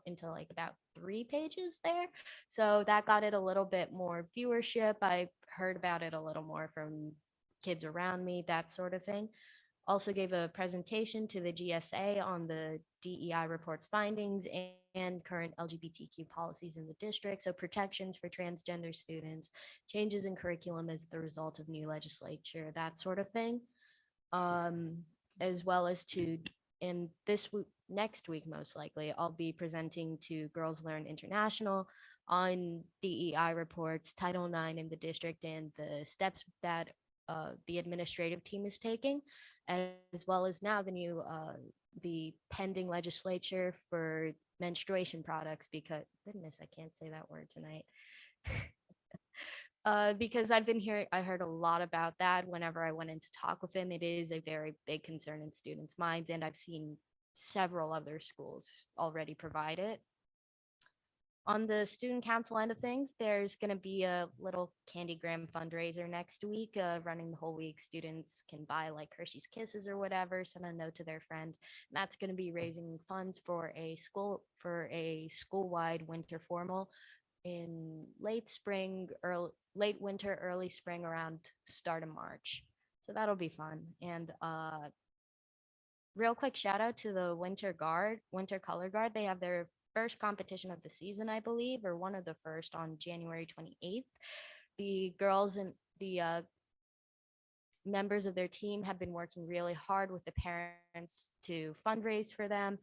into like about 3 pages there. So that got it a little bit more viewership. I heard about it a little more from kids around me, that sort of thing. Also gave a presentation to the GSA on the DEI report's findings and current LGBTQ policies in the district. So protections for transgender students, changes in curriculum as the result of new legislature, that sort of thing. As well as to, in this next week, most likely, I'll be presenting to Girls Learn International on DEI reports, Title IX in the district, and the steps that the administrative team is taking, as well as now the pending legislature for menstruation products, because goodness, I can't say that word tonight. Because I heard a lot about that whenever I went in to talk with him. It is a very big concern in students' minds, and I've seen several other schools already provide it. On the student council end of things, there's going to be a little Candygram fundraiser next week, running the whole week. Students can buy like Hershey's Kisses or whatever, send a note to their friend. And that's going to be raising funds for a school-wide winter formal in late winter, early spring, around start of March. So that'll be fun. And real quick shout out to the Winter Color Guard. They have their first competition of the season, I believe, or one of the first, on January 28th. The girls and the members of their team have been working really hard with the parents to fundraise for them.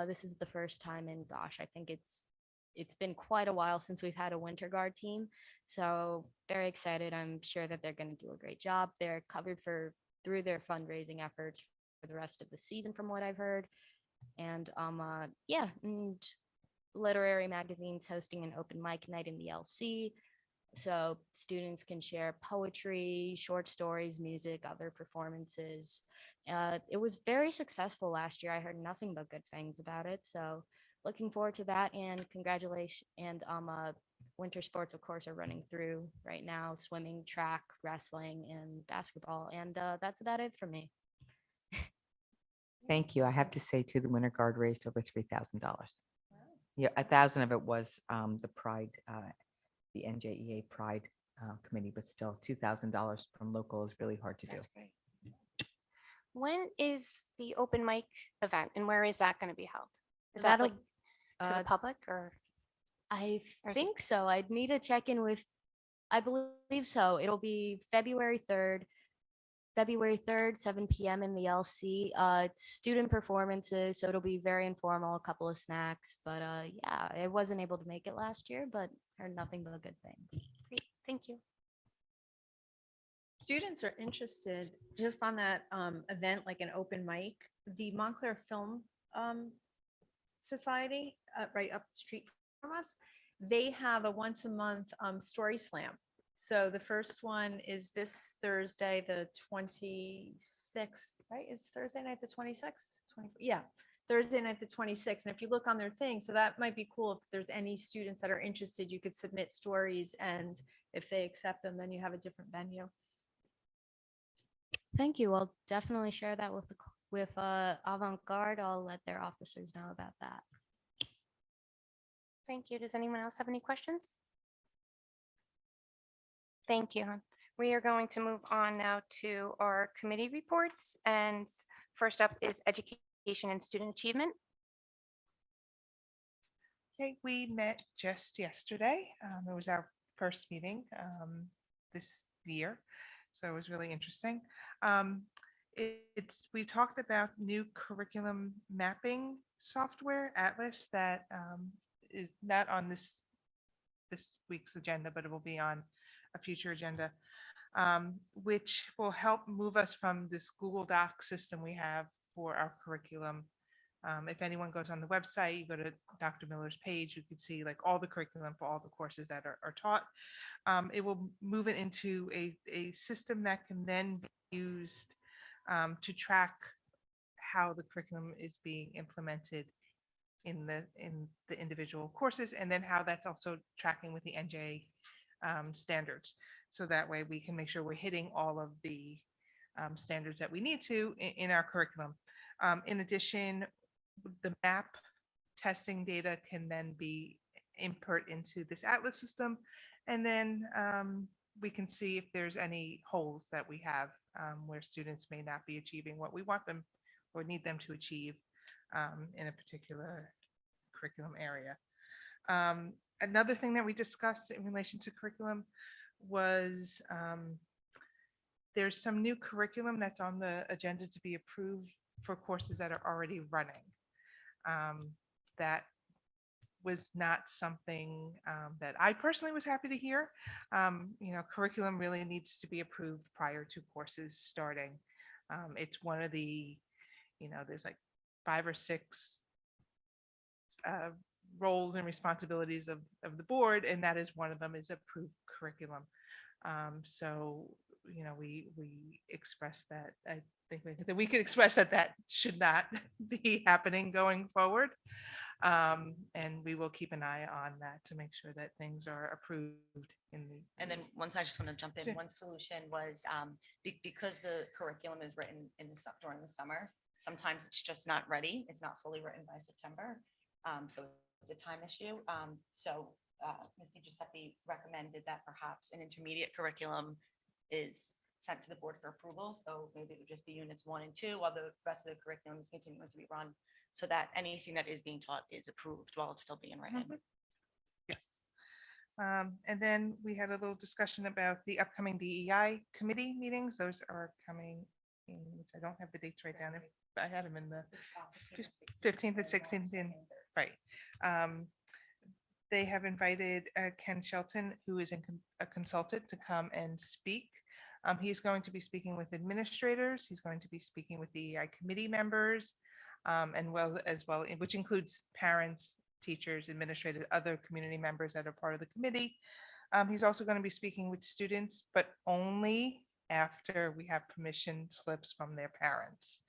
This is the first time in, gosh, I think it's been quite a while since we've had a Winter Guard team. So very excited. I'm sure that they're going to do a great job. They're covered through their fundraising efforts for the rest of the season, from what I've heard. And yeah, and literary magazines hosting an open mic night in the LC. So students can share poetry, short stories, music, other performances. It was very successful last year. I heard nothing but good things about it. So looking forward to that, and congratulations. And winter sports, of course, are running through right now: swimming, track, wrestling, and basketball. And that's about it for me. Thank you. I have to say too, the Winter Guard raised over $3,000. Yeah, 1,000 of it was the Pride, the NJEA Pride Committee, but still $2,000 from local is really hard to do. That's great. When is the open mic event, and where is that going to be held? Is that That'll- like to the public, or? I Or is it- think so. I'd need to check in with, I believe so. It'll be February 3rd, 7 p.m. in the LC. It's student performances, so it'll be very informal, a couple of snacks. But yeah, I wasn't able to make it last year, but heard nothing but good things. Great, thank you. Students are interested just on that event, like an open mic. The Montclair Film Society, right up the street from us, they have a once a month story slam. So the first one is this Thursday, the 26th, right? Is Thursday night the 26th? Yeah, Thursday night the 26th. And if you look on their thing, so that might be cool. If there's any students that are interested, you could submit stories, and if they accept them, then you have a different venue. Thank you. I'll definitely share that with Avant-Garde. I'll let their officers know about that. Thank you. Does anyone else have any questions? Thank you. We are going to move on now to our committee reports. And first up is Education and Student Achievement. Okay, we met just yesterday. It was our first meeting this year, so it was really interesting. We talked about new curriculum mapping software, Atlas, that is not on this week's agenda, but it will be on a future agenda, which will help move us from this Google Doc system we have for our curriculum If anyone goes on the website, you go to Dr. Miller's page, you can see like all the curriculum for all the courses that are taught. It will move it into a system that can then be used to track how the curriculum is being implemented in the individual courses, and then how that's also tracking with the NJ standards. So that way we can make sure we're hitting all of the standards that we need to in our curriculum. In addition, the map testing data can then be input into this Atlas system, and then we can see if there's any holes that we have where students may not be achieving what we want them or need them to achieve in a particular curriculum area. Another thing that we discussed in relation to curriculum was there's some new curriculum that's on the agenda to be approved for courses that are already running. That was not something that I personally was happy to hear. Curriculum really needs to be approved prior to courses starting. It's one of the, there's like 5 or 6 roles and responsibilities of the board, and that is one of them, is approved curriculum. So, we expressed that, I think we could express that should not be happening going forward. And we will keep an eye on that to make sure that things are approved in the. And then once I just want to jump in, Sure. one solution was because the curriculum is written during the summer, sometimes it's just not ready. It's not fully written by September. So it's a time issue. Ms. Giuseppe recommended that perhaps an intermediate curriculum is sent to the board for approval. So maybe it would just be units 1 and 2 while the rest of the curriculum is continuing to be run, so that anything that is being taught is approved while it's still being written. Yes. And then we had a little discussion about the upcoming DEI committee meetings. Those are coming in, which I don't have the dates right down. I had them in the 15th and 16th in, right. They have invited Ken Shelton, who is a consultant, to come and speak. He's going to be speaking with administrators. He's going to be speaking with DEI committee members, and which includes parents, teachers, administrators, other community members that are part of the committee. He's also going to be speaking with students, but only after we have permission slips from their parents.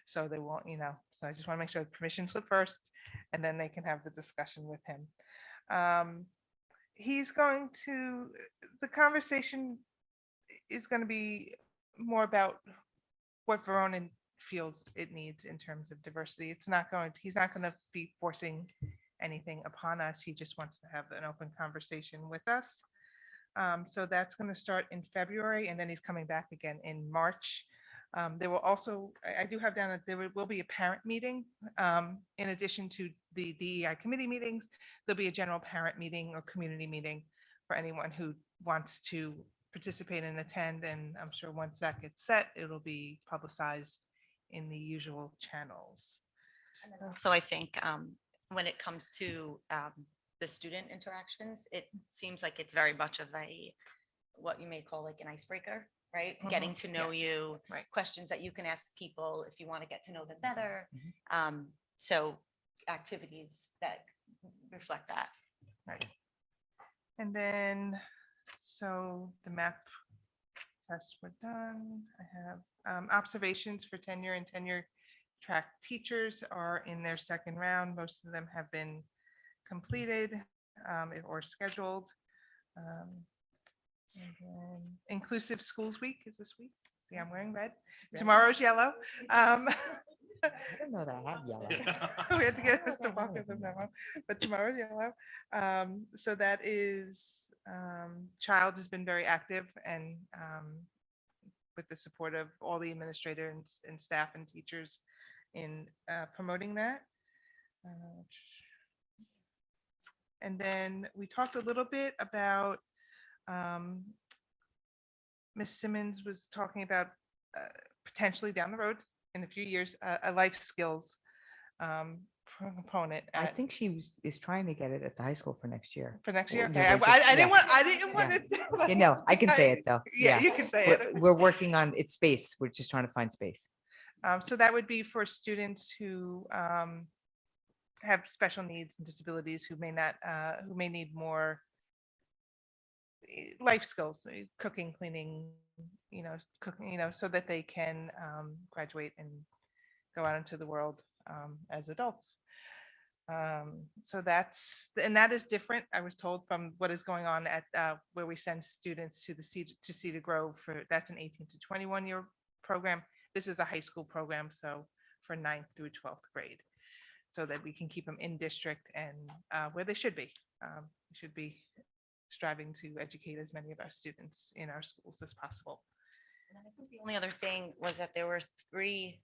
So they won't, so I just want to make sure the permission slip first, and then they can have the discussion with him. The conversation is going to be more about what Verona feels it needs in terms of diversity. He's not going to be forcing anything upon us. He just wants to have an open conversation with us. So that's going to start in February, and then he's coming back again in March. There will also, I do have down that there will be a parent meeting. In addition to the DEI committee meetings, there'll be a general parent meeting or community meeting for anyone who wants to participate and attend. And I'm sure once that gets set, it'll be publicized in the usual channels. So I think when it comes to the student interactions, it seems like it's very much of what you may call like an icebreaker, right? Mhm. Getting to know Yes. you, Right. questions that you can ask people if you want to get to know them better. Mm-hmm. So activities that reflect that. Right. And then, so the map tests were done. I have observations for tenure and tenure track teachers are in their second round. Most of them have been completed or scheduled. And then Inclusive Schools Week is this week. See, I'm wearing red. Tomorrow's yellow. I didn't know that I had yellow. We had to get Mr. Walker the memo, but tomorrow's yellow. So that is, Child has been very active and with the support of all the administrators and staff and teachers in promoting that. And then we talked a little bit about, Ms. Simmons was talking about potentially down the road in a few years, a life skills component I think she is trying to get it at the high school for next year. for next year. Well, Okay, yeah, we're just- I didn't yeah. want, I didn't want to. You know, I can say it though. Yeah, you can say We're, it. we're working on its space. We're just trying to find space. So that would be for students who have special needs and disabilities who may not, who may need more life skills, cooking, cleaning, cooking, so that they can graduate and go out into the world as adults. So that is different, I was told, from what is going on at where we send students to the Cedar Grove for, that's an 18 to 21-year program. This is a high school program, so for 9th through 12th grade, so that we can keep them in district and where they should be. We should be striving to educate as many of our students in our schools as possible. And then I think the only other thing was that there were 3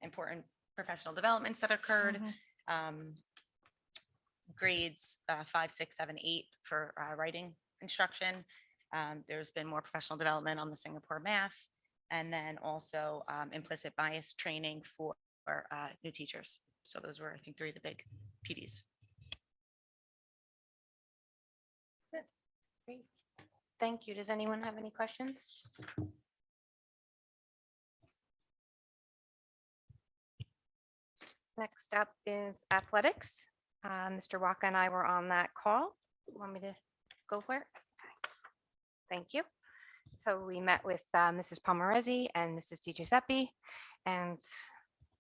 important professional developments that occurred. Grades 5, 6, 7, 8 for writing instruction. There's been more professional development on the Singapore math, and then also implicit bias training for new teachers. So those were, I think, 3 of the big PDs. Great. Thank you. Does anyone have any questions? Next up is athletics. Mr. Waka and I were on that call. Want me to go for it? Thank you. So we met with Mrs. Palmarezzi and Mrs. Di Giuseppe, and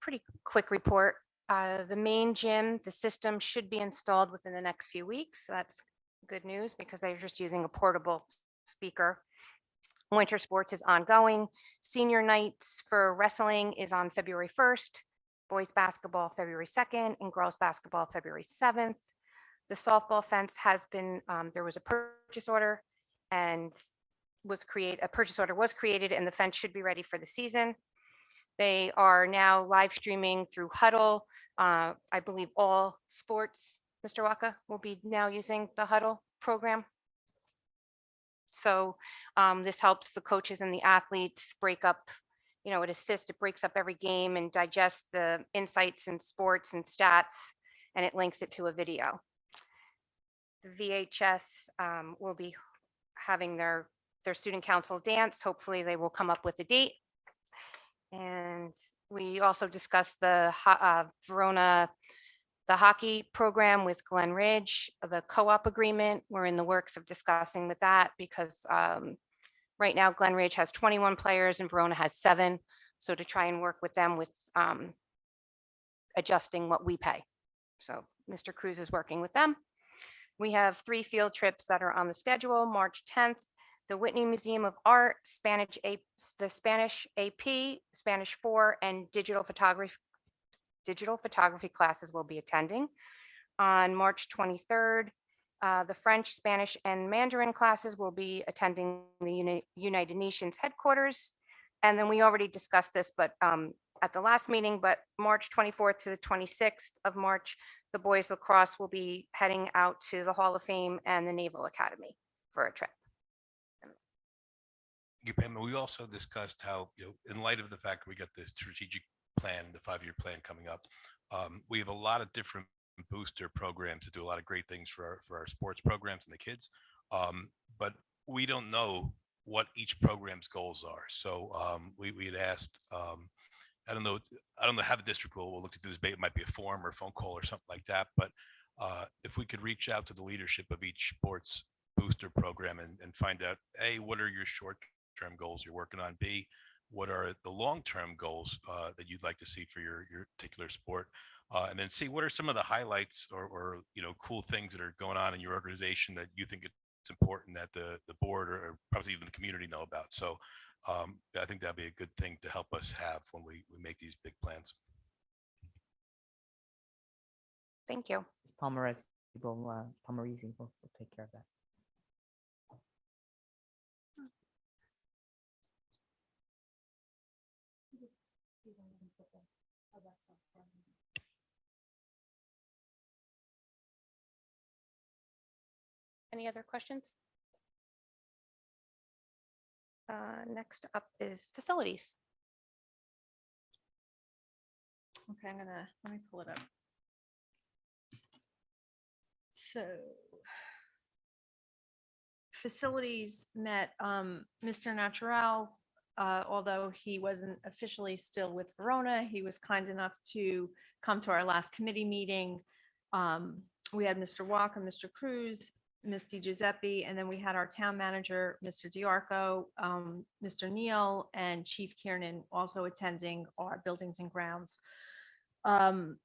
pretty quick report. The main gym, the system should be installed within the next few weeks. So that's good news because they're just using a portable speaker. Winter sports is ongoing. Senior nights for wrestling is on February 1st, boys basketball February 2nd, and girls basketball February 7th. The softball fence has been, there was a purchase order and a purchase order was created, and the fence should be ready for the season. They are now live streaming through Huddle. I believe all sports, Mr. Waka, will be now using the Huddle program. So this helps the coaches and the athletes break up, it breaks up every game and digests the insights and sports and stats, and it links it to a video. The VHS will be having their student council dance. Hopefully they will come up with a date. And we also discussed the Verona, the hockey program with Glen Ridge, the co-op agreement. We're in the works of discussing with that because right now Glen Ridge has 21 players and Verona has 7. So to try and work with them with adjusting what we pay. So Mr. Cruz is working with them. We have 3 field trips that are on the schedule. March 10th, the Whitney Museum of Art, the Spanish AP, Spanish 4, and digital photography classes will be attending. On March 23rd, the French, Spanish, and Mandarin classes will be attending the United Nations headquarters. And then we already discussed this, but at the last meeting, but March 24th to the 26th of March, the boys lacrosse will be heading out to the Hall of Fame and the Naval Academy for a trip. You, Pam, we also discussed how, in light of the fact we got this strategic plan, the 5-year plan coming up, we have a lot of different booster programs that do a lot of great things for our sports programs and the kids. But we don't know what each program's goals are. So we had asked, I don't know how the district will look to this debate. It might be a forum or a phone call or something like that. But if we could reach out to the leadership of each sports booster program and find out, A, what are your short-term goals you're working on? B, what are the long-term goals that you'd like to see for your particular sport? And then C, what are some of the highlights or cool things that are going on in your organization that you think it's important that the board or probably even the community know about? So I think that'd be a good thing to help us have when we make these big plans. Thank you. Palmarezzi will take care of that. Any other questions? Next up is facilities. Okay, let me pull it up. So facilities met, Mr. Natural although he wasn't officially still with Verona, he was kind enough to come to our last committee meeting. We had Mr. Walker, Mr. Cruz, Ms. Di Giuseppe, and then we had our town manager, Mr. Diarco, Mr. Neal, and Chief Kiernan also attending our buildings and grounds.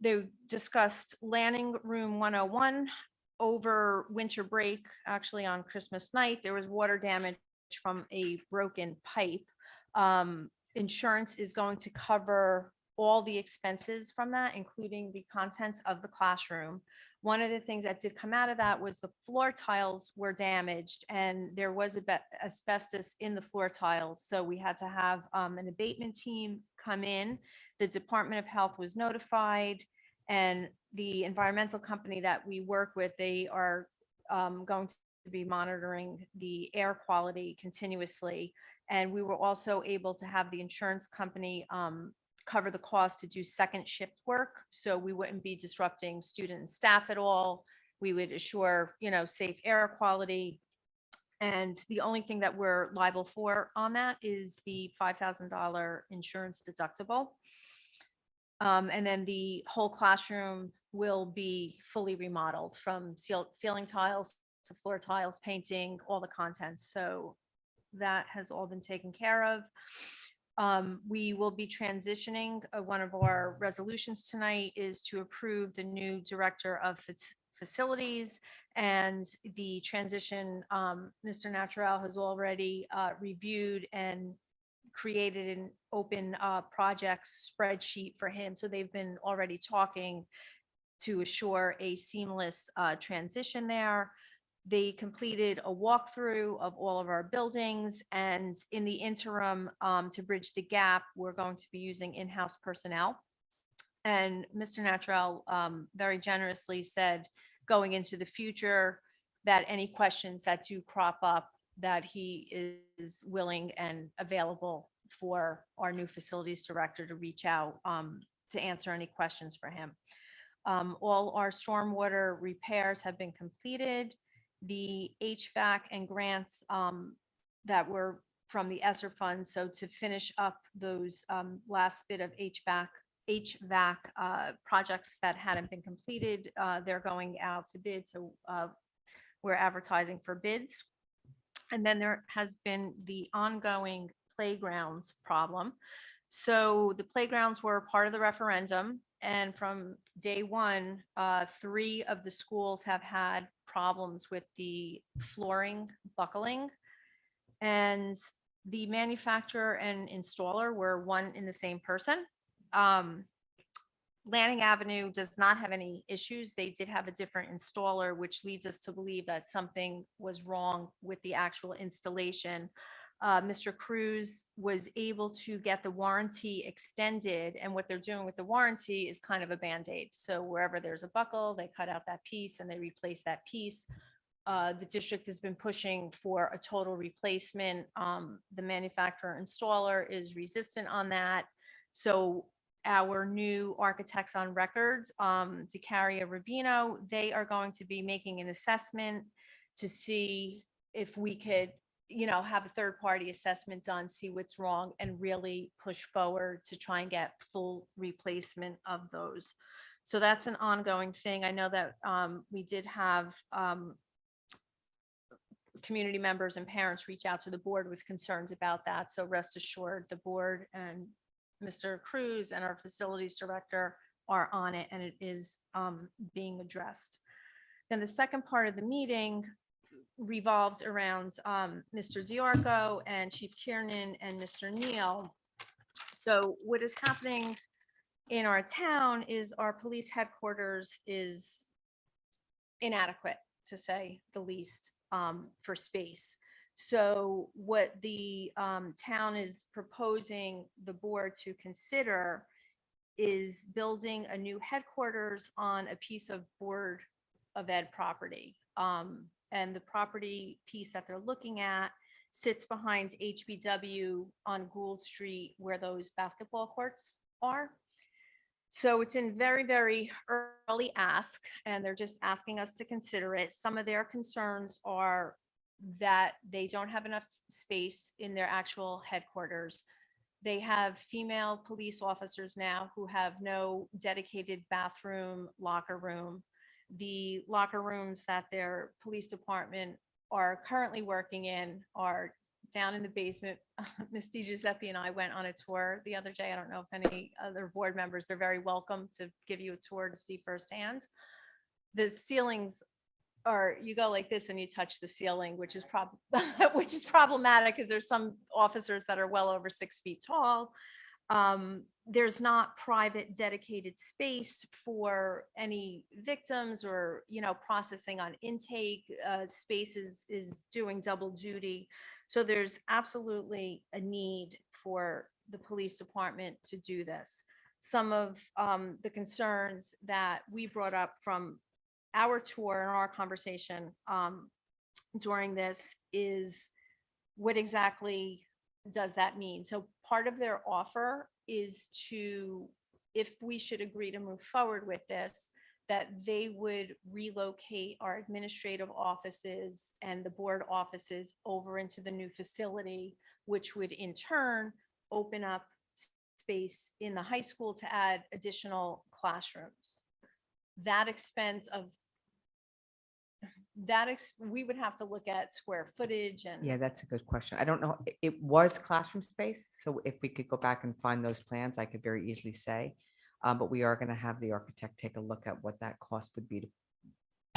They discussed Landing Room 101. Over winter break, actually on Christmas night, there was water damage from a broken pipe. Insurance is going to cover all the expenses from that, including the contents of the classroom. One of the things that did come out of that was the floor tiles were damaged and there was asbestos in the floor tiles. So we had to have an abatement team come in. The Department of Health was notified, and the environmental company that we work with, they are going to be monitoring the air quality continuously. And we were also able to have the insurance company cover the cost to do second shift work. So we wouldn't be disrupting student and staff at all. We would assure, safe air quality. And the only thing that we're liable for on that is the $5,000 insurance deductible. And then the whole classroom will be fully remodeled from ceiling tiles to floor tiles, painting, all the contents. So that has all been taken care of. We will be transitioning. One of our resolutions tonight is to approve the new director of facilities, and the transition. Mr. Natural has already reviewed and created an open projects spreadsheet for him. So they've been already talking to assure a seamless transition there. They completed a walkthrough of all of our buildings, and in the interim, to bridge the gap, we're going to be using in-house personnel. And Mr. Natural very generously said, going into the future, that any questions that do crop up, that he is willing and available for our new facilities director to reach out to answer any questions for him. All our stormwater repairs have been completed. The HVAC and grants that were from the ESSER fund. So to finish up those last bit of HVAC projects that hadn't been completed, they're going out to bid. So we're advertising for bids. And then there has been the ongoing playgrounds problem. So the playgrounds were part of the referendum. And from day one, 3 of the schools have had problems with the flooring buckling. And the manufacturer and installer were one in the same person. Lanning Avenue does not have any issues. They did have a different installer, which leads us to believe that something was wrong with the actual installation. Mr. Cruz was able to get the warranty extended, and what they're doing with the warranty is kind of a Band-Aid. So wherever there's a buckle, they cut out that piece and they replace that piece. The district has been pushing for a total replacement. The manufacturer installer is resistant on that. So our new architects on records, DeCaria Rubino, they are going to be making an assessment to see if we could, have a third-party assessment done, see what's wrong, and really push forward to try and get full replacement of those. So that's an ongoing thing. I know that we did have community members and parents reach out to the board with concerns about that. So rest assured, the board and Mr. Cruz and our facilities director are on it, and it is being addressed. Then the second part of the meeting revolved around Mr. Diarco and Chief Kiernan and Mr. Neal. So what is happening in our town is our police headquarters is inadequate, to say the least, for space. So what the town is proposing the board to consider is building a new headquarters on a piece of Board of Ed property. And the property piece that they're looking at sits behind HBW on Gould Street, where those basketball courts are. So it's in very, very early ask, and they're just asking us to consider it. Some of their concerns are that they don't have enough space in their actual headquarters. They have female police officers now who have no dedicated bathroom, locker room. The locker rooms that their police department are currently working in are down in the basement. Ms. Di Giuseppe and I went on a tour the other day. I don't know if any other board members, they're very welcome to give you a tour to see firsthand. The ceilings are, you go like this and you touch the ceiling, which is which is problematic because there's some officers that are well over 6 feet tall. There's not private dedicated space for any victims or, processing on intake. Space is doing double duty. So there's absolutely a need for the police department to do this. Some of the concerns that we brought up from our tour and our conversation during this is, what exactly does that mean? So part of their offer is to, if we should agree to move forward with this, that they would relocate our administrative offices and the board offices over into the new facility, which would in turn open up space in the high school to add additional classrooms. That expense of we would have to look at square footage and. Yeah, that's a good question. I don't know. It was classroom space. So if we could go back and find those plans, I could very easily say. But we are going to have the architect take a look at what that cost would be to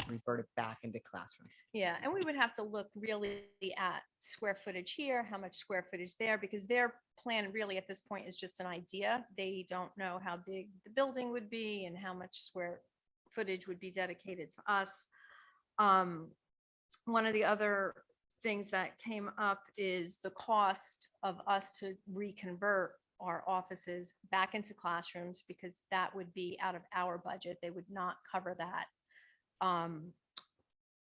revert it back into classrooms. Yeah, and we would have to look really at square footage here, how much square footage there, because their plan really at this point is just an idea. They don't know how big the building would be and how much square footage would be dedicated to us. One of the other things that came up is the cost of us to reconvert our offices back into classrooms, because that would be out of our budget. They would not cover that.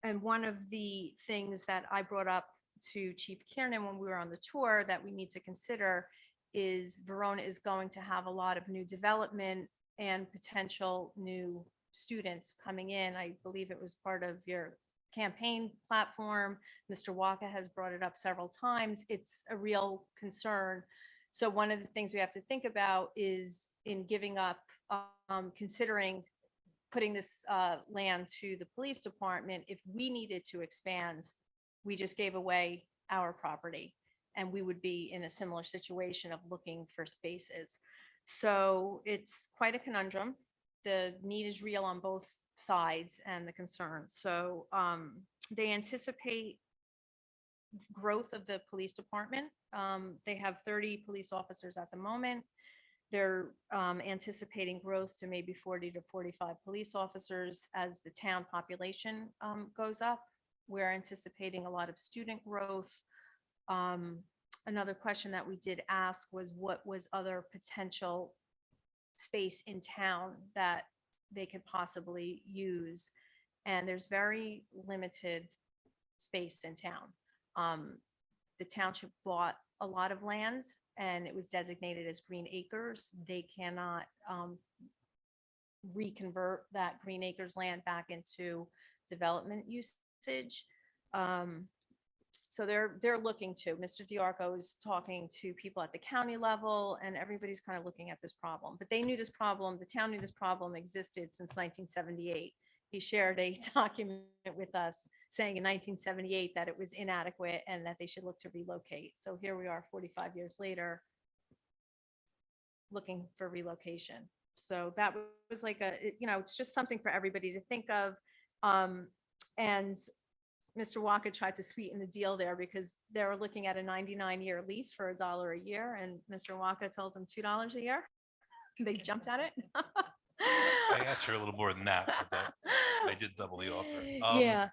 And one of the things that I brought up to Chief Kiernan when we were on the tour that we need to consider is Verona is going to have a lot of new development and potential new students coming in. I believe it was part of your campaign platform. Mr. Waka has brought it up several times. It's a real concern. So one of the things we have to think about is in giving up, considering putting this land to the police department, if we needed to expand, we just gave away our property and we would be in a similar situation of looking for spaces. So it's quite a conundrum. The need is real on both sides and the concerns. So they anticipate growth of the police department. They have 30 police officers at the moment. They're anticipating growth to maybe 40 to 45 police officers as the town population goes up. We're anticipating a lot of student growth. Another question that we did ask was what was other potential space in town that they could possibly use. And there's very limited space in town. The township bought a lot of land and it was designated as green acres. They cannot reconvert that green acres land back into development usage. So they're looking to, Mr. DiArco is talking to people at the county level and everybody's kind of looking at this problem, but they knew this problem, the town knew this problem existed since 1978. He shared a document with us saying in 1978 that it was inadequate and that they should look to relocate. So here we are 45 years later, looking for relocation. So that was like it's just something for everybody to think of. And Mr. Walker tried to sweeten the deal there because they were looking at a 99-year lease for $1 a year. And Mr. Walker told them $2 a year. They jumped at it. I asked for a little more than that, but I did double the offer. Yeah.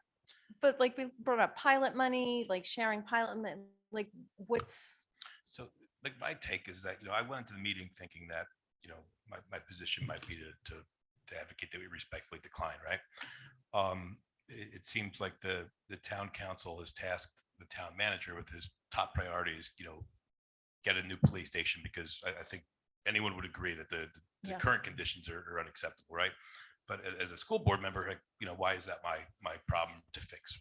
But like we brought up pilot money, like sharing pilot money, like what's. So like my take is that, I went into the meeting thinking that, my position might be to advocate that we respectfully decline, right? It seems like the town council has tasked the town manager with his top priorities, get a new police station, because I think anyone would agree that the Yeah. current conditions are unacceptable, right? But as a school board member, why is that my problem to fix?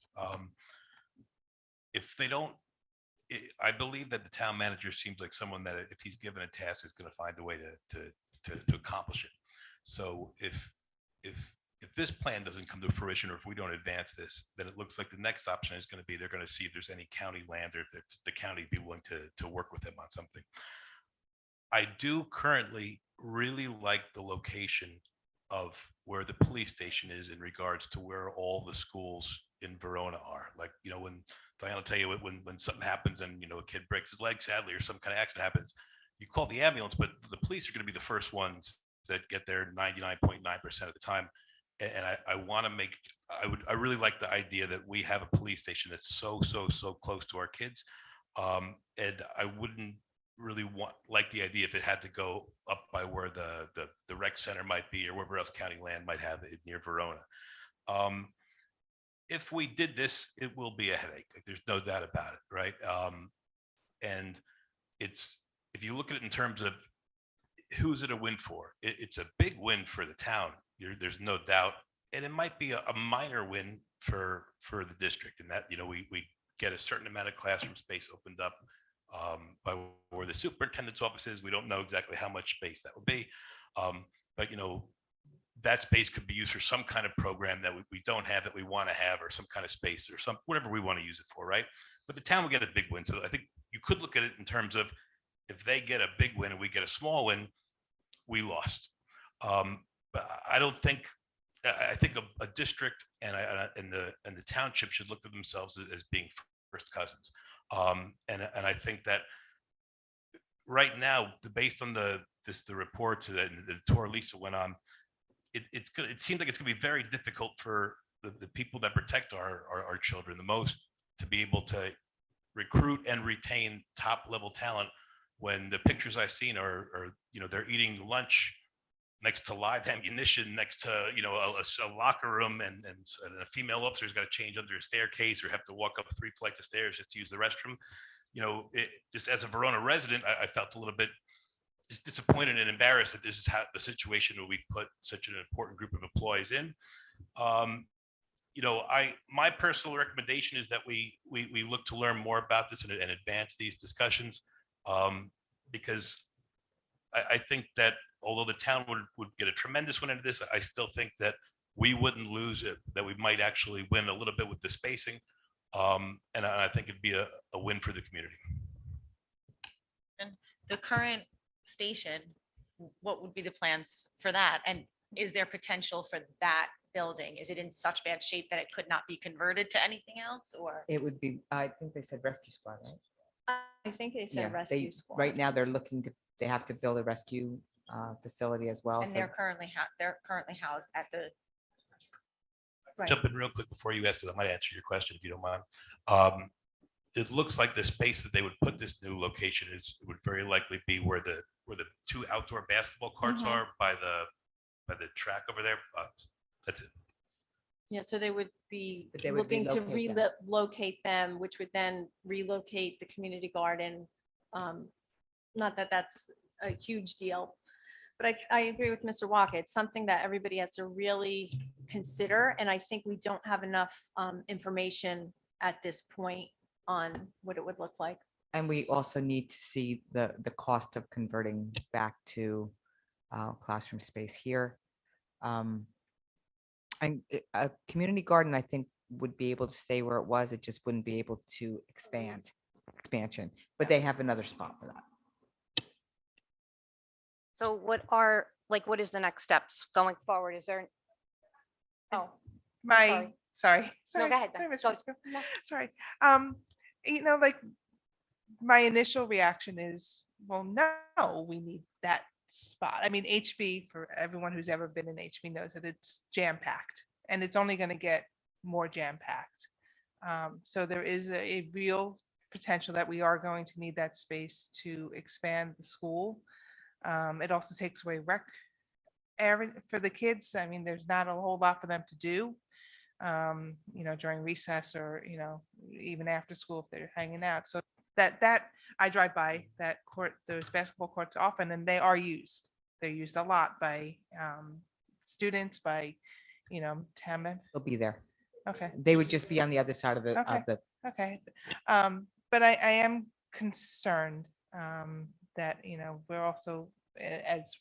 if they don't, I believe that the town manager seems like someone that if he's given a task, is going to find a way to accomplish it. So if this plan doesn't come to fruition, or if we don't advance this, then it looks like the next option is going to be, they're going to see if there's any county land, or if the county be willing to work with them on something. I do currently really like the location of where the police station is in regards to where all the schools in Verona are. Like, when Diane will tell you, when something happens and, a kid breaks his leg, sadly, or some kind of accident happens, you call the ambulance, but the police are going to be the first ones that get there 99.9% of the time. And I want to make, I really like the idea that we have a police station that's so close to our kids. And I wouldn't really like the idea if it had to go up by where the rec center might be, or wherever else county land might have it near Verona. If we did this, it will be a headache. Like, there's no doubt about it, right? And if you look at it in terms of who's it a win for, it's a big win for the town. There's no doubt, and it might be a minor win for the district, in that we get a certain amount of classroom space opened up by where the superintendent's office is. We don't know exactly how much space that would be, but that space could be used for some kind of program that we don't have that we want to have, or some kind of space, or whatever we want to use it for, right? But the town will get a big win. So I think you could look at it in terms of, if they get a big win and we get a small win, we lost. But I don't think, I think a district and the township should look at themselves as being first cousins. And I think that right now, based on the reports that the tour Lisa went on, it seems like it's going to be very difficult for the people that protect our children the most to be able to recruit and retain top level talent, when the pictures I've seen are they're eating lunch next to live ammunition, next to a locker room, and a female officer's got to change under a staircase, or have to walk up 3 flights of stairs just to use the restroom. Just as a Verona resident, I felt a little bit just disappointed and embarrassed that this is how the situation where we put such an important group of employees in. My personal recommendation is that we look to learn more about this and advance these discussions, because I think that although the town would get a tremendous win into this, I still think that we wouldn't lose it, that we might actually win a little bit with the spacing. And I think it'd be a win for the community. And the current station, what would be the plans for that? And is there potential for that building? Is it in such bad shape that it could not be converted to anything else, or? It would be, I think they said rescue squad, right? I think they Yeah, said rescue squad. right now they're they have to build a rescue facility as well. And so- they're currently housed at the, Right. Jump in real quick before you ask, because I might answer your question if you don't mind. It looks like the space that they would put this new location would very likely be where the 2 outdoor basketball courts are by the track over there. That's it. Yeah, so they would be But they would looking to relocate them. relocate them, which would then relocate the community garden. Not that that's a huge deal, but I agree with Mr. Walker. It's something that everybody has to really consider. And I think we don't have enough information at this point on what it would look like. And we also need to see the cost of converting back to classroom space here. And a community garden, I think, would be able to stay where it was. It just wouldn't be able to expansion, but they have another spot for that. So what is the next steps going forward? Is there? Oh, Sorry. No, go ahead. Sorry, then. Ms. Go- Frisco. no. Sorry. Like, my initial reaction is, well, no, we need that spot. I mean, HB, for everyone who's ever been in HB knows that it's jam-packed, and it's only going to get more jam-packed. So there is a real potential that we are going to need that space to expand the school. It also takes away rec area for the kids. I mean, there's not a whole lot for them to do, during recess, or, even after school if they're hanging out. So that I drive by that court, those basketball courts often, and they are used. They're used a lot by students, by, town men. They'll be there. Okay. They would just be on the other side of Okay. Okay. But I am concerned that, we're also, as, as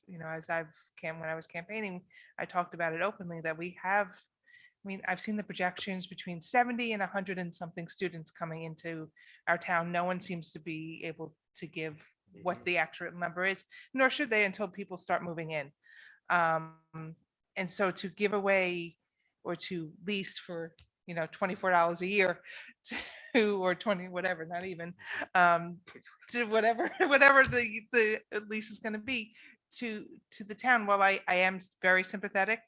when I was campaigning, I talked about it openly that we have, I've seen the projections between 70 and 100 and something students coming into our town. No one seems to be able to give what the actual number is, nor should they until people start moving in. Um, and so to give away or to lease for, $24 a year to, or 20, whatever, not even, to whatever, whatever the lease is going to be to the town. While I am very sympathetic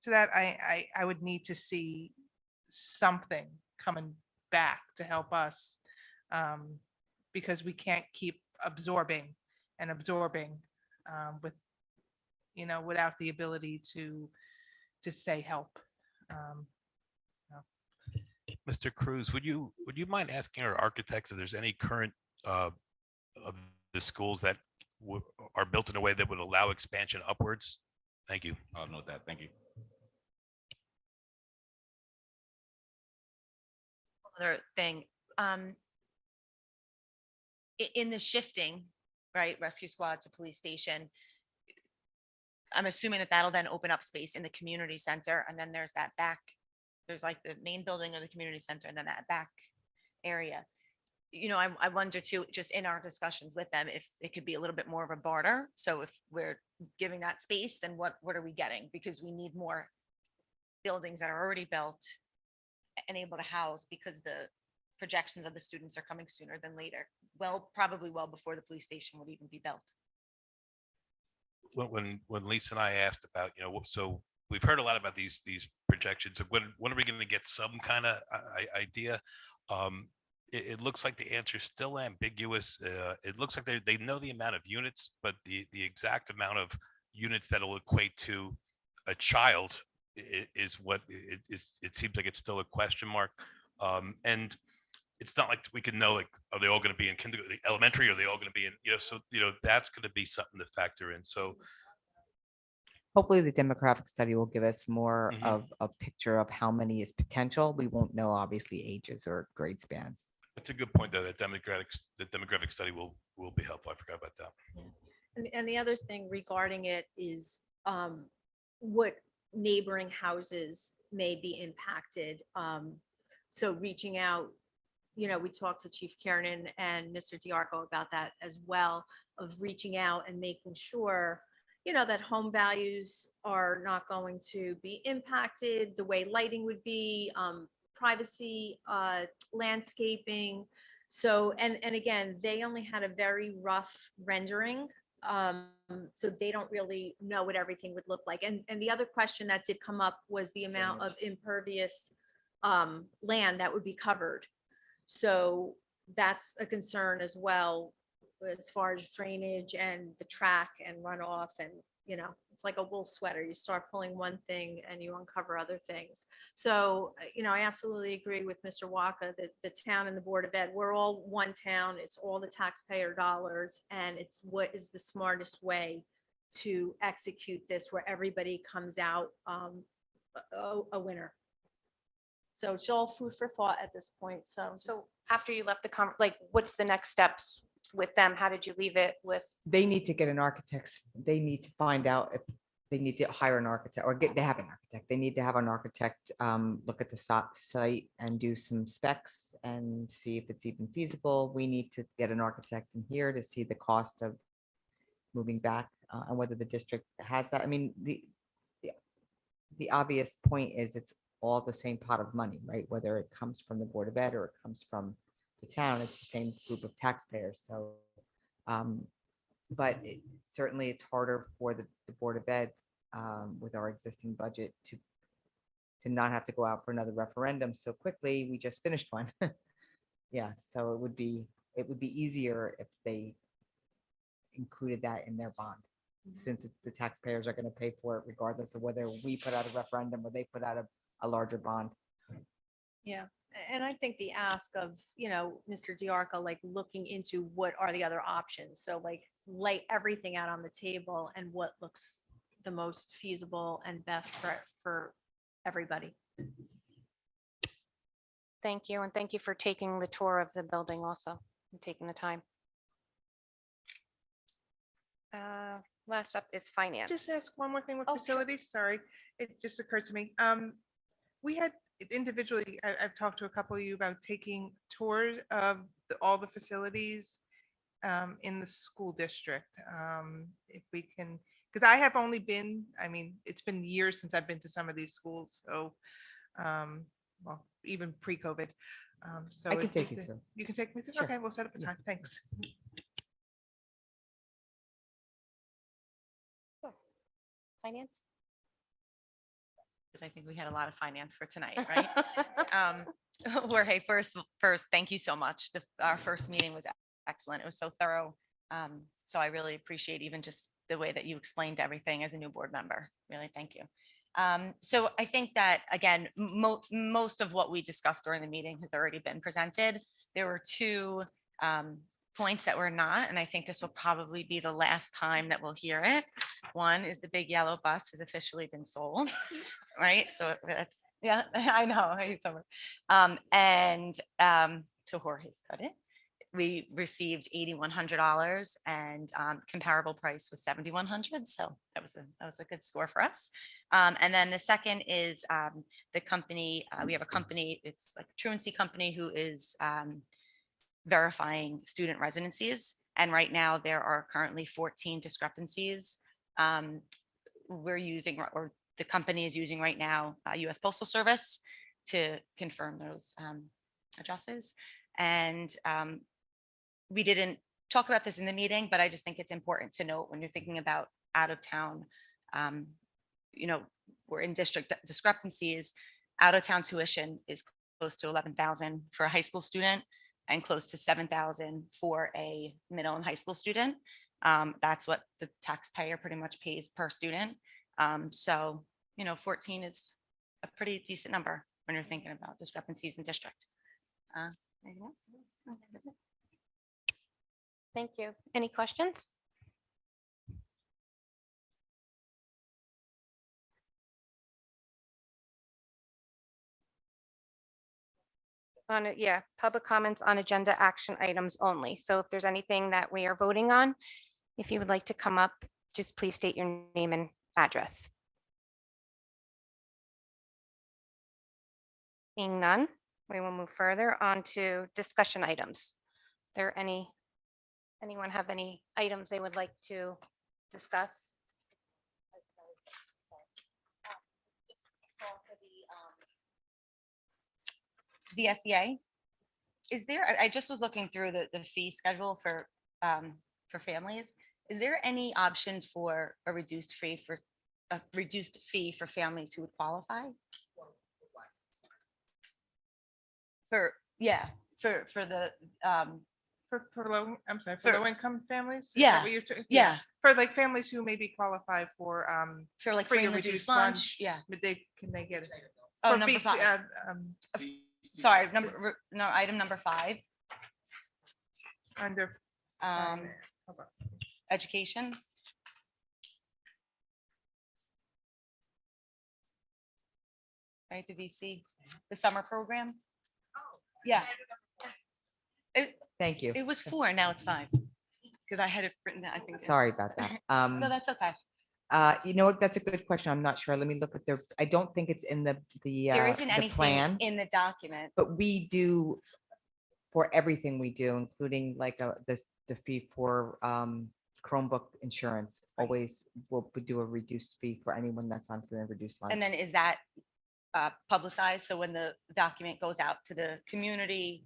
to that, I would need to see something coming back to help us, because we can't keep absorbing and absorbing, with, without the ability to say help. Um, Mr. Cruz, would you mind asking our architects if there's any current uh, of the schools that are built in a way that would allow expansion upwards? Thank you. I'll note that. Thank you. Other thing, in the shifting, right, rescue squad to police station, I'm assuming that that'll then open up space in the community center, and then there's that back, there's like the main building of the community center, and then that back area. I wonder too, just in our discussions with them, if it could be a little bit more of a barter. So if we're giving that space, then what are we getting? Because we need more buildings that are already built and able to house, because the projections of the students are coming sooner than later. Well, probably well before the police station would even be built. When Lisa and I asked about, so we've heard a lot about these projections of when are we going to get some kind of idea? It looks like the answer is still ambiguous. It looks like they know the amount of units, but the exact amount of units that'll equate to a child is what it is. It seems like it's still a question mark. And it's not like we can know, like, are they all going to be in kindergarten, elementary? Are they all going to be in, so, that's going to be something to factor in. So Hopefully the demographic study will give us more Mhm. of a picture of how many is potential. We won't know obviously ages or grade spans. that's a good point, though, that demographic study will be helpful. I forgot about that. And the other thing regarding it is what neighboring houses may be impacted. So reaching out, we talked to Chief Kiernan and Mr. Diarco about that as well, of reaching out and making sure, that home values are not going to be impacted the way lighting would be, privacy, landscaping. So, and again, they only had a very rough rendering. So they don't really know what everything would look like. And the other question that did come up was the amount of impervious land that would be covered. So that's a concern as well, as far as drainage and the track and runoff. And, it's like a wool sweater. You start pulling one thing and you uncover other things. So, I absolutely agree with Mr. Waka that the town and the Board of Ed, we're all one town. It's all the taxpayer dollars, and it's what is the smartest way to execute this where everybody comes out a winner. So it's all food for thought at this point. So After you left what's the next steps with them? How did you leave it with? They need to get an architect. They need to find out if they need to hire an architect or they have an architect. They need to have an architect look at the site and do some specs and see if it's even feasible. We need to get an architect in here to see the cost of moving back and whether the district has that. I mean, the obvious point is it's all the same pot of money, right? Whether it comes from the Board of Ed or it comes from the town, it's the same group of taxpayers. So, but certainly it's harder for the Board of Ed with our existing budget to not have to go out for another referendum so quickly. We just finished one. Yeah, so it would be easier if they included that in their bond, since the taxpayers are going to pay for it regardless of whether we put out a referendum or they put out a larger bond. yeah. And I think the ask of, Mr. Diarco, like looking into what are the other options. So like lay everything out on the table and what looks the most feasible and best for everybody. Thank you, and thank you for taking the tour of the building also, and taking the time. Last up is finance. Just ask one more thing with Oh, sure. facilities, sorry, it just occurred to me. We had individually, I've talked to a couple of you about taking tours of all the facilities in the school district. If we can, because I have only been, I mean, it's been years since I've been to some of these schools, so, well, even pre-COVID. So I can if we take you could- through. You can take me through? Sure. Okay, we'll set up a Yeah. time. Thanks. Finance? Because I think we had a lot of finance for tonight, right? Jorge, first, thank you so much. Our first meeting was excellent. It was so thorough. So I really appreciate even just the way that you explained everything as a new board member. Really, thank you. So I think that, again, most of what we discussed during the meeting has already been presented. There were two points that were not, and I think this will probably be the last time that we'll hear it. One is the big yellow bus has officially been sold, right? So that's, yeah, I know. So Jorge's got it. We received $8,100 and comparable price was $7,100. So that was a good score for us. And then the second is the company. We have a company. It's like a truancy company who is verifying student residencies. And right now there are currently 14 discrepancies. We're using, or the company is using right now, US Postal Service to confirm those addresses. And we didn't talk about this in the meeting, but I just think it's important to note when you're thinking about out of town, we're in district discrepancies. Out of town tuition is close to 11,000 for a high school student and close to 7,000 for a middle and high school student. That's what the taxpayer pretty much pays per student. So, 14 is a pretty decent number when you're thinking about discrepancies in district. Anything else? No, that's it. Thank you. Any questions? On it, yeah, public comments on agenda action items only. So if there's anything that we are voting on, if you would like to come up, just please state your name and address. Seeing none, we will move further on to discussion items. There anyone have any items they would like to discuss? The SEA. Is there, I just was looking through the fee schedule for families. Is there any option for a reduced fee for families who would qualify? For the, For low, I'm sorry, For- for low income families? Is that Yeah, what you're talking- yeah. For like families who maybe qualify for, for like free free or and reduced reduced lunch, lunch. yeah. but can they get it? Oh, For number BC 5. Sorry, item number 5, Under. um, education. Right, the VC, the summer program. Yeah. Thank you. It was 4, now it's 5. Because I had it written down, I think. Sorry about that. No, that's okay. You know what? That's a good question. I'm not sure. Let me look at I don't think it's in the There isn't the anything plan, in the document. but we do for everything we do, including like the fee for Chromebook insurance. Always we'll do a reduced fee for anyone that's on free and reduced lunch. And then is that publicized? So when the document goes out to the community,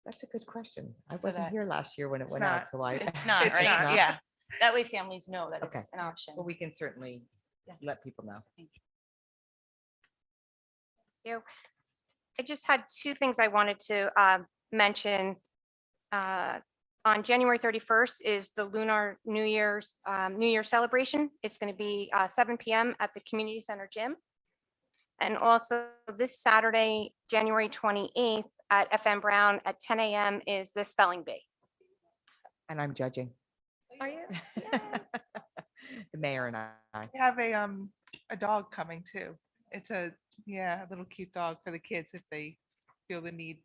That's a good question. I So wasn't that- here last year when it It's went out, not. so I. it's not, It's right? not. Yeah. That way families know that Okay. it's an option. Well, we can certainly Yeah. let people know. You. I just had 2 things I wanted to mention. On January 31st is the Lunar New Year's celebration. It's going to be 7 p.m. at the Community Center Gym. And also this Saturday, January 28th at FM Brown at 10 a.m. is the spelling bee. And I'm judging. Are you? The mayor and I. We have a dog coming too. It's a little cute dog for the kids if they feel the need.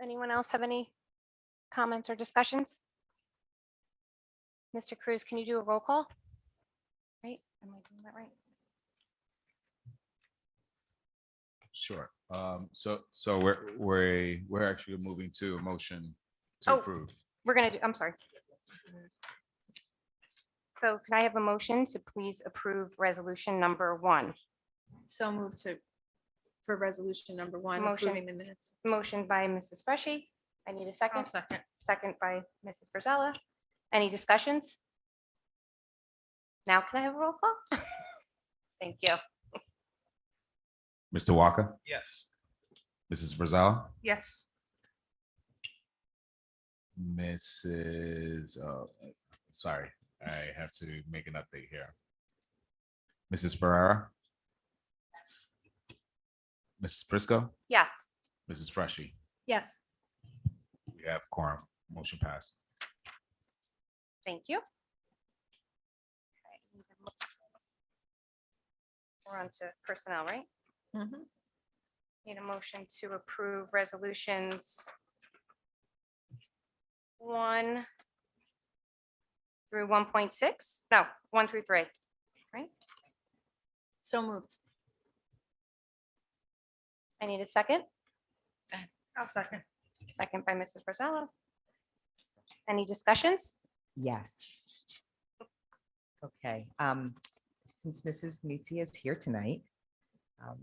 Anyone else have any comments or discussions? Mr. Cruz, can you do a roll call? Right, am I doing that right? Sure. So we're actually moving to a motion to Oh. approve. We're gonna do, I'm sorry. So can I have a motion to please approve resolution number 1? So moved to, for resolution number 1, Motion. approving the minutes. Motion by Mrs. Freshy. I need a second. second. Second by Mrs. Frizella. Any discussions? Now can I have a roll call? Thank you. Mr. Walker, Yes. Mrs. Frizella, Yes. Mrs. Sorry, I have to make an update here. Mrs. Ferrara, Mrs. Prisco, Yes. Mrs. Freshy. Yes. We have quorum. Motion passed. Thank you. We're on to personnel, right? Need a motion to approve resolutions 1 through 1.6? No, 1 through 3, right? So moved. I need a second. I'll second. Second by Mrs. Frizella. Any discussions? Yes. Okay, since Mrs. Venezia is here tonight,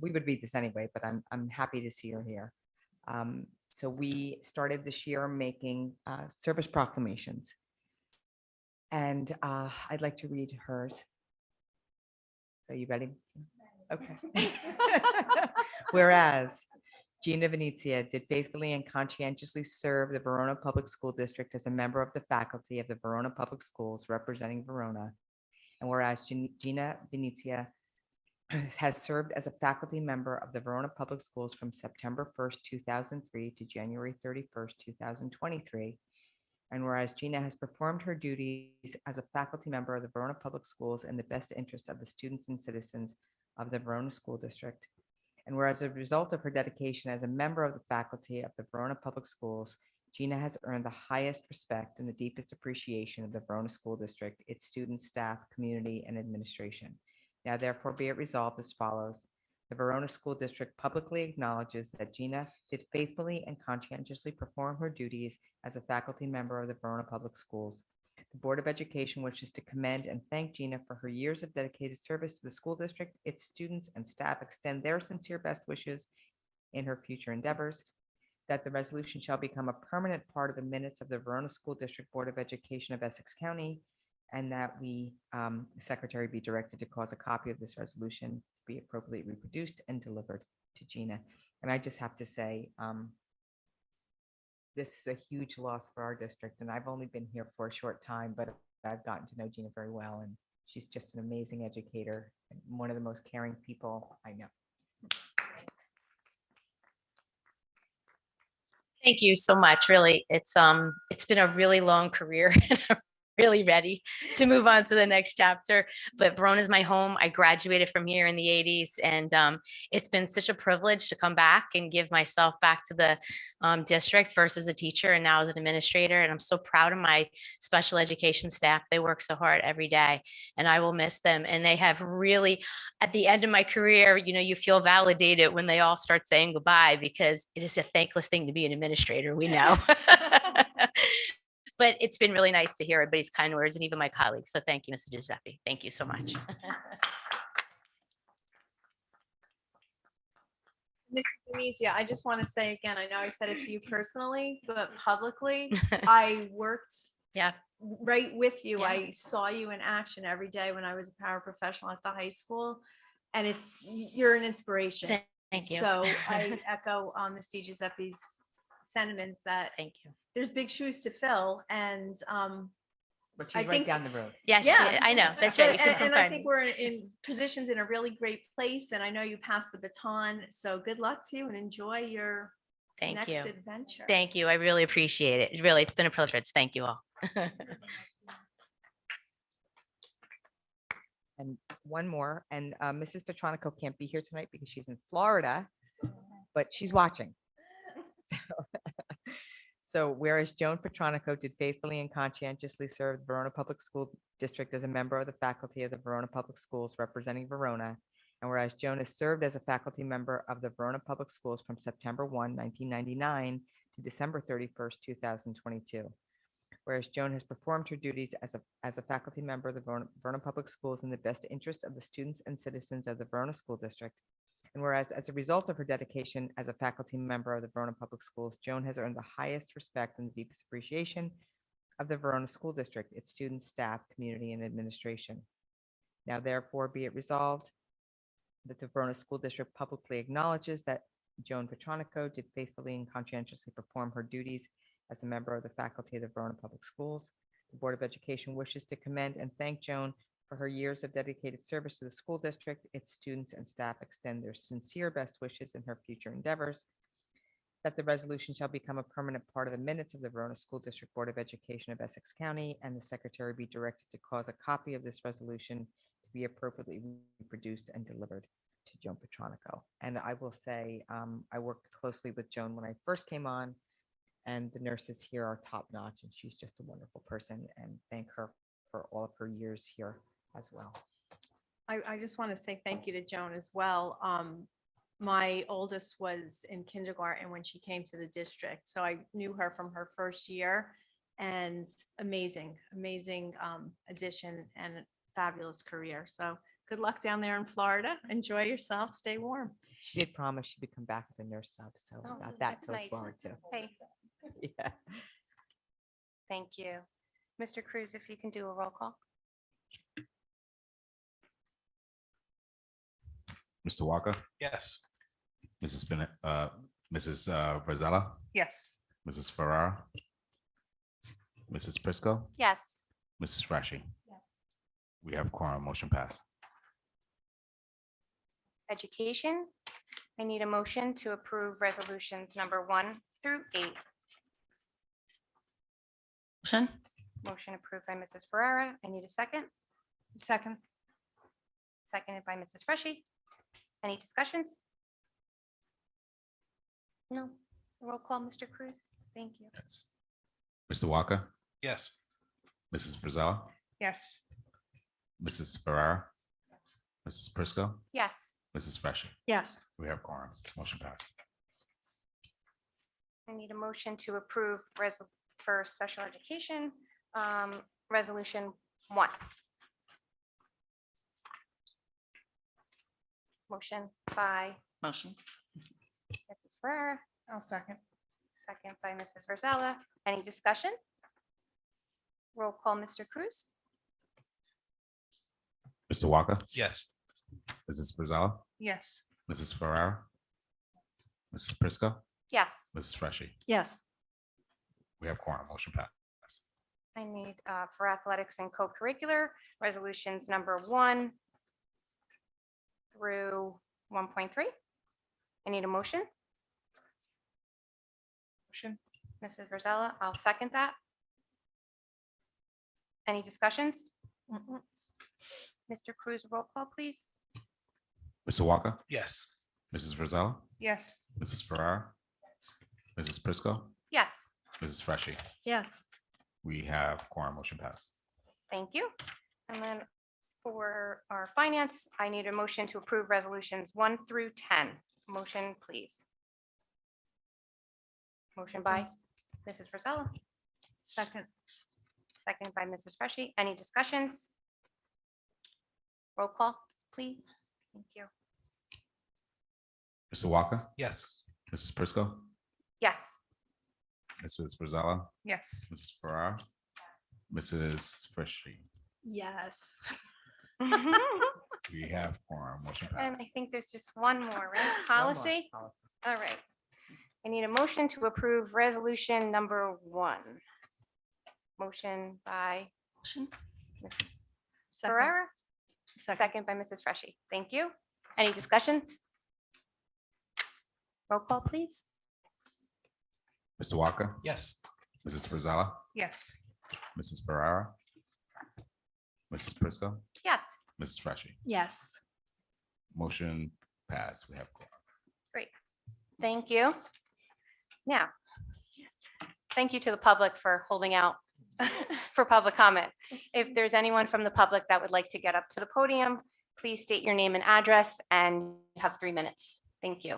we would read this anyway, but I'm happy to see her here. So we started this year making service proclamations. And I'd like to read hers. Are you ready? Okay. Whereas Gina Venezia did faithfully and conscientiously serve the Verona Public School District as a member of the faculty of the Verona Public Schools representing Verona. And whereas Gina Venezia has served as a faculty member of the Verona Public Schools from September 1st, 2003 to January 31st, 2023. And whereas Gina has performed her duties as a faculty member of the Verona Public Schools in the best interest of the students and citizens of the Verona School District. And whereas as a result of her dedication as a member of the faculty of the Verona Public Schools, Gina has earned the highest respect and the deepest appreciation of the Verona School District, its students, staff, community, and administration. Now therefore be it resolved as follows. The Verona School District publicly acknowledges that Gina did faithfully and conscientiously perform her duties as a faculty member of the Verona Public Schools. The Board of Education wishes to commend and thank Gina for her years of dedicated service to the school district. Its students and staff extend their sincere best wishes in her future endeavors. That the resolution shall become a permanent part of the minutes of the Verona School District Board of Education of Essex County, and that the secretary be directed to cause a copy of this resolution to be appropriately reproduced and delivered to Gina. And I just have to say, this is a huge loss for our district, and I've only been here for a short time, but I've gotten to know Gina very well, and she's just an amazing educator and one of the most caring people I know. Thank you so much. Really, it's been a really long career. And I'm really ready to move on to the next chapter. But Verona is my home. I graduated from here in the 80s, and it's been such a privilege to come back and give myself back to the district, first as a teacher and now as an administrator. And I'm so proud of my special education staff. They work so hard every day, and I will miss them. And they have really, at the end of my career, you know, you feel validated when they all start saying goodbye, because it is a thankless thing to be an administrator, we know. But it's been really nice to hear everybody's kind words and even my colleagues. So thank you, Mr. Giuseppe. Thank you so much. Mrs. Venezia, I just want to say again, I know I said it to you personally, but publicly, I worked right with you. Yeah. I saw you in action every day when I was a paraprofessional at the high school, and you're an inspiration. Thank you. So I echo Ms. Di Giuseppe's sentiments that Thank you. there's big shoes to fill, and But she's I right think- down the road. Yes, Yeah. I know. That's right. You can And I confirm. think we're in positions in a really great place, and I know you passed the baton. So good luck to you and enjoy your Thank next you. adventure. Thank you. I really appreciate it. Really, it's been a privilege. Thank you all. And one more, and Mrs. Petronico can't be here tonight because she's in Florida, but she's watching. So whereas Joan Petronico did faithfully and conscientiously serve the Verona Public School District as a member of the faculty of the Verona Public Schools representing Verona, and whereas Joan has served as a faculty member of the Verona Public Schools from September 1, 1999 to December 31st, 2022. Whereas Joan has performed her duties as a faculty member of the Verona Public Schools in the best interest of the students and citizens of the Verona School District. And whereas as a result of her dedication as a faculty member of the Verona Public Schools, Joan has earned the highest respect and the deepest appreciation of the Verona School District, its students, staff, community, and administration. Now therefore be it resolved that the Verona School District publicly acknowledges that Joan Petronico did faithfully and conscientiously perform her duties as a member of the faculty of the Verona Public Schools. The Board of Education wishes to commend and thank Joan for her years of dedicated service to the school district. Its students and staff extend their sincere best wishes in her future endeavors. That the resolution shall become a permanent part of the minutes of the Verona School District Board of Education of Essex County, and the secretary be directed to cause a copy of this resolution to be appropriately reproduced and delivered to Joan Petronico. And I will say, I worked closely with Joan when I first came on, and the nurses here are top notch, and she's just a wonderful person, and thank her for all of her years here as well. I just want to say thank you to Joan as well. My oldest was in kindergarten when she came to the district, so I knew her from her first year, and amazing addition and fabulous career. So good luck down there in Florida. Enjoy yourself. Stay warm. She did promise she would come back as a nurse sub, so Oh, got that that's to look nice. forward to. Hey, Yeah. thank you. Mr. Cruz, if you can do a roll call. Mr. Walker, Yes. Mrs. Rosella, Yes. Mrs. Ferrara, Mrs. Prisco, Yes. Mrs. Freshy. Yes. We have quorum, motion passed. Education, I need a motion to approve resolutions number 1 through 8. Motion? Motion approved by Mrs. Ferrara. I need a second. Second. Seconded by Mrs. Freshy. Any discussions? No. Roll call, Mr. Cruz. Thank you. Yes. Mr. Walker, Yes. Mrs. Rosella, Yes. Mrs. Ferrara, Mrs. Prisco, Yes. Mrs. Freshy. Yes. We have quorum, motion passed. I need a motion to approve for special education, resolution 1. Motion by Motion? Mrs. Ferrara, I'll second. second by Mrs. Rosella. Any discussion? Roll call, Mr. Cruz. Mr. Walker, Yes. Mrs. Rosella, Yes. Mrs. Ferrara, Mrs. Prisco, Yes. Mrs. Freshy. Yes. We have quorum, motion passed. I need for athletics and co-curricular resolutions number 1 through 1.3. I need a motion. Motion. Mrs. Rosella, I'll second that. Any discussions? Mr. Cruz, roll call, please. Mr. Walker, Yes. Mrs. Rosella, Yes. Mrs. Ferrara, Mrs. Prisco, Yes, Mrs. Freshy. Yes. We have quorum, motion passed. thank you. And then for our finance, I need a motion to approve resolutions 1 through 10. Motion, please. Motion by Mrs. Rosella, Second. second by Mrs. Freshy. Any discussions? Roll call, please. Thank you. Mr. Walker, Yes. Mrs. Prisco, Yes. Mrs. Rosella, Yes. Mrs. Farrar, Mrs. Freshy. Yes. And We have quorum, motion I passed. think there's just one more, right? One more Policy? policy. All right. I need a motion to approve resolution number 1. Motion by Motion? Mrs. Second. Ferrara, Second. second by Mrs. Freshy. Thank you. Any discussions? Roll call, please. Mr. Walker, Yes. Mrs. Rosella, Yes. Mrs. Ferrara, Mrs. Prisco, Yes. Mrs. Freshy. Yes. Motion passed. We have quorum. Great. Thank you. Now, thank you to the public for holding out for public comment. If there's anyone from the public that would like to get up to the podium, please state your name and address, and you have 3 minutes. Thank you.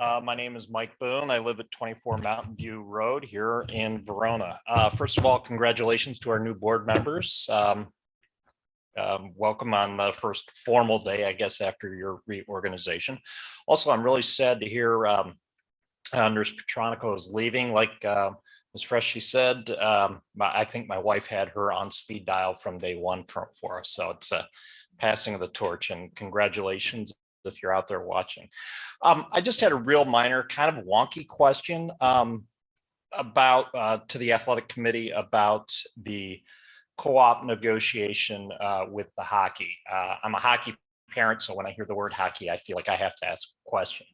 My name is Mike Boone. I live at 24 Mountain View Road here in Verona. First of all, congratulations to our new board members. Welcome on the first formal day, I guess, after your reorganization. Also, I'm really sad to hear Nurse Petronico is leaving. Like Ms. Freshy said, I think my wife had her on speed dial from day one for us. So it's a passing of the torch, and congratulations if you're out there watching. I just had a real minor, kind of wonky question about to the athletic committee about the co-op negotiation with the hockey. I'm a hockey parent, so when I hear the word hockey, I feel like I have to ask a question.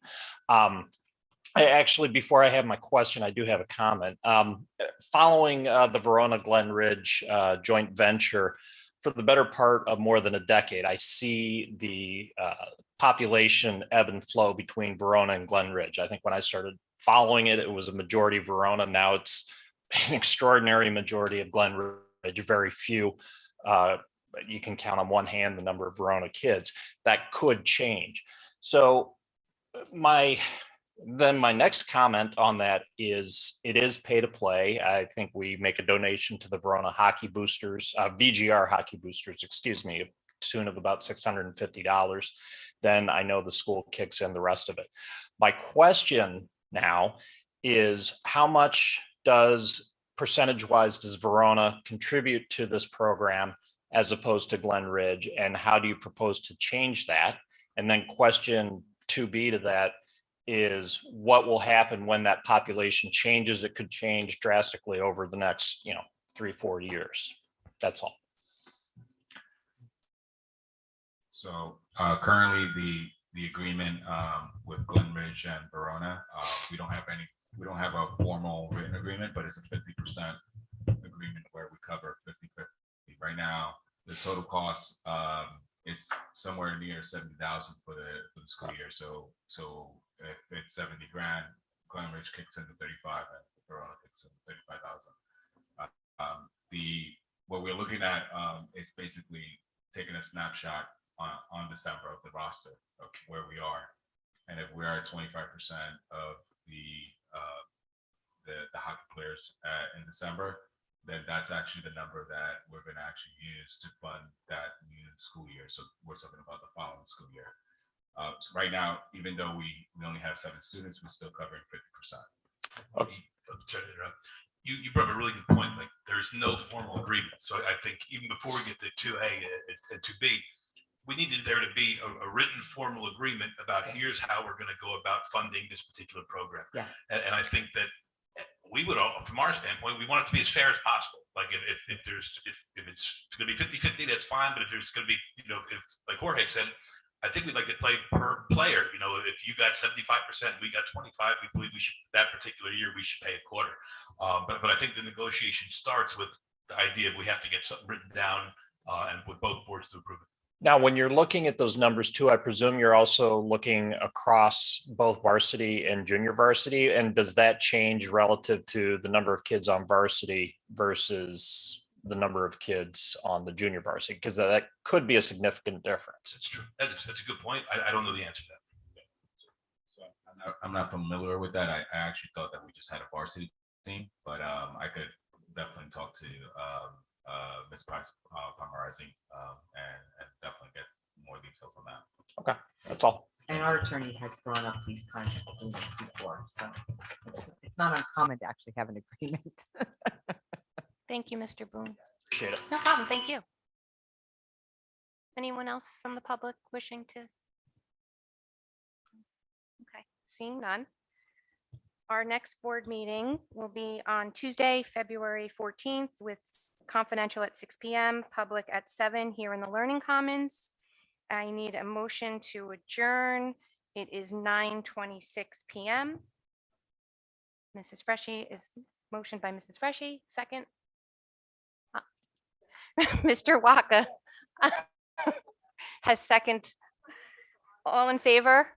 Actually, before I have my question, I do have a comment. Following the Verona Glen Ridge joint venture, for the better part of more than a decade, I see the population ebb and flow between Verona and Glen Ridge. I think when I started following it, it was a majority Verona. Now it's an extraordinary majority of Glen Ridge, very few. You can count on one hand the number of Verona kids. That could change. So my next comment on that is it is pay to play. I think we make a donation to the Verona hockey boosters, VGR hockey boosters, excuse me, to the tune of about $650. Then I know the school kicks in the rest of it. My question now is how much percentage-wise does Verona contribute to this program as opposed to Glen Ridge, and how do you propose to change that? And then question 2B to that is what will happen when that population changes? It could change drastically over the next 3-4 years. That's all. So currently the agreement with Glen Ridge and Verona, we don't have a formal written agreement, but it's a 50% agreement where we cover 50-50. Right now, the total cost is somewhere near 70,000 for the school year. So if it's 70 grand, Glen Ridge kicks in the 35 and Verona kicks in 35,000. What we're looking at is basically taking a snapshot on December of the roster of where we are, and if we are at 25% of the hockey players in December, then that's actually the number that we're going to actually use to fund that new school year. So we're talking about the following school year. So right now, even though we only have 7 students, we're still covering 50%. Okay. You brought up a really good point. Like there's no formal agreement. So I think even before we get to 2A and 2B, we needed there to be a written formal agreement about here's how we're going to go about funding this particular program. Yeah. And I think that we would all, from our standpoint, we want it to be as fair as possible. Like if it's going to be 50-50, that's fine. But if there's going to be, if like Jorge said, I think we'd like to play per player. If you got 75%, we got 25, we believe we should, that particular year, we should pay a quarter. But I think the negotiation starts with the idea of we have to get something written down and with both boards to approve it. Now, when you're looking at those numbers too, I presume you're also looking across both varsity and junior varsity. And does that change relative to the number of kids on varsity versus the number of kids on the junior varsity? Because that could be a significant difference. That's true. That's a good point. I don't know the answer to that. So I'm not familiar with that. I actually thought that we just had a varsity team, but I could definitely talk to Ms. Price Pomerizing and definitely get more details on that. Okay, that's all. And our attorney has brought up these kinds of things before, so it's not uncommon to actually have an agreement. Thank you, Mr. Boone. Appreciate it. No problem. Thank you. Anyone else from the public wishing to? Okay, seeing none. Our next board meeting will be on Tuesday, February 14th with confidential at 6 p.m., public at 7 here in the Learning Commons. I need a motion to adjourn. It is 9:26 p.m. Mrs. Freshy is Motion by Mrs. Freshy, second. Mr. Waka has second. All in favor?